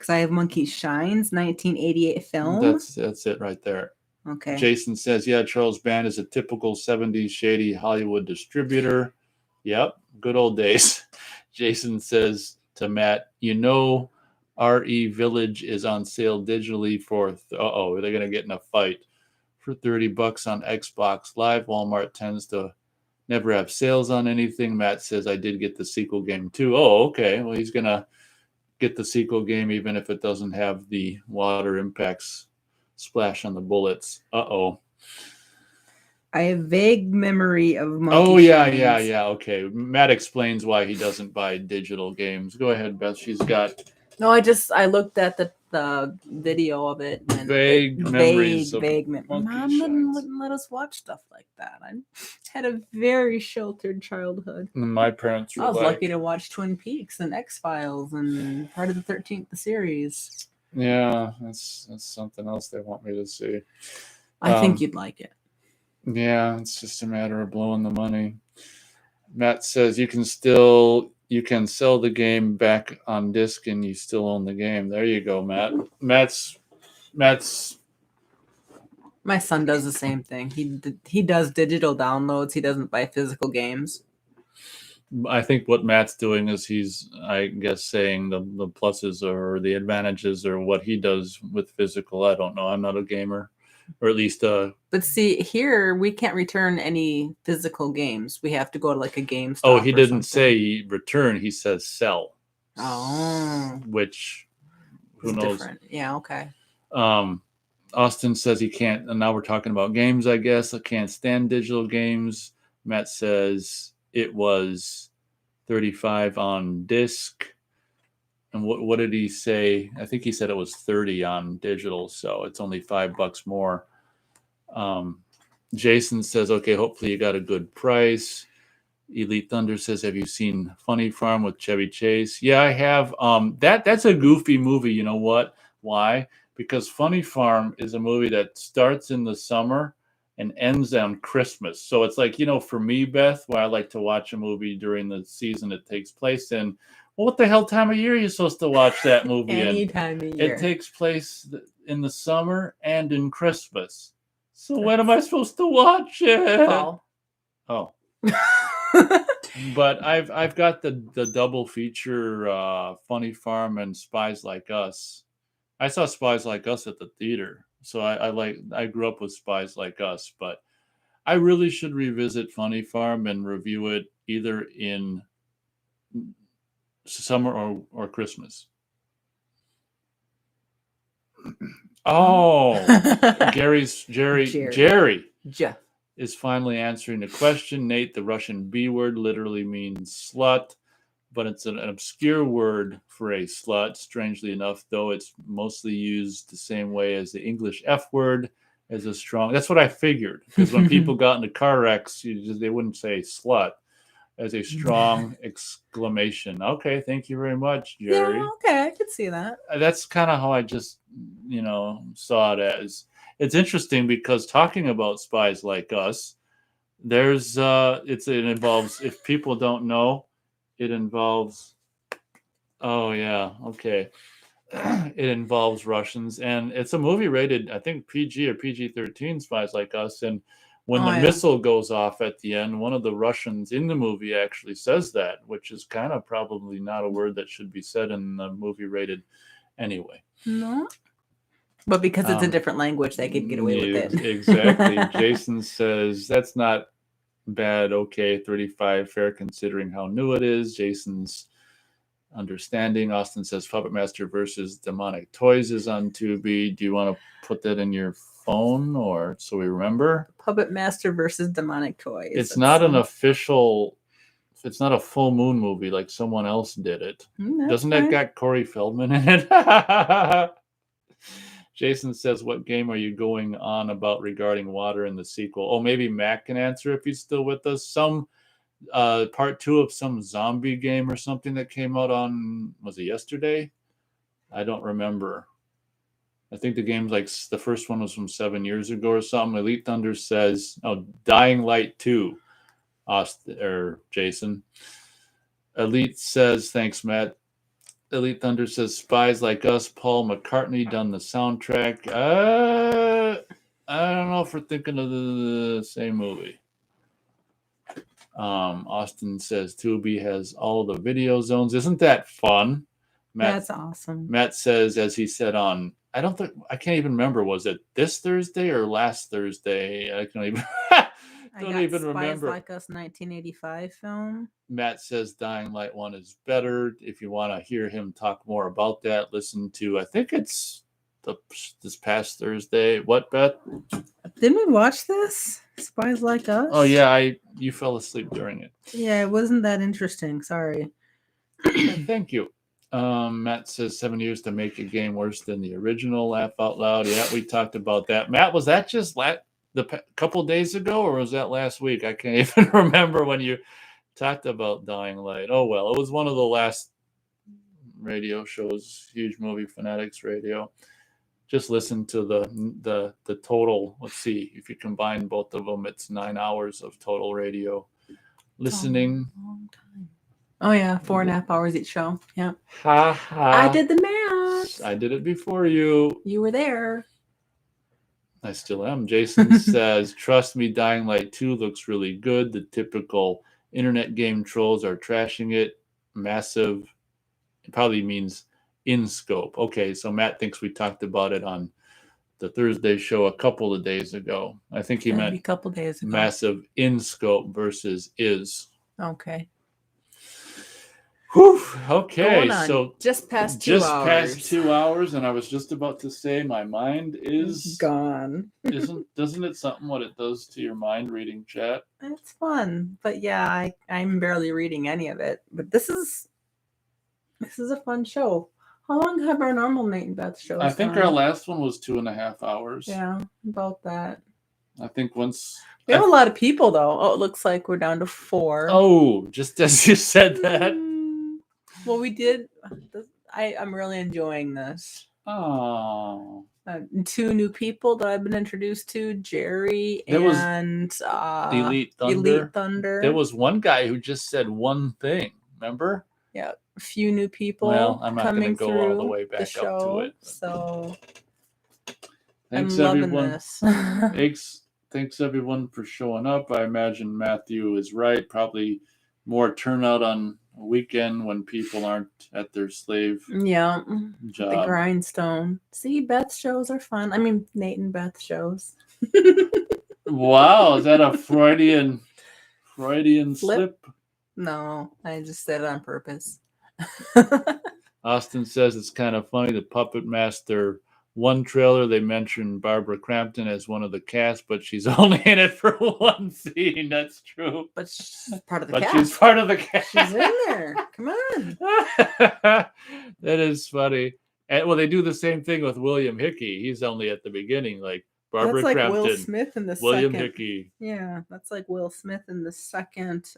Because I have Monkey Shines, 1988 film. That's it right there. Okay. Jason says, yeah, Charles Band is a typical 70s shady Hollywood distributor. Yep, good old days. Jason says to Matt, RE Village is on sale digitally for, they're going to get in a fight, for $30 on Xbox Live. Walmart tends to never have sales on anything. Matt says, I did get the sequel game too. Oh, okay. Well, he's going to get the sequel game even if it doesn't have the water impacts splash on the bullets. Uh-oh. I have vague memory of Monkey Oh, yeah, Shines. okay. Matt explains why he doesn't buy digital games. Go ahead, Beth. She's got... No, I looked at the video of it. And vague memories of Vague Monkey Mom Shines. wouldn't let us watch stuff like that. I had a very sheltered childhood. My parents were I was lucky to watch Twin Peaks and X-Files and Friday the 13th, the series. Yeah, that's something else they want me to see. I think you'd like it. Yeah, it's just a matter of blowing the money. Matt says you can sell the game back on disc and you still own the game. There you go, Matt. Matt's My son does the same thing. He does digital downloads. He doesn't buy physical games. I think what Matt's doing is he's, I guess, saying the pluses or the advantages or what he does with physical. I don't know. I'm not a gamer, or at least But see, here we can't return any physical games. We have to go to like a GameStop. Oh, he didn't say return. He says sell. Oh, which who it's knows? Different. Yeah. Okay. Austin says he can't, and now we're talking about games, I guess. I can't stand digital games. Matt says it was $35 on disc. And what did he say? I think he said it was $30 on digital, so it's only $5 more. Jason says, okay, hopefully you got a good price. Elite Thunder says, have you seen Funny Farm with Chevy Chase? Yeah, I have. That's a goofy movie. You know what? Why? Because Funny Farm is a movie that starts in the summer and ends on Christmas. So it's like, for me, Beth, where I like to watch a movie during the season it takes place in. Well, what the hell time of year are you supposed to watch that movie Any time of year. It takes place in the summer and in Christmas. So when am I supposed to watch it? Fall. Oh. But I've got the double feature, Funny Farm and Spies Like Us. I saw Spies Like Us at the theater, so I grew up with Spies Like Us. But I really should revisit Funny Farm and review it either in summer or Christmas. Oh, Jerry. Jeff is finally answering the question. Nate, the Russian B word literally means slut, but it's an obscure word for a slut. Strangely enough, though, it's mostly used the same way as the English F word, as a strong. That's what I figured, because when people got into car wrecks, they wouldn't say slut as a strong exclamation. Okay, thank you very much, Jerry. Yeah, okay, I could see that. That's kind of how I just, saw it as. It's interesting because talking about Spies Like Us, there's it involves, if people don't know, it involves, oh yeah, okay. It involves Russians, and it's a movie rated, I think, PG or PG-13, Spies Like Us, and when the missile goes off at the end, one of the Russians in the movie actually says that, which is kind of probably not a word that should be said in the movie rated anyway. No. But because it's a different language, they could get away with it. Exactly. Jason says, that's not bad. Okay, 35 fair considering how new it is. Jason's understanding. Austin says, Puppet Master versus Demonic Toys is on Tubi. Do you want to put that in your phone or so we remember? Puppet Master versus Demonic Toys. It's not an official... It's not a full moon movie like someone else did it. Doesn't that got Corey Feldman in it? Jason says, what game are you going on about regarding water in the sequel? Oh, maybe Matt can answer if he's still with us. Some part 2 of some zombie game or something that came out on, was it yesterday? I don't remember. I think the game's like, the first one was from 7 years ago or something. Elite Thunder says, Dying Light 2. Jason. Elite says, thanks, Matt. Elite Thunder says Spies Like Us, Paul McCartney done the soundtrack. I don't know if we're thinking of the same movie. Austin says Tubi has all the video zones. Isn't that fun? That's awesome. Matt says, as he said on, I can't even remember, was it this Thursday or last Thursday? I can't even don't even remember. Spies Like Us 1985 film. Matt says Dying Light 1 is better. If you want to hear him talk more about that, listen to, I think it's this past Thursday. What, Beth? Didn't we watch this? Spies Like Us? Oh, yeah, you fell asleep during it. Yeah, it wasn't that interesting. Sorry. Thank you. Matt says 7 years to make a game worse than the original. Laugh out loud. Yeah, we talked about that. Matt, was that just couple days ago, or was that last week? I can't even remember when you talked about Dying Light. Oh, well, it was one of the last radio shows, Huge Movie Fanatics Radio. Just listen to the total. Let's see, if you combine both of them, it's 9 hours of total radio listening. Long time. Oh yeah, 4.5 hours each show. Yeah. Ha ha. I did the math. I did it before you. You were there. I still am. Jason says, trust me, Dying Light 2 looks really good. The typical internet game trolls are trashing it. Massive. It probably means in scope. Okay, so Matt thinks we talked about it on the Thursday show a couple of days ago. I think he meant a couple days ago. Massive in scope versus is. Okay. Whew, okay, so just past 2 hours. Past 2 hours, and I was just about to say my mind is gone. Doesn't it something what it does to your mind reading chat? It's fun, but yeah, I'm barely reading any of it. But this is a fun show. How long have our normal Nate and Beth shows? I think our last one was 2.5 hours. Yeah, about that. I think once we have a lot of people though. Oh, it looks like we're down to 4. Oh, just as you said that. Well, we did. I'm really enjoying this. Oh. 2 new people that I've been introduced to, Jerry and Elite Thunder. There was one guy who just said one thing, remember? Yeah, a few new people. Well, I'm not going to go all the way back up to it. So thanks, I'm loving everyone. This. Thanks, everyone, for showing up. I imagine Matthew is right. Probably more turnout on a weekend when people aren't at their slave job. The grindstone. See, Beth shows are fun. I mean, Nate and Beth shows. Wow, is that a Freudian slip? No, I just said it on purpose. Austin says it's kind of funny. The Puppet Master 1 trailer, they mentioned Barbara Crampton as one of the cast, but she's only in it for one scene. That's true. But she's part of the cast. She's part of the cast. She's in there. Come on. That is funny. And well, they do the same thing with William Hickey. He's only at the beginning, like Barbara Crampton. That's like Will Smith in the William second. Hickey. Yeah, that's like Will Smith in the second.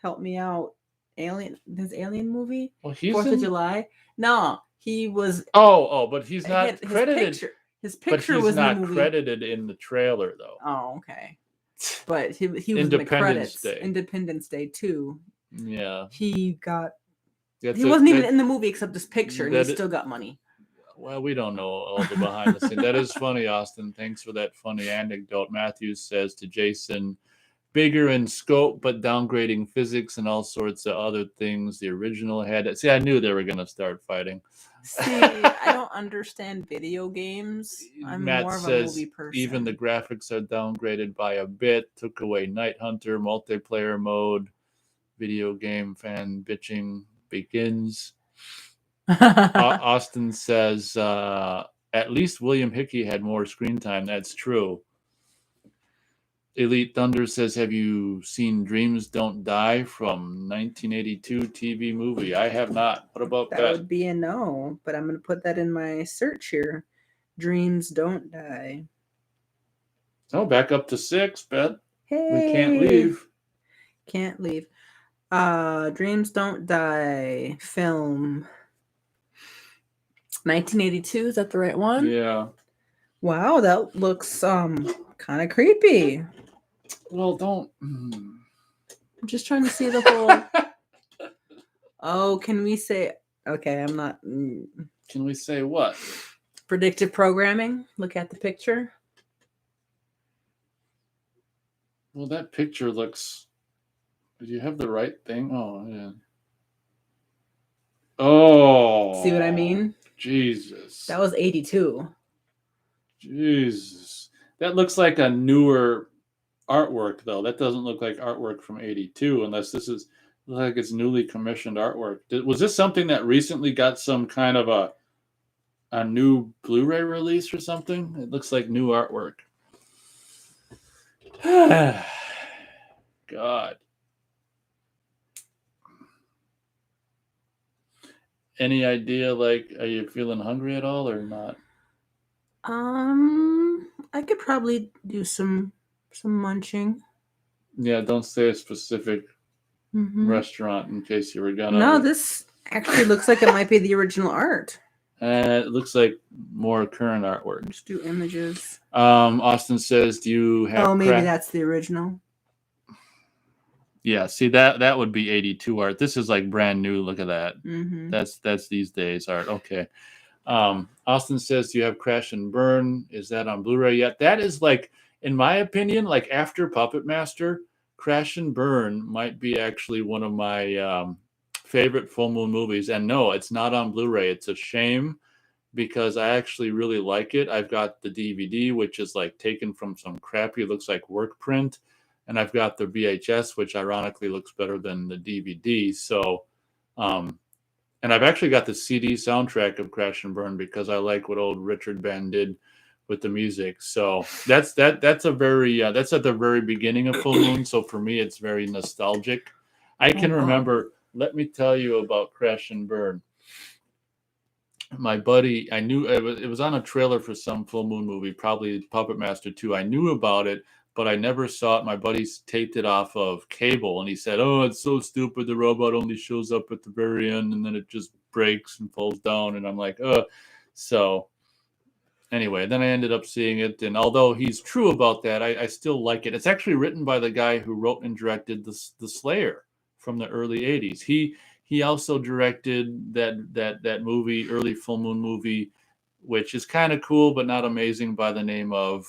Help me out. His Alien movie. Well, he's 4th of July. No. He was. But he's not credited. His picture was in not the movie. credited in the trailer, though. Oh, okay. But he was in the credits. Independence Day 2. Yeah. He wasn't even in the movie except his picture, and he still got money. Well, we don't know all the behind the scenes. That is funny, Austin. Thanks for that funny anecdote. Matthews says to Jason, bigger in scope, but downgrading physics and all sorts of other things. The original had it. See, I knew they were going to start fighting. See, I don't understand video games. I'm Matt more of says, a movie person. Even the graphics are downgraded by a bit. Took away Night Hunter, multiplayer mode. Video game fan bitching begins. Austin says, at least William Hickey had more screen time. That's true. Elite Thunder says, have you seen Dreams Don't Die from 1982 TV movie? I have not. What about that? That would be a no, but I'm going to put that in my search here. Dreams Don't Die. Oh, back up to 6, Beth. Hey. We can't leave. Can't leave. Dreams Don't Die film. 1982, is that the right one? Yeah. Wow, that looks kind of creepy. Well, don't. I'm just trying to see the whole. Oh, can we say Okay, I'm not. Can we say what? Predictive programming. Look at the picture. Well, that picture looks. Did you have the right thing? Oh, yeah. Oh. See what I mean? Jesus. That was 82. Jesus. That looks like a newer artwork, though. That doesn't look like artwork from 82, unless this is like it's newly commissioned artwork. Was this something that recently got some kind of a new Blu-ray release or something? It looks like new artwork. God. Any idea, like, are you feeling hungry at all or not? I could probably do some munching. Yeah, don't say a specific restaurant in case you were gonna. No, this actually looks like it might be the original art. It looks like more current artwork. Let's do images. Austin says, "Do you have?" Oh, maybe that's the original. Yeah, see that would be 82 art. This is like brand new. Look at that. That's these days art. Okay. Austin says, "Do you have Crash and Burn? Is that on Blu-ray yet?" That is like, in my opinion, like after Puppet Master, Crash and Burn might be actually one of my favorite full moon movies. And no, it's not on Blu-ray. It's a shame because I actually really like it. I've got the DVD, which is like taken from some crappy, looks like work print. And I've got the VHS, which ironically looks better than the DVD. So, and I've actually got the CD soundtrack of Crash and Burn because I like what old Richard Band did with the music. So that's a very that's at the very beginning of Full Moon. So for me, it's very nostalgic. I can remember. Let me tell you about Crash and Burn. My buddy, I knew it was on a trailer for some Full Moon movie, probably Puppet Master 2. I knew about it, but I never saw it. My buddies taped it off of cable, and he said, "Oh, it's so stupid. The robot only shows up at the very end, and then it just breaks and falls down." And I'm like, "Oh." So anyway, then I ended up seeing it, and although he's true about that, I still like it. It's actually written by the guy who wrote and directed the Slayer from the early 80s. He also directed that movie, early Full Moon movie, which is kind of cool but not amazing, by the name of,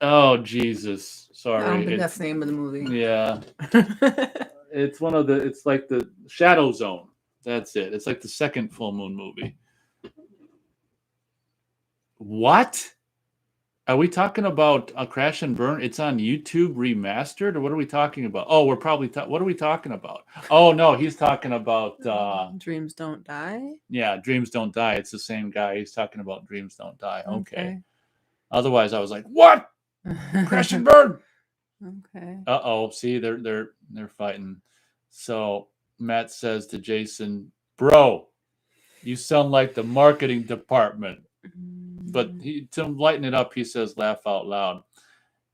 oh Jesus, sorry. I don't think that's the name of the movie. Yeah. It's it's like the Shadow Zone. That's it. It's like the second Full Moon movie. What? Are we talking about a Crash and Burn? It's on YouTube remastered, or what are we talking about? Oh, we're probably what are we talking about? Oh no, he's talking about Dreams Don't Die. Yeah, Dreams Don't Die. It's the same guy. He's talking about Dreams Don't Die. Okay. Otherwise, I was like, what? Crash and Burn. Okay. Uh-oh. See, they're fighting. So Matt says to Jason, "Bro, you sound like the marketing department." But to lighten it up, he says, "Laugh out loud.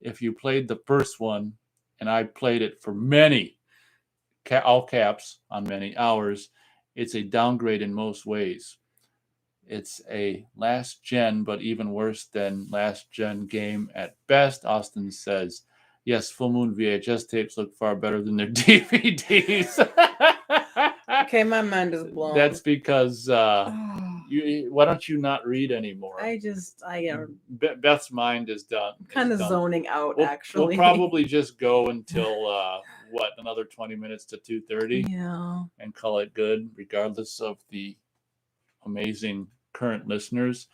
If you played the first one, and I played it for many, all caps on many hours, it's a downgrade in most ways. It's a last gen, but even worse than last gen game at best." Austin says, "Yes, Full Moon VHS tapes look far better than their DVDs." Okay, my mind is blown. That's because why don't you not read anymore? Beth's mind is done. I'm kind of zoning out, actually. We'll probably just go until another 20 minutes to 2:30. Yeah. And call it good, regardless of the amazing current listeners.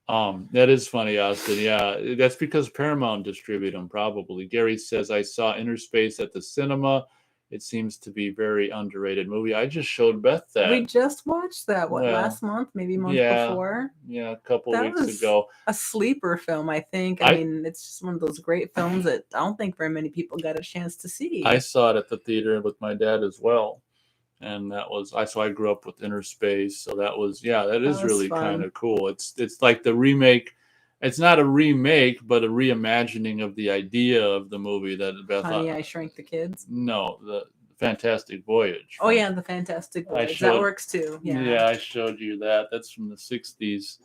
That is funny, Austin. Yeah, that's because Paramount distribute them, probably. Gary says, "I saw Inner Space at the cinema. It seems to be very underrated movie." I just showed Beth that. We just watched that, last month, maybe month before? Yeah, a couple weeks ago. A sleeper film, I think. I mean, it's just one of those great films that I don't think very many people got a chance to see. I saw it at the theater with my dad as well. And that was I grew up with Inner Space, so that is really kind of cool. It's like the remake. It's not a remake, but a reimagining of the idea of the movie that Beth. Honey, I Shrunk the Kids. No, the Fantastic Voyage. Oh yeah, the Fantastic Voyage. That works too. Yeah. Yeah, I showed you that. That's from the 60s.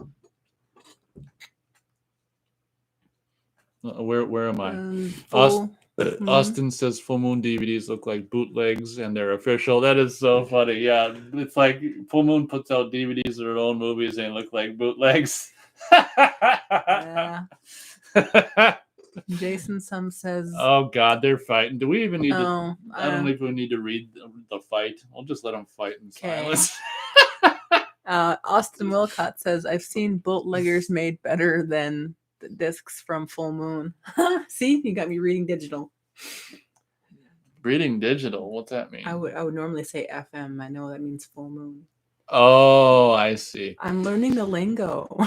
Where am I? Austin says full moon DVDs look like bootlegs and they're official. That is so funny. Yeah, it's like Full Moon puts out DVDs of their own movies and they look like bootlegs. Yeah. Jason Sum says, "Oh God, they're fighting. Do we even need oh, to? I don't know if we need to read the fight. We'll just let them fight in Okay. silence." Austin Wilcott says, I've seen bootleggers made better than the discs from Full Moon. See, you got me reading digital. Reading digital. What's that mean? I would normally say FM. I know that means Full Moon. Oh, I see. I'm learning the lingo.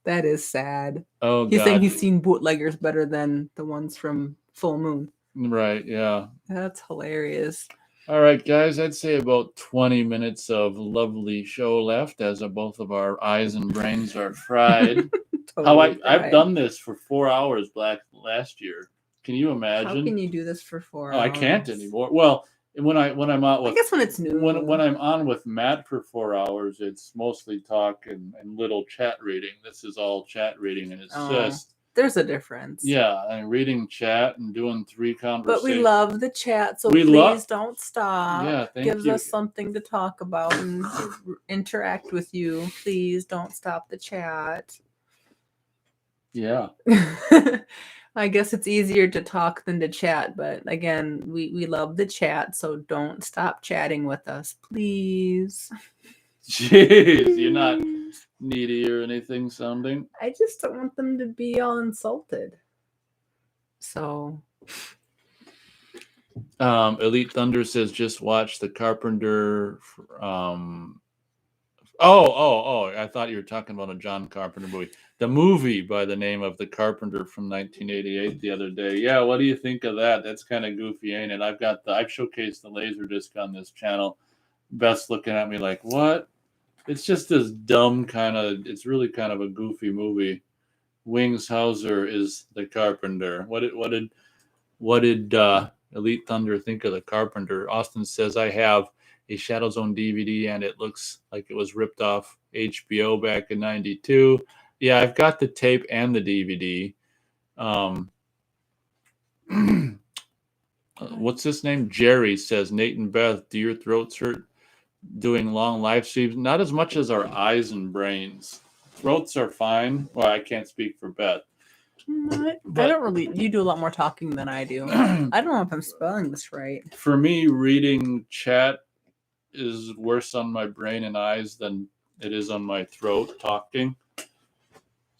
That is sad. Oh, He's God. saying he's seen bootleggers better than the ones from Full Moon. Right, yeah. That's hilarious. All right, guys, I'd say about 20 minutes of lovely show left as both of our eyes and brains are fried. Totally I've fried. done this for 4 hours last year. Can you imagine? How can you do this for 4 hours? I can't anymore. Well, when I'm out with, I guess when it's new. When I'm on with Matt for 4 hours, it's mostly talk and little chat reading. This is all chat reading, and it's just there's a difference. Yeah, and reading chat and doing 3 conversations. But we love the chat, so please don't stop. Yeah, thank Gives you. us something to talk about and interact with you. Please don't stop the chat. Yeah. I guess it's easier to talk than to chat, but again, we love the chat, so don't stop chatting with us, please. Jeez, you're not needy or anything sounding. I just don't want them to be all insulted. So Elite Thunder says just watch the Carpenter I thought you were talking about a John Carpenter movie. The movie by the name of The Carpenter from 1988 the other day. Yeah, what do you think of that? That's kind of goofy, ain't it? I've showcased the Laserdisc on this channel. Beth's looking at me like, what? It's just this dumb it's really kind of a goofy movie. Wings Hauser is the Carpenter. What did Elite Thunder think of the Carpenter? Austin says, I have a Shadow Zone DVD and it looks like it was ripped off HBO back in 92. Yeah, I've got the tape and the DVD. What's his name? Jerry says, Nate and Beth, do your throats hurt doing long live streams? Not as much as our eyes and brains. Throats are fine. Well, I can't speak for Beth. I don't really. You do a lot more talking than I do. I don't know if I'm spelling this right. For me, reading chat is worse on my brain and eyes than it is on my throat talking.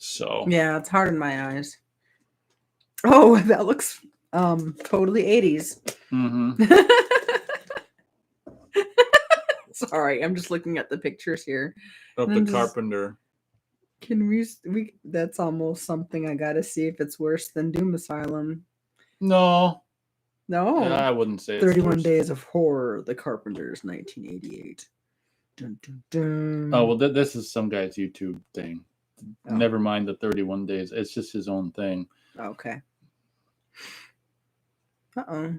So yeah, it's hard in my eyes. Oh, that looks totally 80s. Mm-hmm. Sorry, I'm just looking at the pictures here. Of the Carpenter. Can we that's almost something I gotta see if it's worse than Doom Asylum. No. No. Yeah, I wouldn't say 31 Days of Horror, The Carpenters, 1988. Dun, dun, dun. Oh, well, this is some guy's YouTube thing. Oh. Never mind the 31 days. It's just his own thing. Okay. Uh-oh.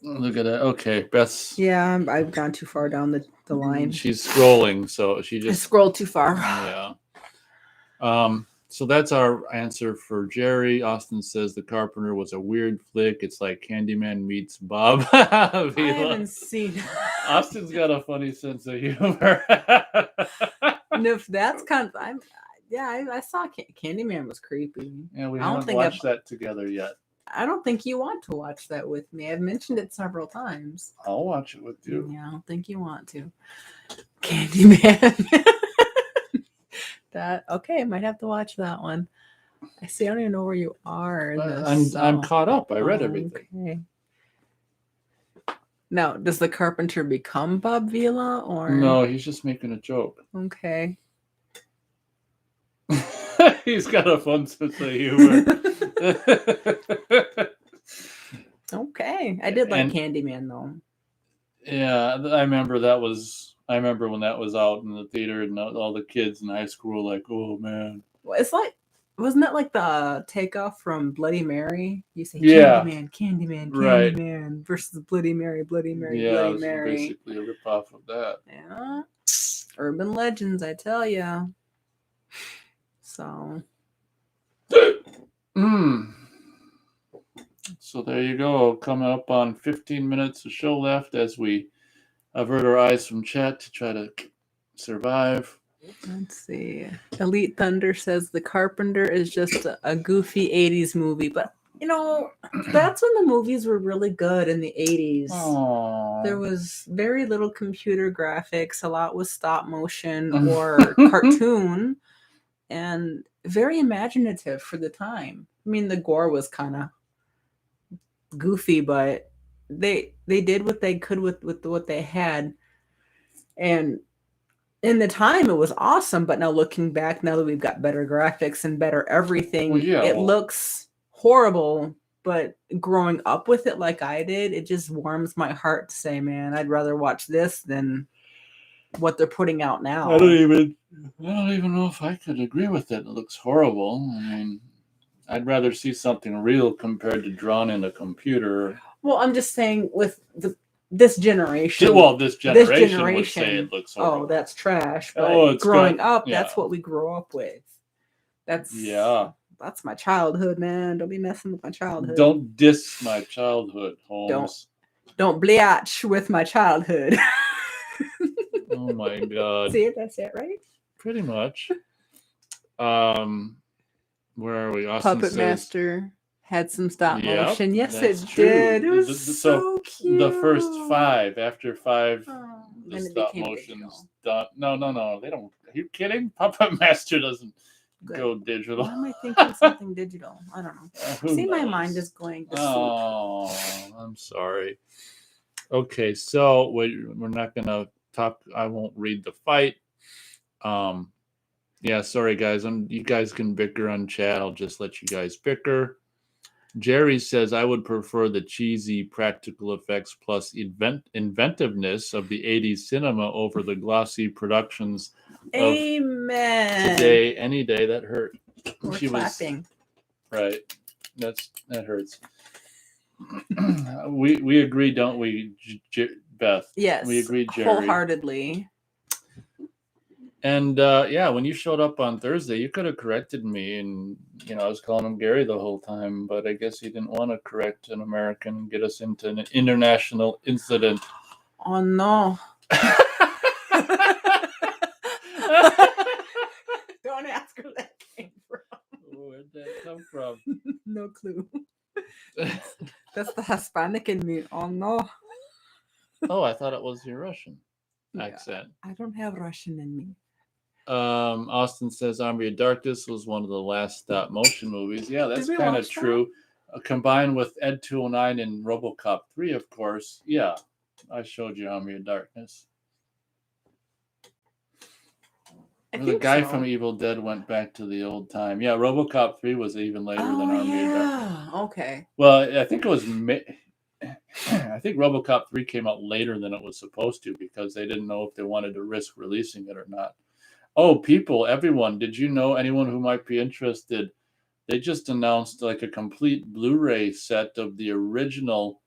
Look at that. Okay, Beth's... Yeah, I've gone too far down the line. She's scrolling, so she just... I scrolled too far. Yeah. So that's our answer for Jerry. Austin says The Carpenter was a weird flick. It's like Candyman meets Bob. I haven't seen. Austin's got a funny sense of humor. And if that's kind of, I saw Candyman was creepy. Yeah, we haven't watched that together yet. I don't think you want to watch that with me. I've mentioned it several times. I'll watch it with you. Yeah, I don't think you want to. Candyman. Okay, I might have to watch that one. I see. I don't even know where you are. I'm caught up. I read everything. Okay. Now, does the Carpenter become Bob Vila or no? He's just making a joke. Okay. He's got a fun sense of humor. Okay, I did like Candyman though. Yeah, I remember when that was out in the theater, and all the kids in high school were like, "Oh man!" Well, it's like, wasn't that like the takeoff from Bloody Mary? You say, yeah. Candyman, right. versus Bloody Mary, Bloody Mary, yeah, Bloody Mary. Basically a ripoff of that. Yeah, urban legends, I tell ya. So, So there you go. Coming up on 15 minutes of show left as we avert our eyes from chat to try to survive. Let's see. Elite Thunder says The Carpenter is just a goofy 80s movie, but that's when the movies were really good in the 80s. Aww. There was very little computer graphics, a lot was stop motion or cartoon, and very imaginative for the time. I mean, the gore was kind of goofy, but they did what they could with what they had. And in the time it was awesome, but now looking back, now that we've got better graphics and better everything, it looks horrible. But growing up with it like I did, it just warms my heart to say, man, I'd rather watch this than what they're putting out now. I don't even know if I could agree with it. It looks horrible. I mean, I'd rather see something real compared to drawn in a computer. Well, I'm just saying with this generation. Well, this generation would say it looks horrible. Oh, that's trash. But growing up, that's what we grew up with. That's my childhood, man. Don't be messing with my childhood. Don't diss my childhood, Holmes. Don't bleach with my childhood. Oh my God. See, that's it, right? Pretty much. Where are we? Austin Puppet says, Master had some stop motion. Yes, it true. did. It was so cute. The first 5, after 5, the stop motion's done. No. They don't. Are you kidding? Puppet Master doesn't go digital. Why am I thinking something digital? I don't know. See, my mind is going to sleep. Oh, I'm sorry. Okay, so we're not going to talk. I won't read the fight. Yeah, sorry guys. You guys can bicker on chat. I'll just let you guys bicker. Jerry says, I would prefer the cheesy practical effects plus inventiveness of the 80s cinema over the glossy productions of today. Any day. That hurt. We're clapping. Right. That hurts. We agree, don't we, Beth? Yes. We agree, Jerry. Wholeheartedly. And when you showed up on Thursday, you could have corrected me, and I was calling him Gary the whole time, but I guess he didn't want to correct an American and get us into an international incident. Oh no! Don't ask where that came from. Where'd that come from? No clue. That's the Hispanic in me. Oh no! Oh, I thought it was your Russian accent. I don't have Russian in me. Austin says Army of Darkness was one of the last stop motion movies. Yeah, that's kind of true. Combined with Ed 209 and RoboCop 3, of course. Yeah, I showed you Army of Darkness. The guy from Evil Dead went back to the old time. Yeah, RoboCop 3 was even later than Army of Darkness. Okay. Well, I think it was. I think RoboCop 3 came out later than it was supposed to because they didn't know if they wanted to risk releasing it or not. Oh, everyone, did you know, anyone who might be interested, they just announced like a complete Blu-ray set of the original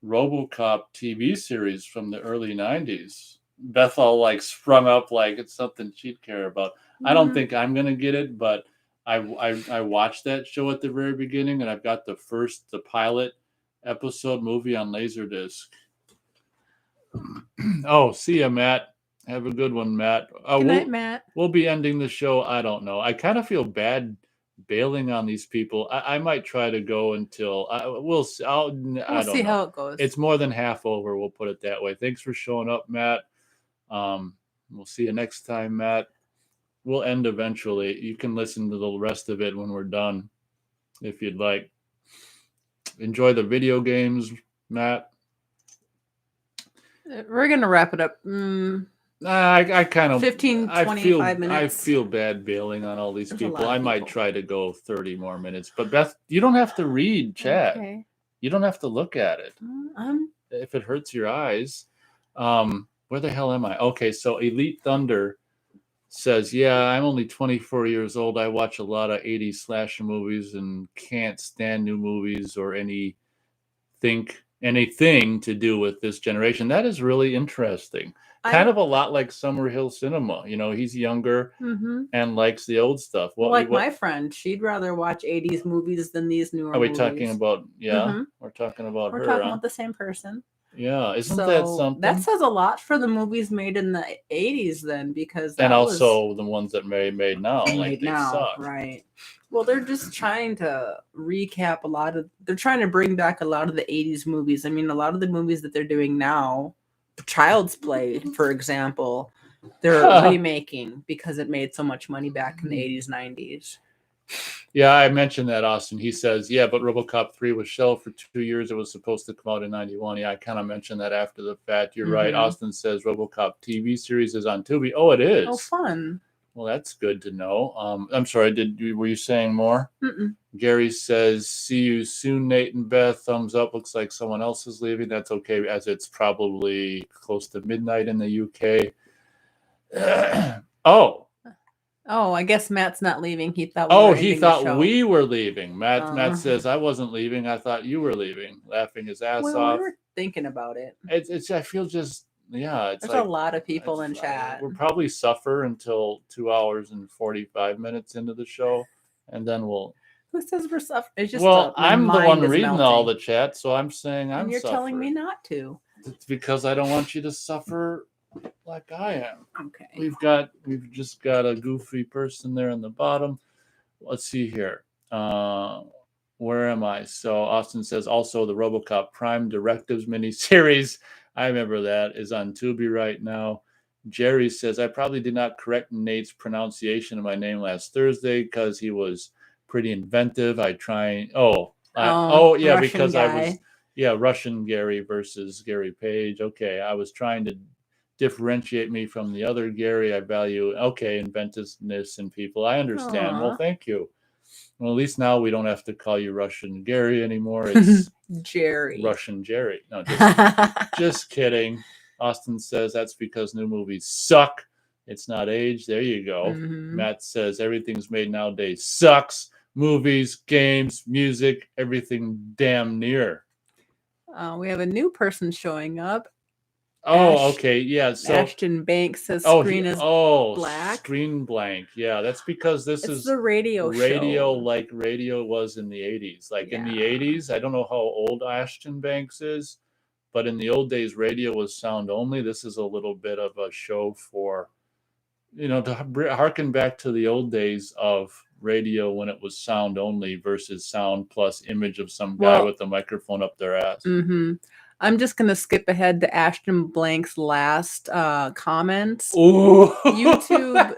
RoboCop TV series from the early 90s. Beth all sprung up like it's something she'd care about. Mm-hmm. I don't think I'm going to get it, but I watched that show at the very beginning, and I've got the pilot episode movie on Laserdisc. Oh, see ya, Matt. Have a good one, Matt. Good night, Matt. We'll be ending the show. I don't know. I kind of feel bad bailing on these people. I might try to go until we'll see. We'll see how it goes. It's more than half over. We'll put it that way. Thanks for showing up, Matt. We'll see you next time, Matt. We'll end eventually. You can listen to the rest of it when we're done, if you'd like. Enjoy the video games, Matt. We're going to wrap it up. I kind of 25 minutes. I feel bad bailing on all these people. I might try to go 30 more minutes. But Beth, you don't have to read chat. Okay. You don't have to look at it. If it hurts your eyes. Where the hell am I? Okay, so Elite Thunder says, yeah, I'm only 24 years old. I watch a lot of 80s slasher movies and can't stand new movies or any think anything to do with this generation. That is really interesting. Kind of a lot like Summerhill Cinema. You know, he's younger and likes the old stuff. Well, like my friend, she'd rather watch 80s movies than these newer movies. Are we talking about, we're talking about We're her. talking about the same person. Yeah, isn't that something? That says a lot for the movies made in the 80s then, because that and also the ones that made now, like they suck. Right. Well, they're just trying to recap they're trying to bring back a lot of the 80s movies. I mean, a lot of the movies that they're doing now, Child's Play, for example, they're remaking because it made so much money back in the 80s, 90s. Yeah, I mentioned that, Austin. He says, yeah, but RoboCop 3 was shelved for 2 years. It was supposed to come out in 91. Yeah, I kind of mentioned that after the fact. You're right. Austin says RoboCop TV series is on Tubi. Oh, it is. Oh, fun. Well, that's good to know. I'm sorry. Were you saying more? Mm-mm. Gary says, see you soon, Nate and Beth. Thumbs up. Looks like someone else is leaving. That's okay, as it's probably close to midnight in the UK. Oh, I guess Matt's not leaving. He thought we were leaving. Matt says, I wasn't leaving. I thought you were leaving. Laughing his ass off. We were thinking about it. It's I feel just, it's There's like, a lot of people in chat. We'll probably suffer until 2 hours and 45 minutes into the show. And then we'll... Who says we're suffering? It's just I'm the one reading all the chat, so I'm saying I'm suffering. You're telling me not to. It's because I don't want you to suffer like I am. Okay. We've just got a goofy person there in the bottom. Let's see here. Where am I? So Austin says also the RoboCop Prime Directives miniseries. I remember that is on Tubi right now. Jerry says I probably did not correct Nate's pronunciation of my name last Thursday because he was pretty inventive. Because guy. Russian Gary versus Gary Page. Okay, I was trying to differentiate me from the other Gary. I value inventiveness in people. I understand. Aww. Well, thank you. Well, at least now we don't have to call you Russian Gary anymore. It's Jerry. Russian Jerry. No, just kidding. Austin says that's because new movies suck. It's not age. There you go. Matt says everything's made nowadays sucks. Movies, games, music, everything damn near. We have a new person showing up. Okay. Yeah. So Ashton Banks says screen is black. Screen blank. Yeah, that's because this is the radio show. Like radio was in the 80s. Like in the 80s, I don't know how old Ashton Banks is, but in the old days, radio was sound only. This is a little bit of a show for, to harken back to the old days of radio when it was sound only versus sound plus image of some guy with a microphone up their ass. I'm just going to skip ahead to Ashton Blank's last comments. Ooh. YouTube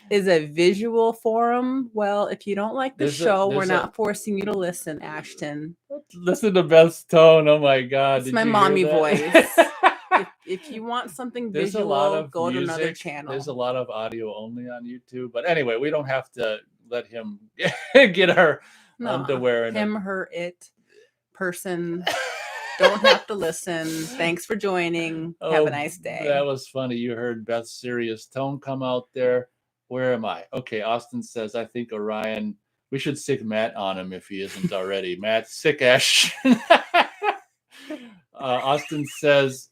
is a visual forum. Well, if you don't like the show, we're not forcing you to listen, Ashton. Listen to Beth's tone. Oh, my God. It's my mommy voice. If you want something visual, go to another channel. There's a lot of audio only on YouTube. But anyway, we don't have to let him get our underwear. Him, her, it, person... Don't have to listen. Thanks for joining. Have a nice day. That was funny. You heard Beth's serious tone come out there. Where am I? Okay, Austin says, I think Orion, we should stick Matt on him if he isn't already. Matt, sick ass. Austin says,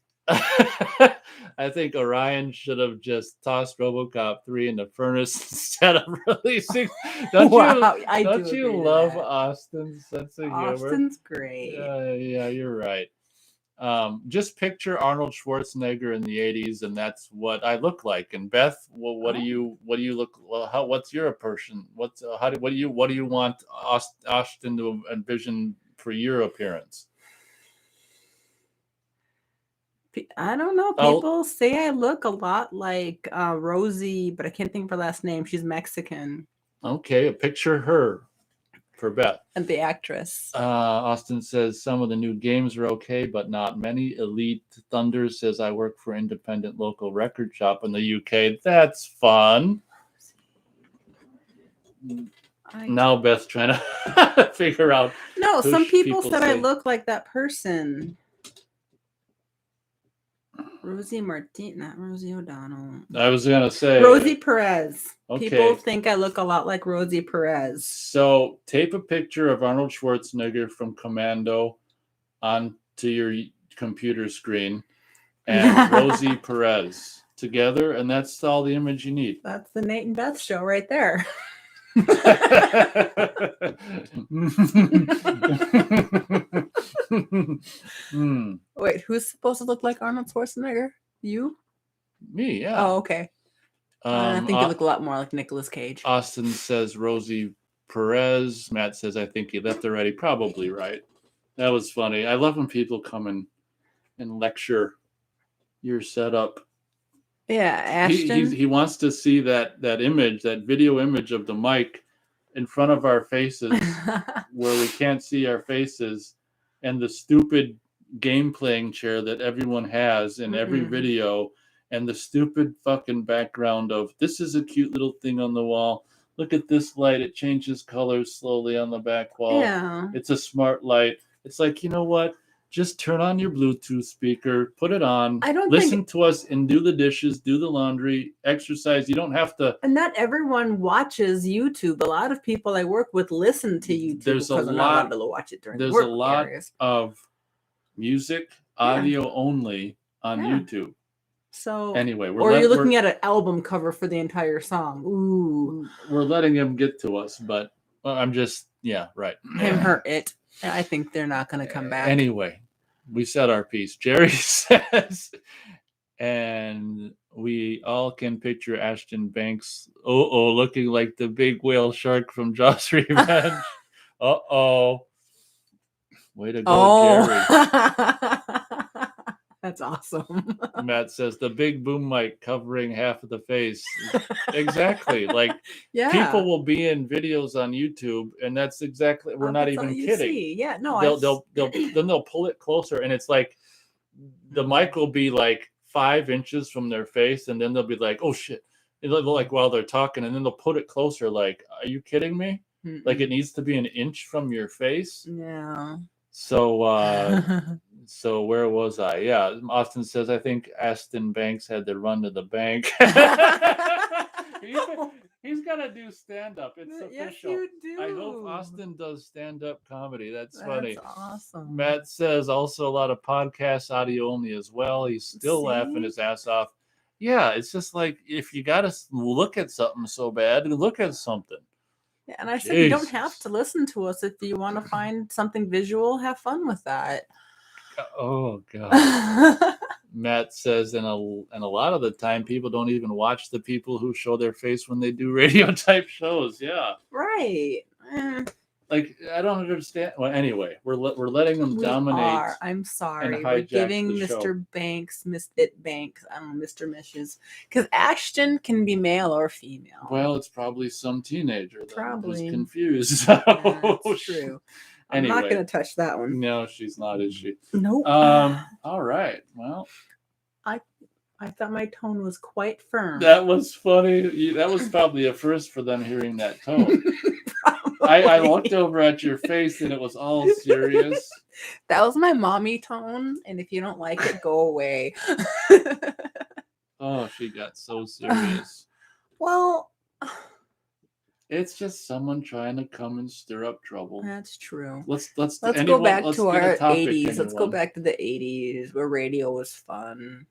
I think Orion should have just tossed RoboCop 3 in the furnace instead of releasing. Don't you love Austin's sense of humor? Austin's great. Yeah, you're right. Just picture Arnold Schwarzenegger in the 80s, and that's what I look like. And Beth, well, what do you look? Well, what's your person? What do you want Austin to envision for your appearance? I don't know. People say I look a lot like Rosie, but I can't think of her last name. She's Mexican. Okay, picture her for Beth. And the actress. Austin says some of the new games are okay, but not many. Elite Thunder says I work for independent local record shop in the UK. That's fun. Now Beth's trying to figure out. No, some people said I look like that person. Rosie Martin, not Rosie O'Donnell. I was going to say. Rosie Perez. Okay. People think I look a lot like Rosie Perez. So tape a picture of Arnold Schwarzenegger from Commando on to your computer screen and Rosie Perez together, and that's all the image you need. That's the Nate and Beth show right there. Wait, who's supposed to look like Arnold Schwarzenegger? You? Me, yeah. Oh, okay. I think you look a lot more like Nicolas Cage. Austin says Rosie Perez. Matt says, I think he left already. Probably right. That was funny. I love when people come and lecture your setup. Yeah, Ashton. He wants to see that image, that video image of the mic in front of our faces where we can't see our faces, and the stupid game playing chair that everyone has in every video, and the stupid fucking background of this is a cute little thing on the wall. Look at this light. It changes colors slowly on the back wall. Yeah. It's a smart light. It's like, you know what? Just turn on your Bluetooth speaker, put it on, listen to us, and do the dishes, do the laundry, exercise. You don't have to. And not everyone watches YouTube. A lot of people I work with listen to YouTube because they're not allowed to watch it during there's work a lot areas. of music, audio only on YouTube. So anyway, you're looking at an album cover for the entire song. Ooh. We're letting him get to us, but I'm just, right. Him hurt it. I think they're not going to come back. Anyway, we said our piece. Jerry says, and we all can picture Ashton Banks, looking like the big whale shark from Jaws Revenge. Way to go, Jerry. That's awesome. Matt says the big boom mic covering half of the face. Exactly. Like people will be in videos on YouTube, and that's exactly we're not even kidding. See. Yeah, no, they'll pull it closer, and it's like the mic will be like 5 inches from their face, and then they'll be like, "Oh shit!" And they'll like while they're talking, and then they'll put it closer. Like, are you kidding me? Like it needs to be an inch from your face. Yeah. So. So where was I? Yeah, Austin says, I think Ashton Banks had to run to the bank. He's got to do stand-up. It's official. Yes, you do. I hope Austin does stand-up comedy. That's funny. That's awesome. Matt says also a lot of podcasts, audio only as well. He's still laughing his ass off. Yeah, it's just like if you got to look at something so bad, look at something. Yeah, and I said you don't have to listen to us if you want to find something visual. Have fun with that. Oh God. Matt says, and a lot of the time, people don't even watch the people who show their face when they do radio type shows. Yeah, right. Like I don't understand. Well, anyway, we're letting them dominate. I'm sorry. We're giving Mr. Banks, Miss It Banks, I don't know, Mr. Mishes, because Ashton can be male or female. Well, it's probably some teenager who's confused. That's true. I'm not going to touch that one. No, she's not, is she? Nope. All right. Well, I thought my tone was quite firm. That was funny. That was probably a first for them hearing that tone. I looked over at your face and it was all serious. That was my mommy tone, and if you don't like it, go away. Oh, she got so serious. Well, it's just someone trying to come and stir up trouble. That's true. Let's go back to our 80s. Let's go back to the 80s where radio was fun.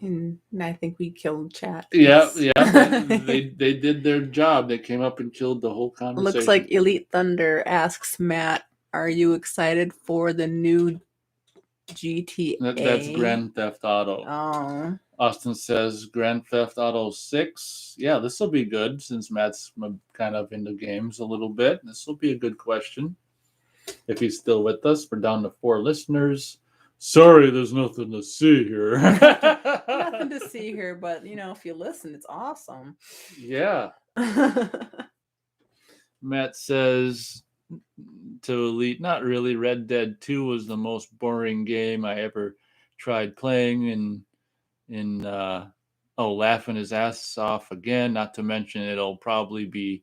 And I think we killed chat. Yeah. They did their job. They came up and killed the whole conversation. Looks like Elite Thunder asks Matt, "Are you excited for the new GTA?" That's Grand Theft Auto. Oh. Austin says Grand Theft Auto 6. Yeah, this will be good since Matt's kind of into games a little bit. This will be a good question. If he's still with us, we're down to 4 listeners. Sorry, there's nothing to see here. Nothing to see here, but if you listen, it's awesome. Yeah. Matt says to Elite, not really. Red Dead 2 was the most boring game I ever tried playing, and laughing his ass off again. Not to mention it'll probably be,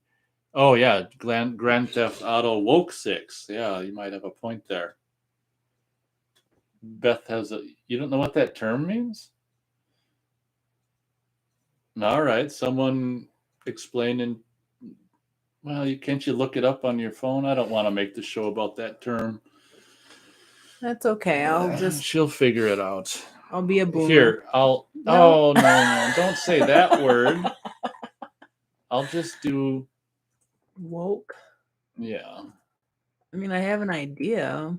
Grand Theft Auto Woke 6. Yeah, you might have a point there. Beth you don't know what that term means? All right, someone explain in Well, can't you look it up on your phone? I don't want to make the show about that term. That's okay. She'll figure it out. I'll be a boomer. Here, No. Oh, no. Don't say that word. I'll just do... Woke. Yeah. I mean, I have an idea.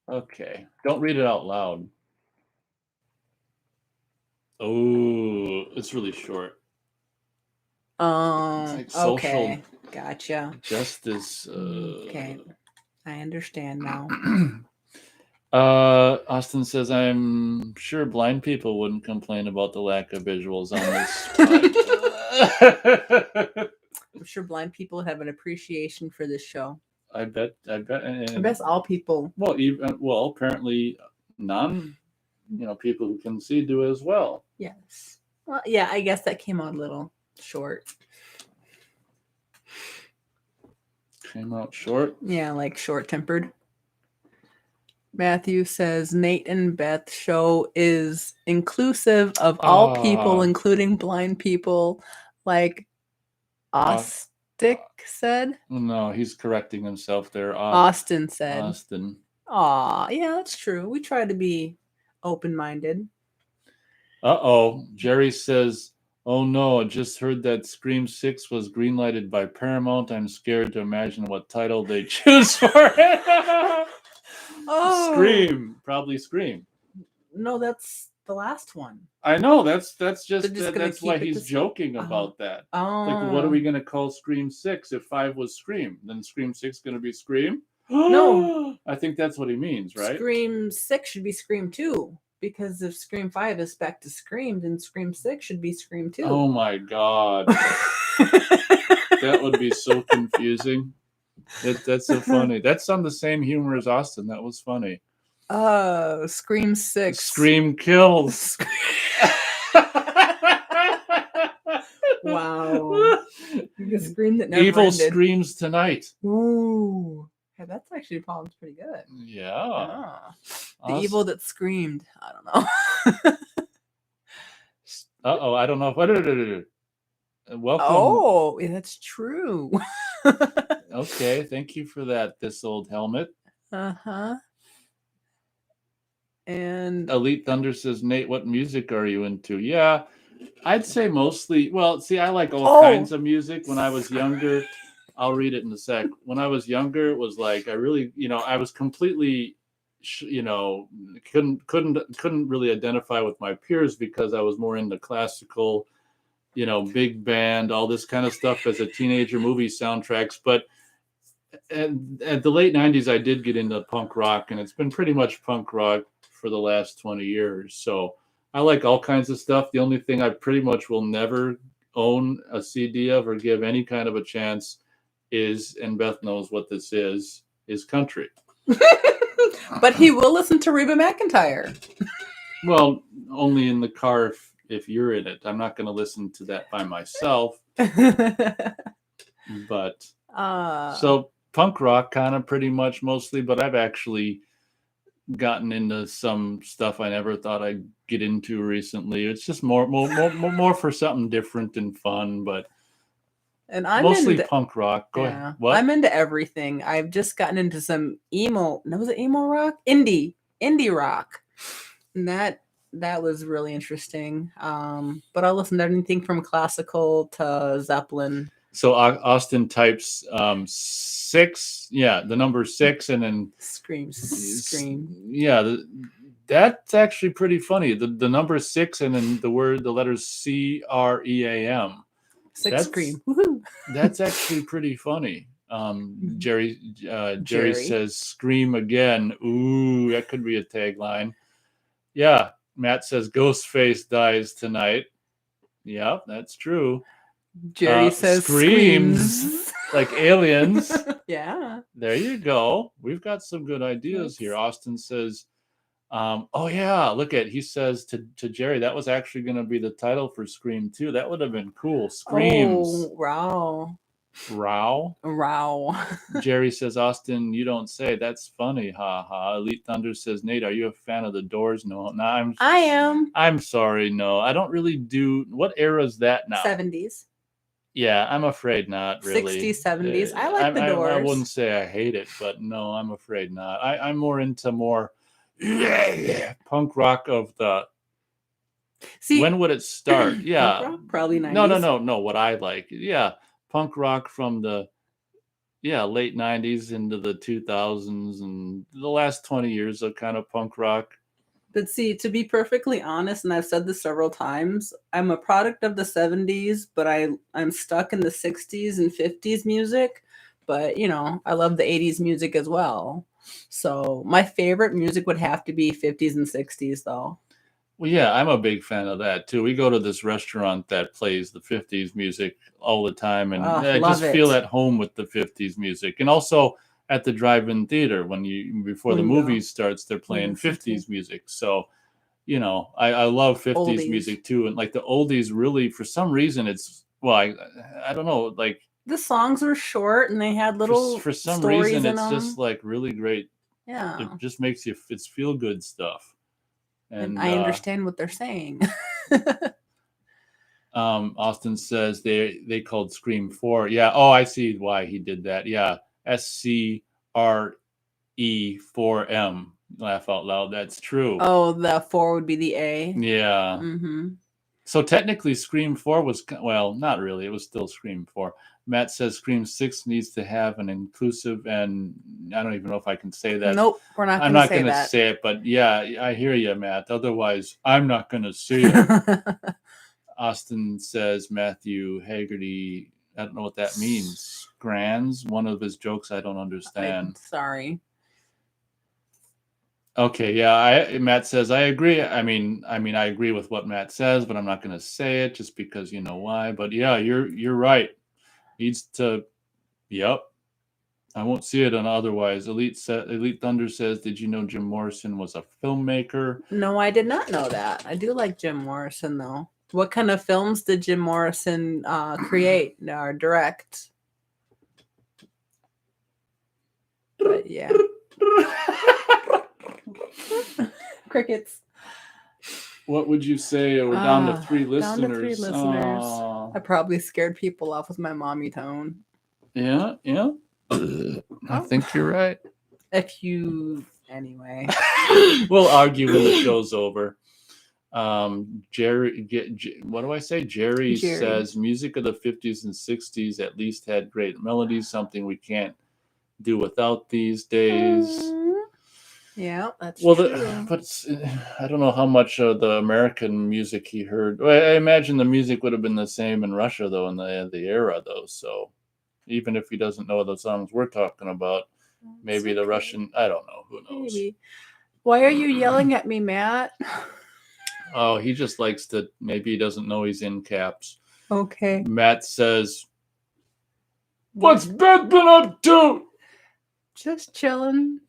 Okay. Don't read it out loud. Oh, it's really short. It's like social Okay. Gotcha. justice. Okay. I understand now. Austin says, I'm sure blind people wouldn't complain about the lack of visuals on this. I'm sure blind people have an appreciation for this show. I bet. I bet all people. Well, apparently people who can see do as well. Yes. Well, yeah, I guess that came out a little short. Came out short? Yeah, like short-tempered. Matthew says Nate and Beth show is inclusive of all people, including blind people, like Ostick said. No, he's correcting himself there. Austin said. Austin. Aw, yeah, that's true. We try to be open-minded. Uh-oh. Jerry says, oh no, I just heard that Scream 6 was greenlighted by Paramount. I'm scared to imagine what title they choose for it. Oh, Scream. Probably Scream. No, that's the last one. I know. That's just that's why he's joking about that. Oh. Like, what are we going to call Scream 6 if 5 was Scream? Then Scream 6 going to be Scream? No. I think that's what he means, right? Scream 6 should be Scream 2. Because if Scream 5 is back to Scream, then Scream 6 should be Scream 2. Oh my God. That would be so confusing. That's so funny. That's on the same humor as Austin. That was funny. Scream 6. Scream kills. Wow. The Scream that never Evil ended. screams tonight. Ooh. Yeah, that's actually probably pretty good. Yeah. The evil that screamed. I don't know. I don't know. Welcome. Oh, yeah, that's true. Okay, thank you for that, this old helmet. Uh-huh. And Elite Thunder says, Nate, what music are you into? Yeah, I'd say mostly, well, see, I like all kinds of music. When I was younger, I'll read it in a sec. When I was younger, it was like, I really, I was completely, couldn't really identify with my peers because I was more into classical, big band, all this kind of stuff as a teenager, movie soundtracks. But at the late 90s, I did get into punk rock, and it's been pretty much punk rock for the last 20 years. So I like all kinds of stuff. The only thing I pretty much will never own a CD of or give any kind of a chance is, and Beth knows what this is country. But he will listen to Reba McEntire. Well, only in the car if you're in it. I'm not going to listen to that by myself. But so punk rock kind of pretty much mostly, but I've actually gotten into some stuff I never thought I'd get into recently. It's just more for something different and fun, but and I'm mostly into punk rock. Go ahead. What? I'm into everything. I've just gotten into some emo. No, was it emo rock? Indie rock. And that was really interesting. But I'll listen to anything from classical to Zeppelin. So Austin types 6, the number 6, and then scream. Yeah, that's actually pretty funny. The number 6 and then the letters CREAM. Scream. Woohoo! That's actually pretty funny. Jerry says scream again. Ooh, that could be a tagline. Yeah, Matt says Ghostface dies tonight. Yep, that's true. Jerry says screams like aliens. Yeah. There you go. We've got some good ideas here. Austin says, oh yeah, he says to Jerry, that was actually going to be the title for Scream 2. That would have been cool. Screams. Oh, Row. Jerry says, Austin, you don't say. That's funny. Ha ha. Elite Thunder says, Nate, are you a fan of the Doors? No, I am. I'm sorry. No, I don't really do. What era is that now? 70s. Yeah, I'm afraid not really. 60s, 70s. I like the I Doors. wouldn't say I hate it, but no, I'm afraid not. I'm more into more punk rock of the. See, When would it start? punk Yeah. rock, probably No, 90s. no. What I like. Yeah, punk rock from the late 90s into the 2000s and the last 20 years of kind of punk rock. But see, to be perfectly honest, and I've said this several times, I'm a product of the 70s, but I'm stuck in the 60s and 50s music. But, I love the 80s music as well. So my favorite music would have to be 50s and 60s, though. Well, yeah, I'm a big fan of that too. We go to this restaurant that plays the 50s music all the time, and I Love just feel it. at home with the 50s music. And also at the drive-in theater, before the When you go. movie starts, they're playing Listen to 50s music. So, I love 50s oldies. music too. And like the oldies, really, for some reason, I don't know, like The songs were short and they had little for some stories reason, in it's them. just like really great. Yeah. It just makes it's feel good stuff. And I understand what they're saying. Austin says they called Scream 4. Yeah. Oh, I see why he did that. Yeah. SCRE4M. Laugh out loud. That's true. Oh, the 4 would be the A. Yeah. Mm-hmm. So technically, Scream 4 was, well, not really. It was still Scream 4. Matt says Scream 6 needs to have an inclusive, and I don't even know if I can say that. Nope, we're not I'm going to not say going to that. say it, but yeah, I hear you, Matt. Otherwise, I'm not going to say it. Austin says Matthew Haggerty. I don't know what that means. Grands, one of his jokes I don't understand. Sorry. Okay, yeah. Matt says I agree. I mean, I agree with what Matt says, but I'm not going to say it just because you know why. But yeah, you're right. Needs to. Yep. I won't see it on otherwise. Elite Thunder says, "Did you know Jim Morrison was a filmmaker?" No, I did not know that. I do like Jim Morrison though. What kind of films did Jim Morrison create or direct? But yeah. Crickets. What would you say? We're down to 3 listeners. Down to 3 listeners. I probably scared people off with my mommy tone. Yeah. I think you're right. Anyway. We'll argue when the show's over. Jerry, what do I say? Jerry says music of the 50s and 60s at least had great melodies, something we can't do without these days. Yeah, that's true. But I don't know how much of the American music he heard. Well, I imagine the music would have been the same in Russia, though, in the era, though. So even if he doesn't know the songs we're talking about, maybe the Russian, I don't know. Who knows? Maybe. Why are you yelling at me, Matt? Oh, he just likes to, maybe he doesn't know he's in caps. Okay. Matt says, "What's Beth been up to?" Just chilling,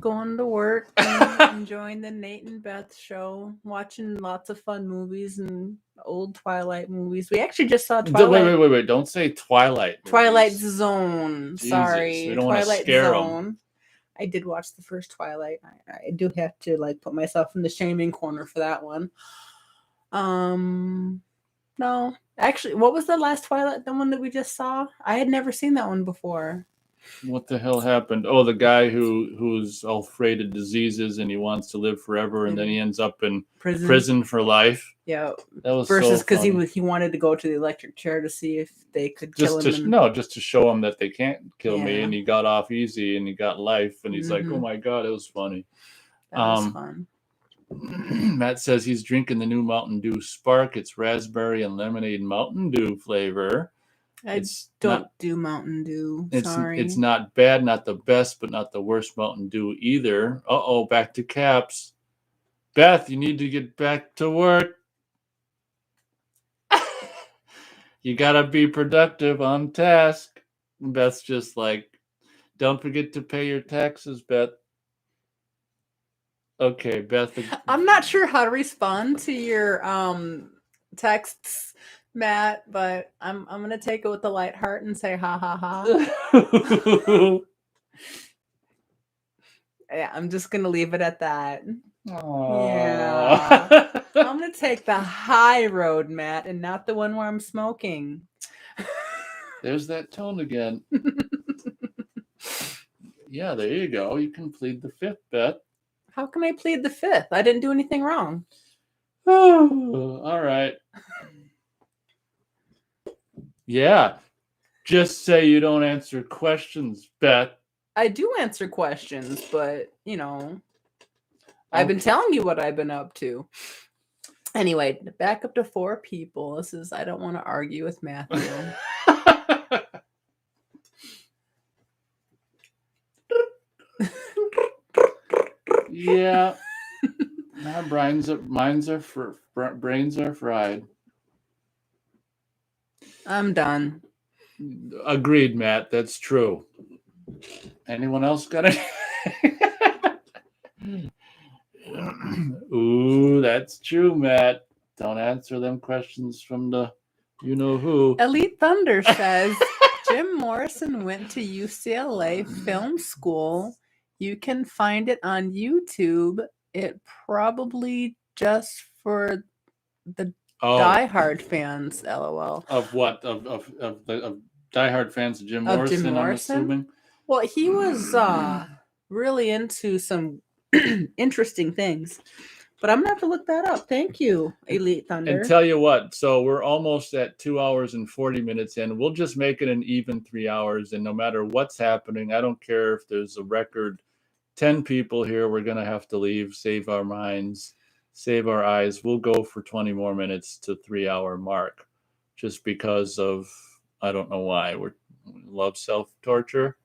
going to work, and enjoying the Nate and Beth show, watching lots of fun movies and old Twilight movies. We actually just saw Twilight. Wait. Don't say Twilight. Twilight Zone. Jesus, Sorry. we don't Twilight want to scare Zone. them. I did watch the first Twilight. I do have to put myself in the shaming corner for that one. No. Actually, what was the last Twilight, the one that we just saw? I had never seen that one before. What the hell happened? Oh, the guy who's all afraid of diseases and he wants to live forever, and then he ends up in prison for life. Yeah, that was versus because he wanted to go to the electric chair to see if they could kill him. Just to show him that they can't kill me, and he got off easy and he got life, and he's like, "Oh my god, it was funny." That was fun. Matt says he's drinking the new Mountain Dew Spark. It's raspberry and lemonade Mountain Dew flavor. I don't do Mountain Dew. Sorry. It's not bad, not the best, but not the worst Mountain Dew either. Uh-oh, back to caps. Beth, you need to get back to work. You gotta be productive on task. Beth's just like, don't forget to pay your taxes, Beth. Okay, Beth. I'm not sure how to respond to your texts, Matt, but I'm gonna take it with a light heart and say ha ha ha. Yeah, I'm just gonna leave it at that. Aww. Yeah. I'm gonna take the high road, Matt, and not the one where I'm smoking. There's that tone again. Yeah, there you go. You can plead the fifth, Beth. How can I plead the fifth? I didn't do anything wrong. Oh, all right. Yeah. Just say you don't answer questions, Beth. I do answer questions, but, I've been telling you what I've been up to. Anyway, back up to 4 people. I don't want to argue with Matthew. Yeah. Our brains are fried. I'm done. Agreed, Matt. That's true. Anyone else got it? Ooh, that's true, Matt. Don't answer them questions from the you know who. Elite Thunder says Jim Morrison went to UCLA Film School. You can find it on YouTube. It probably just for the diehard fans, LOL. Of what? Of diehard fans of Jim Morrison, I'm assuming. Well, he was really into some interesting things. But I'm going to have to look that up. Thank you, Elite Thunder. And tell you what, so we're almost at 2 hours and 40 minutes in. We'll just make it an even 3 hours. And no matter what's happening, I don't care if there's a record 10 people here, we're going to have to leave, save our minds, save our eyes. We'll go for 20 more minutes to 3 hour mark just because of, I don't know why. We love self-torture.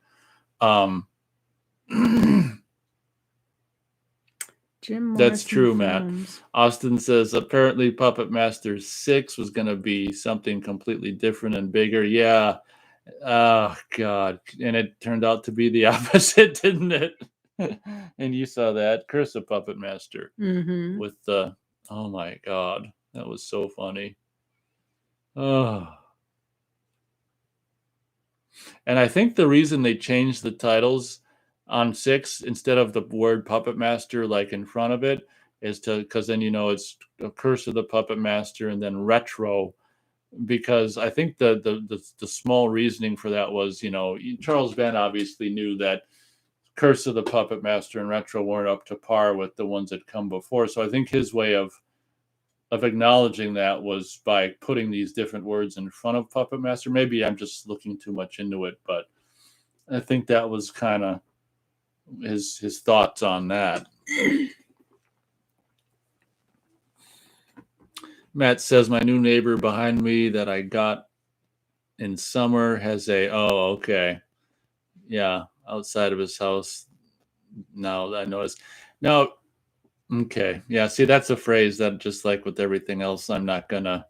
That's true, films. Matt. Austin says apparently Puppet Master 6 was going to be something completely different and bigger. Yeah. Oh, God. And it turned out to be the opposite, didn't it? And you saw that. Curse of Puppet Master. Mm-hmm. With the, oh, my God. That was so funny. Oh. And I think the reason they changed the titles on 6 instead of the word Puppet Master like in front of it is because then it's a Curse of the Puppet Master and then retro, because I think the small reasoning for that was Charles Band obviously knew that Curse of the Puppet Master and retro weren't up to par with the ones that come before, so I think his way of acknowledging that was by putting these different words in front of Puppet Master. Maybe I'm just looking too much into it, but I think that was kind of his thoughts on that. Matt says my new neighbor behind me that I got in summer has okay. Yeah, outside of his house. Now I noticed. No, okay. Yeah, see, that's a phrase that just like with everything else, I'm not gonna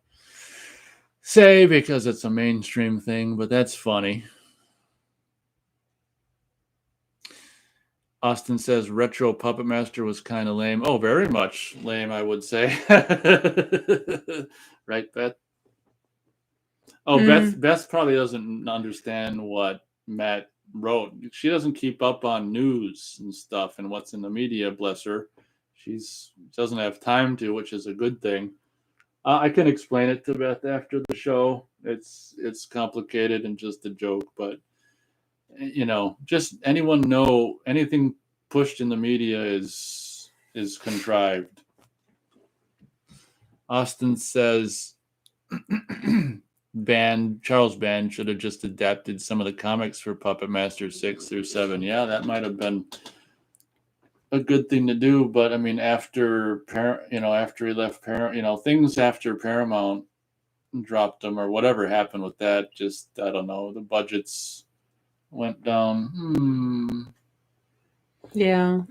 say because it's a mainstream thing, but that's funny. Austin says retro Puppet Master was kind of lame. Oh, very much lame, I would say. Right, Beth? Oh, Beth probably doesn't understand what Matt wrote. She doesn't keep up on news and stuff and what's in the media, bless her. She doesn't have time to, which is a good thing. I can explain it to Beth after the show. It's complicated and just a joke, but just anyone know anything pushed in the media is contrived. Austin says Charles Band should have just adapted some of the comics for Puppet Master 6 through 7. Yeah, that might have been a good thing to do, but I mean after he left Paramount, things after Paramount dropped him or whatever happened with that, just I don't know, the budgets went down. Yeah.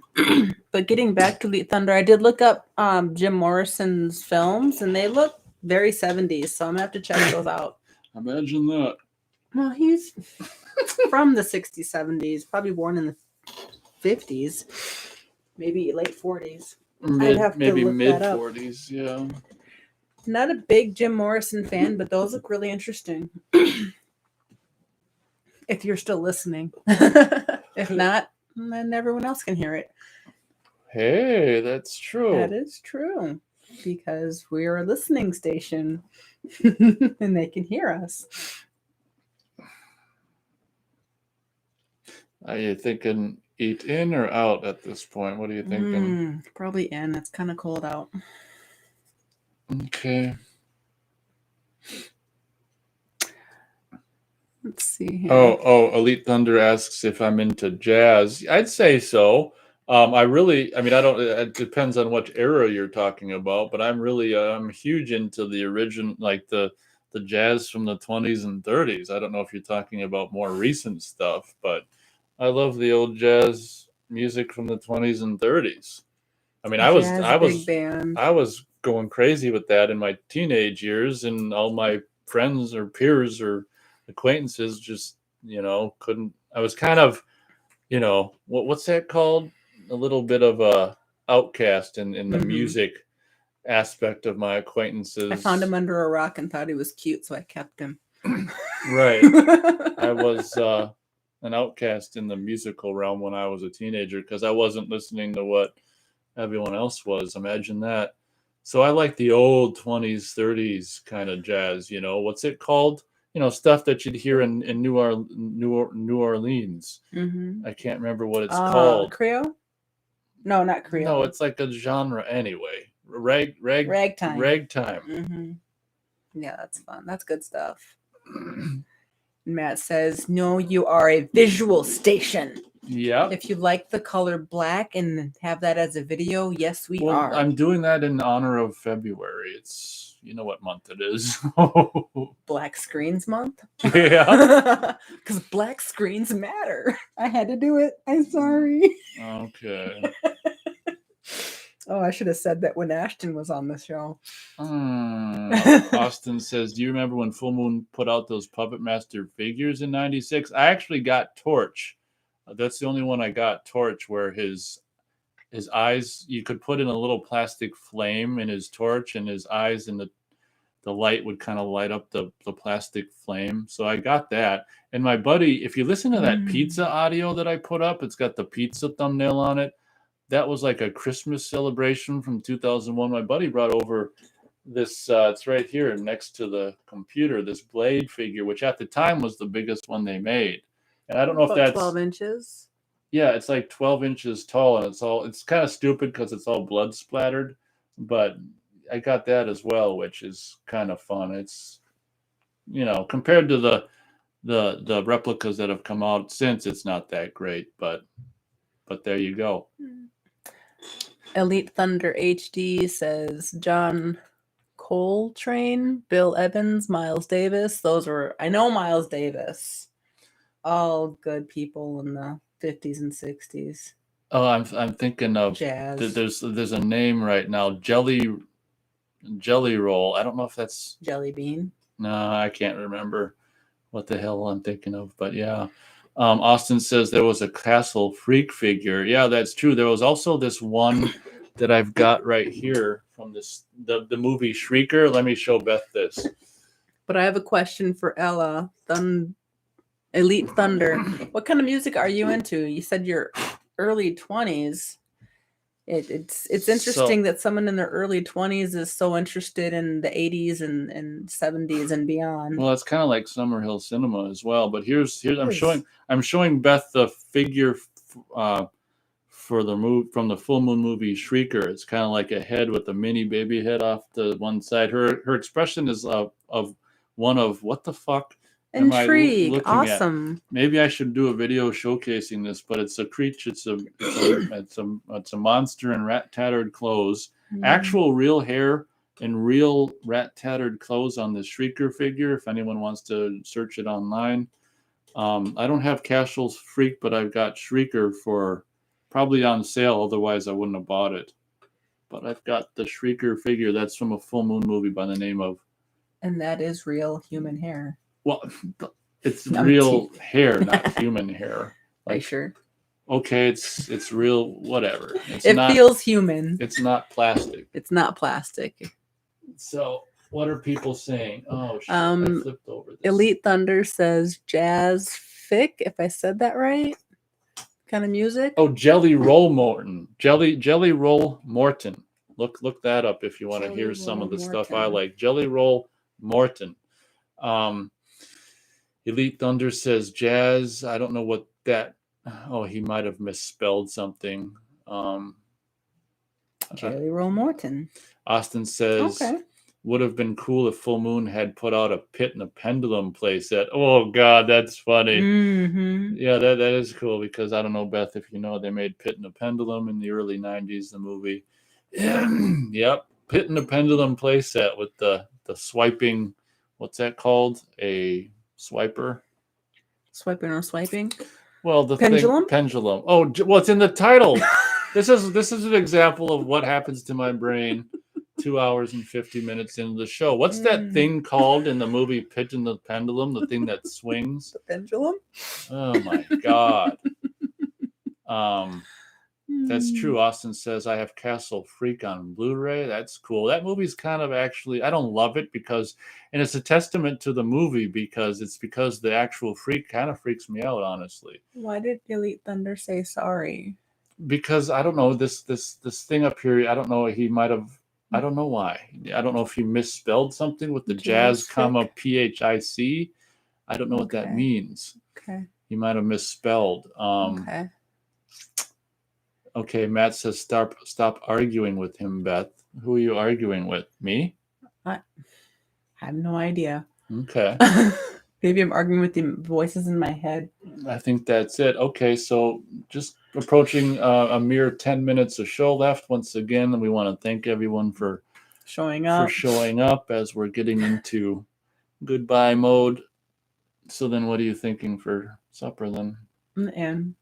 But getting back to Elite Thunder, I did look up Jim Morrison's films and they look very 70s, so I'm gonna have to check those out. Imagine that. Well, he's from the 60s, 70s, probably born in the 50s, maybe late 40s. Maybe mid 40s, yeah. Not a big Jim Morrison fan, but those look really interesting. If you're still listening. If not, then everyone else can hear it. Hey, that's true. That is true. Because we're a listening station and they can hear us. Are you thinking eat in or out at this point? What are you thinking? Probably in. It's kind of cold out. Okay. Let's see here. Oh, Elite Thunder asks if I'm into jazz. I'd say so. I mean, I don't, it depends on which era you're talking about, but I'm huge into the original, like the jazz from the 20s and 30s. I don't know if you're talking about more recent stuff, but I love the old jazz music from the 20s and 30s. I mean, Big band. I was going crazy with that in my teenage years, and all my friends or peers or acquaintances just, couldn't. I was kind of, what's that called? A little bit of a outcast in the music aspect of my acquaintances. I found him under a rock and thought he was cute, so I kept him. Right. I was an outcast in the musical realm when I was a teenager because I wasn't listening to what everyone else was. Imagine that. So I like the old 20s, 30s kind of jazz, what's it called? Stuff that you'd hear in New Orleans. I can't remember what it's called. Creole? No, not Creole. No, it's like a genre anyway. Ragtime. Ragtime. Yeah, that's fun. That's good stuff. Matt says, no, you are a visual station. Yeah. If you like the color black and have that as a video, yes, we are. I'm doing that in honor of February. It's, you know what month it is. Black Screens Month? Yeah. Because black screens matter. I had to do it. I'm sorry. Okay. Oh, I should have said that when Ashton was on the show. Austin says, do you remember when Full Moon put out those Puppet Master figures in 96? I actually got Torch. That's the only one I got, Torch, where his eyes, you could put in a little plastic flame in his torch, and his eyes and the light would kind of light up the plastic flame. So I got that. And my buddy, if you listen to that pizza audio that I put up, it's got the pizza thumbnail on it. That was like a Christmas celebration from 2001. My buddy brought over this, it's right here next to the computer, this Blade figure, which at the time was the biggest one they made. And I don't know if that's 12 inches. Yeah, it's like 12 inches tall, and it's kind of stupid because it's all blood splattered, but I got that as well, which is kind of fun. It's, compared to the replicas that have come out since, it's not that great, but there you go. Elite Thunder HD says John Coltrane, Bill Evans, Miles Davis. I know Miles Davis. All good people in the 50s and 60s. Oh, I'm thinking of jazz. There's a name right now, Jelly Roll. I don't know if that's Jelly Bean. No, I can't remember what the hell I'm thinking of, but yeah. Austin says there was a Castle Freak figure. Yeah, that's true. There was also this one that I've got right here from the movie Shrieker. Let me show Beth this. But I have a question for Ella. Elite Thunder. What kind of music are you into? You said you're early 20s. It's interesting that someone in their early 20s is so interested in the 80s and 70s and beyond. Well, it's kind of like Summerhill Cinema as well. But here's I'm showing Beth the figure for the from the Full Moon movie Shrieker. It's kind of like a head with a mini baby head off the one side. Her expression is of one of what the fuck. Intrigue. Awesome. Maybe I should do a video showcasing this, but it's a creature. It's a monster in rat tattered clothes. Actual real hair and real rat tattered clothes on the Shrieker figure. If anyone wants to search it online, I don't have Casual Freak, but I've got Shrieker for probably on sale. Otherwise, I wouldn't have bought it. But I've got the Shrieker figure. That's from a Full Moon movie by the name of. And that is real human hair. Well, it's real hair, not human hair. Like, sure. Okay, it's real, whatever. It feels human. It's not plastic. It's not plastic. So, what are people saying? Oh, shit, I flipped over this. Elite Thunder says jazz fic, if I said that right. Kind of music. Oh, Jelly Roll Morton. Jelly Roll Morton. Look that up if you want to hear some of the stuff I like. Jelly Roll Morton. Elite Thunder says jazz. I don't know what that Oh, he might have misspelled something. Um, Jerry Roll Morton. Austin says, Okay. would have been cool if Full Moon had put out a Pit and a Pendulum playset. Oh, God, that's funny. Mm-hmm. Yeah, that is cool because I don't know, Beth, if you know, they made Pit and a Pendulum in the early 90s, the movie. Yep, Pit and a Pendulum playset with the swiping, what's that called? A swiper? Swiping or swiping? Well, the Pendulum? pendulum. Oh, well, it's in the title. This is an example of what happens to my brain 2 hours and 50 minutes into the show. What's that thing called in the movie Pit and the Pendulum? The thing that swings? The pendulum? Oh my God. That's true. Austin says I have Castle Freak on Blu-ray. That's cool. That movie's kind of actually, I don't love it because, and it's a testament to the movie because the actual freak kind of freaks me out, honestly. Why did Elite Thunder say sorry? Because I don't know, this thing up here, I don't know, he might have, I don't know why. I don't know if he misspelled something with the jazz, comma PHIC. I don't know what that means. Okay. He might have misspelled. Okay. Okay, Matt says stop arguing with him, Beth. Who are you arguing with? Me? I have no idea. Okay. Maybe I'm arguing with the voices in my head. I think that's it. Okay, so just approaching a mere 10 minutes of show left. Once again, we want to thank everyone for showing up as we're getting into goodbye mode. So then what are you thinking for supper then? In.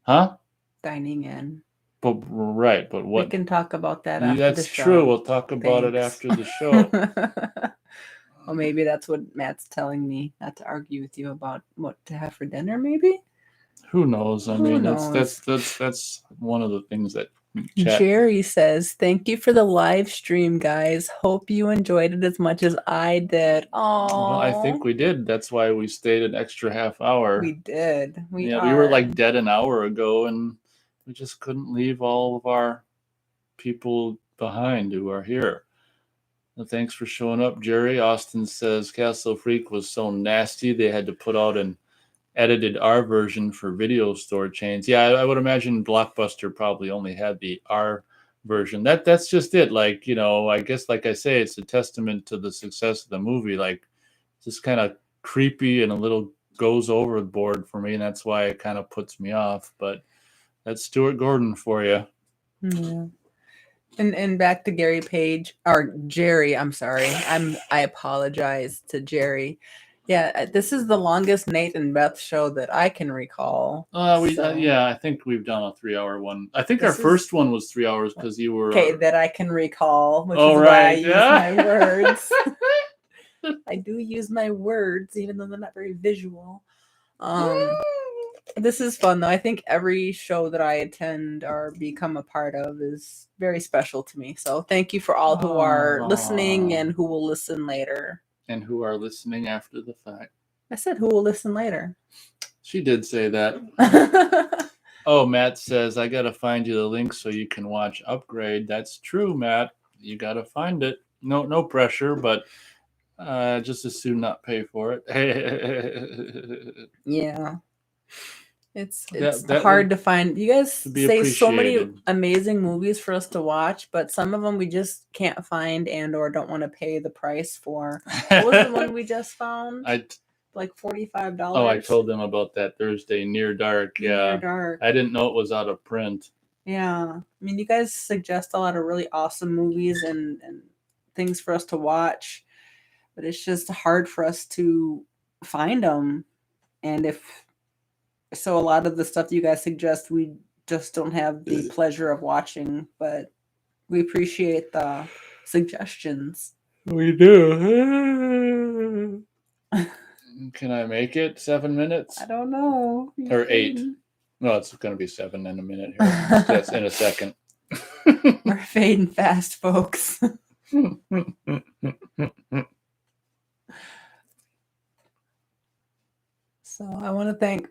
Huh? Dining in. But right, but what? We can talk about that after the show. That's true. We'll talk about it after the show. Well, maybe that's what Matt's telling me, not to argue with you about what to have for dinner, maybe? Who knows? Who knows? That's one of the things that Jerry says, thank you for the live stream, guys. Hope you enjoyed it as much as I did. Oh, well, I think we did. That's why we stayed an extra half hour. We did. We were like dead an hour ago, and we just couldn't leave all of our people behind who are here. Well, thanks for showing up, Jerry. Austin says Castle Freak was so nasty they had to put out an edited R version for video store chains. Yeah, I would imagine Blockbuster probably only had the R version. That's just it. Like, I guess, like I say, it's a testament to the success of the movie. Like, it's just kind of creepy and a little goes overboard for me, and that's why it kind of puts me off. But that's Stuart Gordon for you. Yeah. And back to Gary Page, or Jerry, I'm sorry. I apologize to Jerry. Yeah, this is the longest Nate and Beth show that I can recall. I think we've done a 3-hour one. I think our first one was 3 hours because you were that I can recall, which is why I use my words. I do use my words, even though they're not very visual. This is fun, though. I think every show that I attend or become a part of is very special to me. So thank you for all who are listening and who will listen later. And who are listening after the fact. I said who will listen later. She did say that. Oh, Matt says, I got to find you the link so you can watch Upgrade. That's true, Matt. You got to find it. No pressure, but just as soon not pay for it. Yeah. It's hard to find. You guys say so many amazing movies for us to watch, but some of them we just can't find and or don't want to pay the price for. What was the one we just found? Like $45. Oh, I told them about that Thursday, Near Dark. Yeah. Near Dark. I didn't know it was out of print. Yeah. I mean, you guys suggest a lot of really awesome movies and things for us to watch, but it's just hard for us to find them. And so a lot of the stuff you guys suggest, we just don't have the pleasure of watching, but we appreciate the suggestions. We do. Can I make it 7 minutes? I don't know. Or 8. No, it's going to be 7 in a minute here. Yes, in a second. We're fading fast, folks. So I want to thank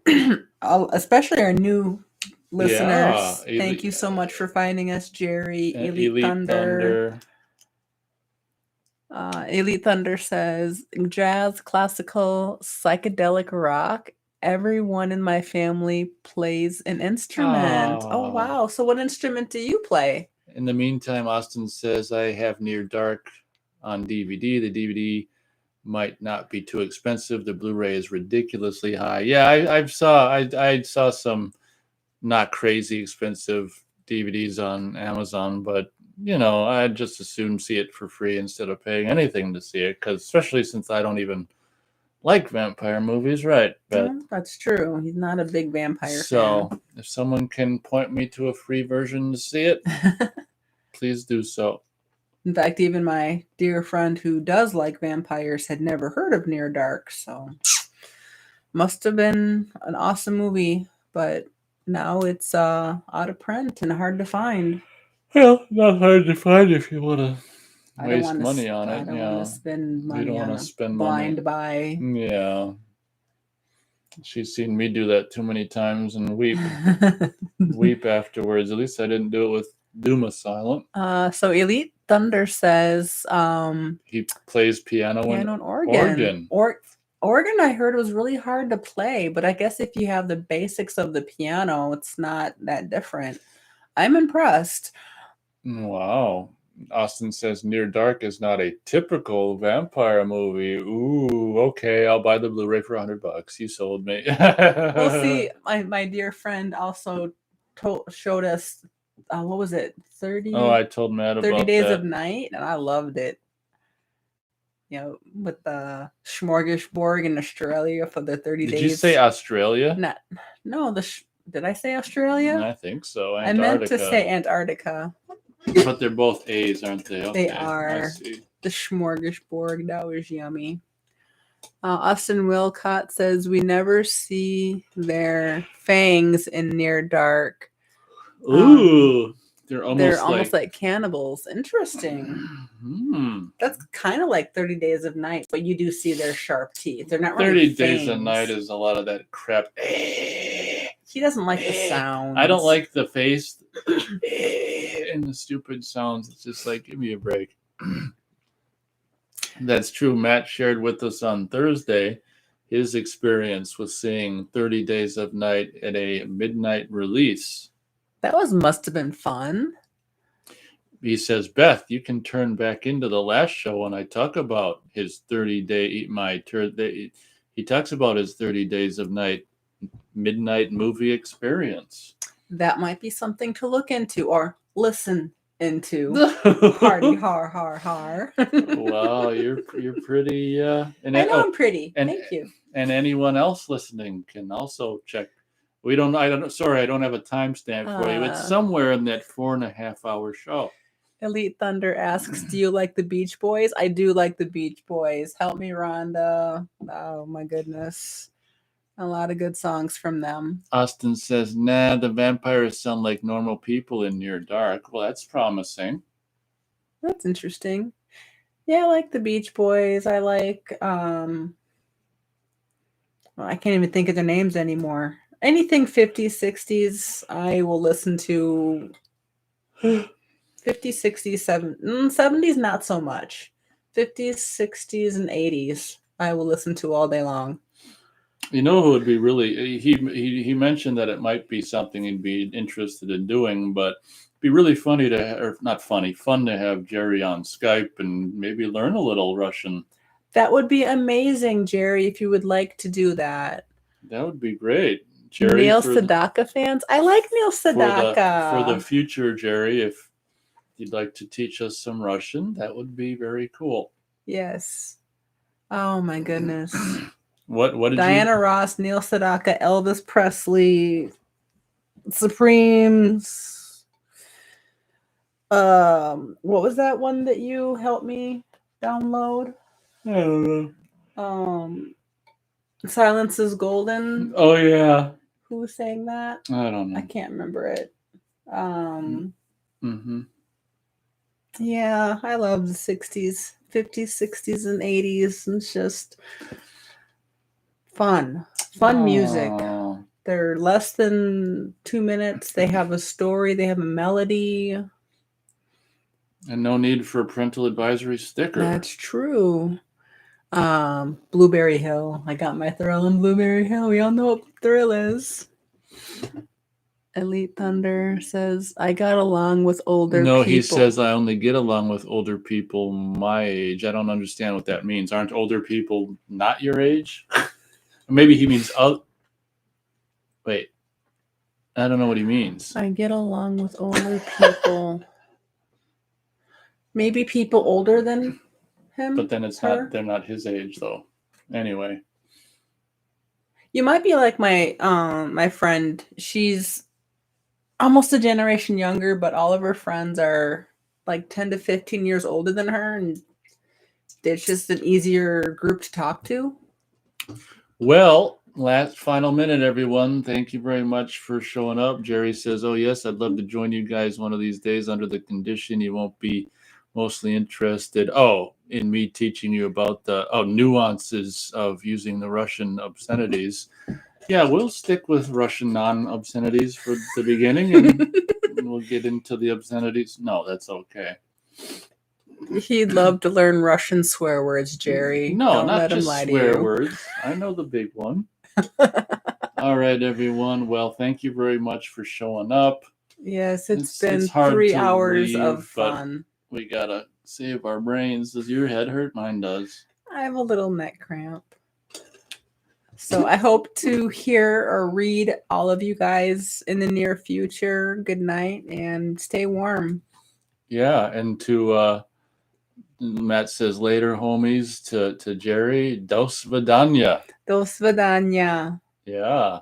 especially our new listeners. Yeah, thank you so much for finding us, Jerry. Elite Thunder. Elite Thunder says jazz, classical, psychedelic rock, Everyone in my family plays an instrument. Oh, wow. So what instrument do you play? In the meantime, Austin says I have Near Dark on DVD. The DVD might not be too expensive. The Blu-ray is ridiculously high. Yeah, I saw some not crazy expensive DVDs on Amazon, but I'd just as soon see it for free instead of paying anything to see it, because especially since I don't even like vampire movies, right, Beth? That's true. He's not a big vampire So if someone can point me to a free version to see it, please do so. In fact, even my dear friend who does like vampires had never heard of Near Dark, so must have been an awesome movie, but now it's out of print and hard to find. Well, not hard to find if you want to I don't waste want money on it. I don't want to spend You money don't on want a to spend blind money. buy. Yeah. She's seen me do that too many times and weep afterwards. At least I didn't do it with Doom Silent. So Elite Thunder says he plays piano and organ. Organ I heard was really hard to play, but I guess if you have the basics of the piano, it's not that different. I'm impressed. Wow. Austin says Near Dark is not a typical vampire movie. Ooh, okay, I'll buy the Blu-ray for $100. You sold me. Well, see, my dear friend also showed us, what was it, 30? Oh, I told Matt 30 about Days that. of Night, and I loved it. With the smorgasbord in Australia for the 30 days. Did you say Australia? No, did I say Australia? I think so. Antarctica. I meant to say Antarctica. But they're both A's, aren't they? Okay, they are. I see. The smorgasbord, that was yummy. Austin Wilcott says, we never see their fangs in Near Dark. Ooh. They're almost like cannibals. Interesting. That's kind of like 30 Days of Night, but you do see their sharp teeth. They're not really 30 Days of Night is a lot of that crap. He doesn't like the sound. I don't like the face and the stupid sounds. It's just like, give me a break. That's true. Matt shared with us on Thursday his experience with seeing 30 Days of Night at a midnight release. That must have been fun. He says, Beth, you can turn back into the last show when I talk about his 30-day he talks about his 30 Days of Night midnight movie experience. That might be something to look into or listen into. Party har har har. Wow, you're pretty. I know I'm pretty. Thank you. And anyone else listening can also check. I don't have a timestamp for you. It's somewhere in that 4.5-hour show. Elite Thunder asks, do you like the Beach Boys? I do like the Beach Boys. Help me, Rhonda. Oh, my goodness. A lot of good songs from them. Austin says, nah, the vampires sound like normal people in Near Dark. Well, that's promising. That's interesting. Yeah, I like the Beach Boys. I like, I can't even think of their names anymore. Anything 50s, 60s, I will listen to. 50s, 60s, 70s, not so much. 50s, 60s, and 80s, I will listen to all day long. You know who would be really, he mentioned that it might be something he'd be interested in doing, but it'd be really fun to have Jerry on Skype and maybe learn a little Russian. That would be amazing, Jerry, if you would like to do that. That would be great. Jerry, Neil Sedaka fans? I like Neil Sedaka. For the future, Jerry, if you'd like to teach us some Russian, that would be very cool. Yes. Oh, my goodness. What did Diana Ross, Neil Sedaka, Elvis Presley, Supremes. What was that one that you helped me download? I don't know. Silence is Golden. Oh yeah. Who sang that? I don't know. I can't remember it. Mm-hmm. Yeah, I love the 60s, 50s, 60s, and 80s. It's just fun music. They're less than 2 minutes. They have a story. They have a melody. And no need for a parental advisory sticker. That's true. Blueberry Hill. I got my thrill in Blueberry Hill. We all know what thrill is. Elite Thunder says, I got along with older people. No, he says I only get along with older people my age. I don't understand what that means. Aren't older people not your age? Maybe he means wait. I don't know what he means. I get along with older people. Maybe people older than him. But then they're not his age though. Anyway. You might be like my friend. She's almost a generation younger, but all of her friends are like 10 to 15 years older than her, and it's just an easier group to talk to. Well, last final minute, everyone. Thank you very much for showing up. Jerry says, oh, yes, I'd love to join you guys one of these days under the condition you won't be mostly interested. In me teaching you about the nuances of using the Russian obscenities. Yeah, we'll stick with Russian non-obscenities for the beginning, and we'll get into the obscenities. No, that's okay. He'd love to learn Russian swear words, Jerry. No, Don't not let him just lie to swear you. words. I know the big one. All right, everyone. Well, thank you very much for showing up. Yes, it's been hard 3 to hours leave, of fun. We gotta save our brains. Does your head hurt? Mine does. I have a little neck cramp. So I hope to hear or read all of you guys in the near future. Good night and stay warm. Yeah, and to Matt says later, homies, to Jerry, dos vidanya. Dos vidanya. Yeah,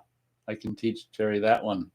I can teach Jerry that one.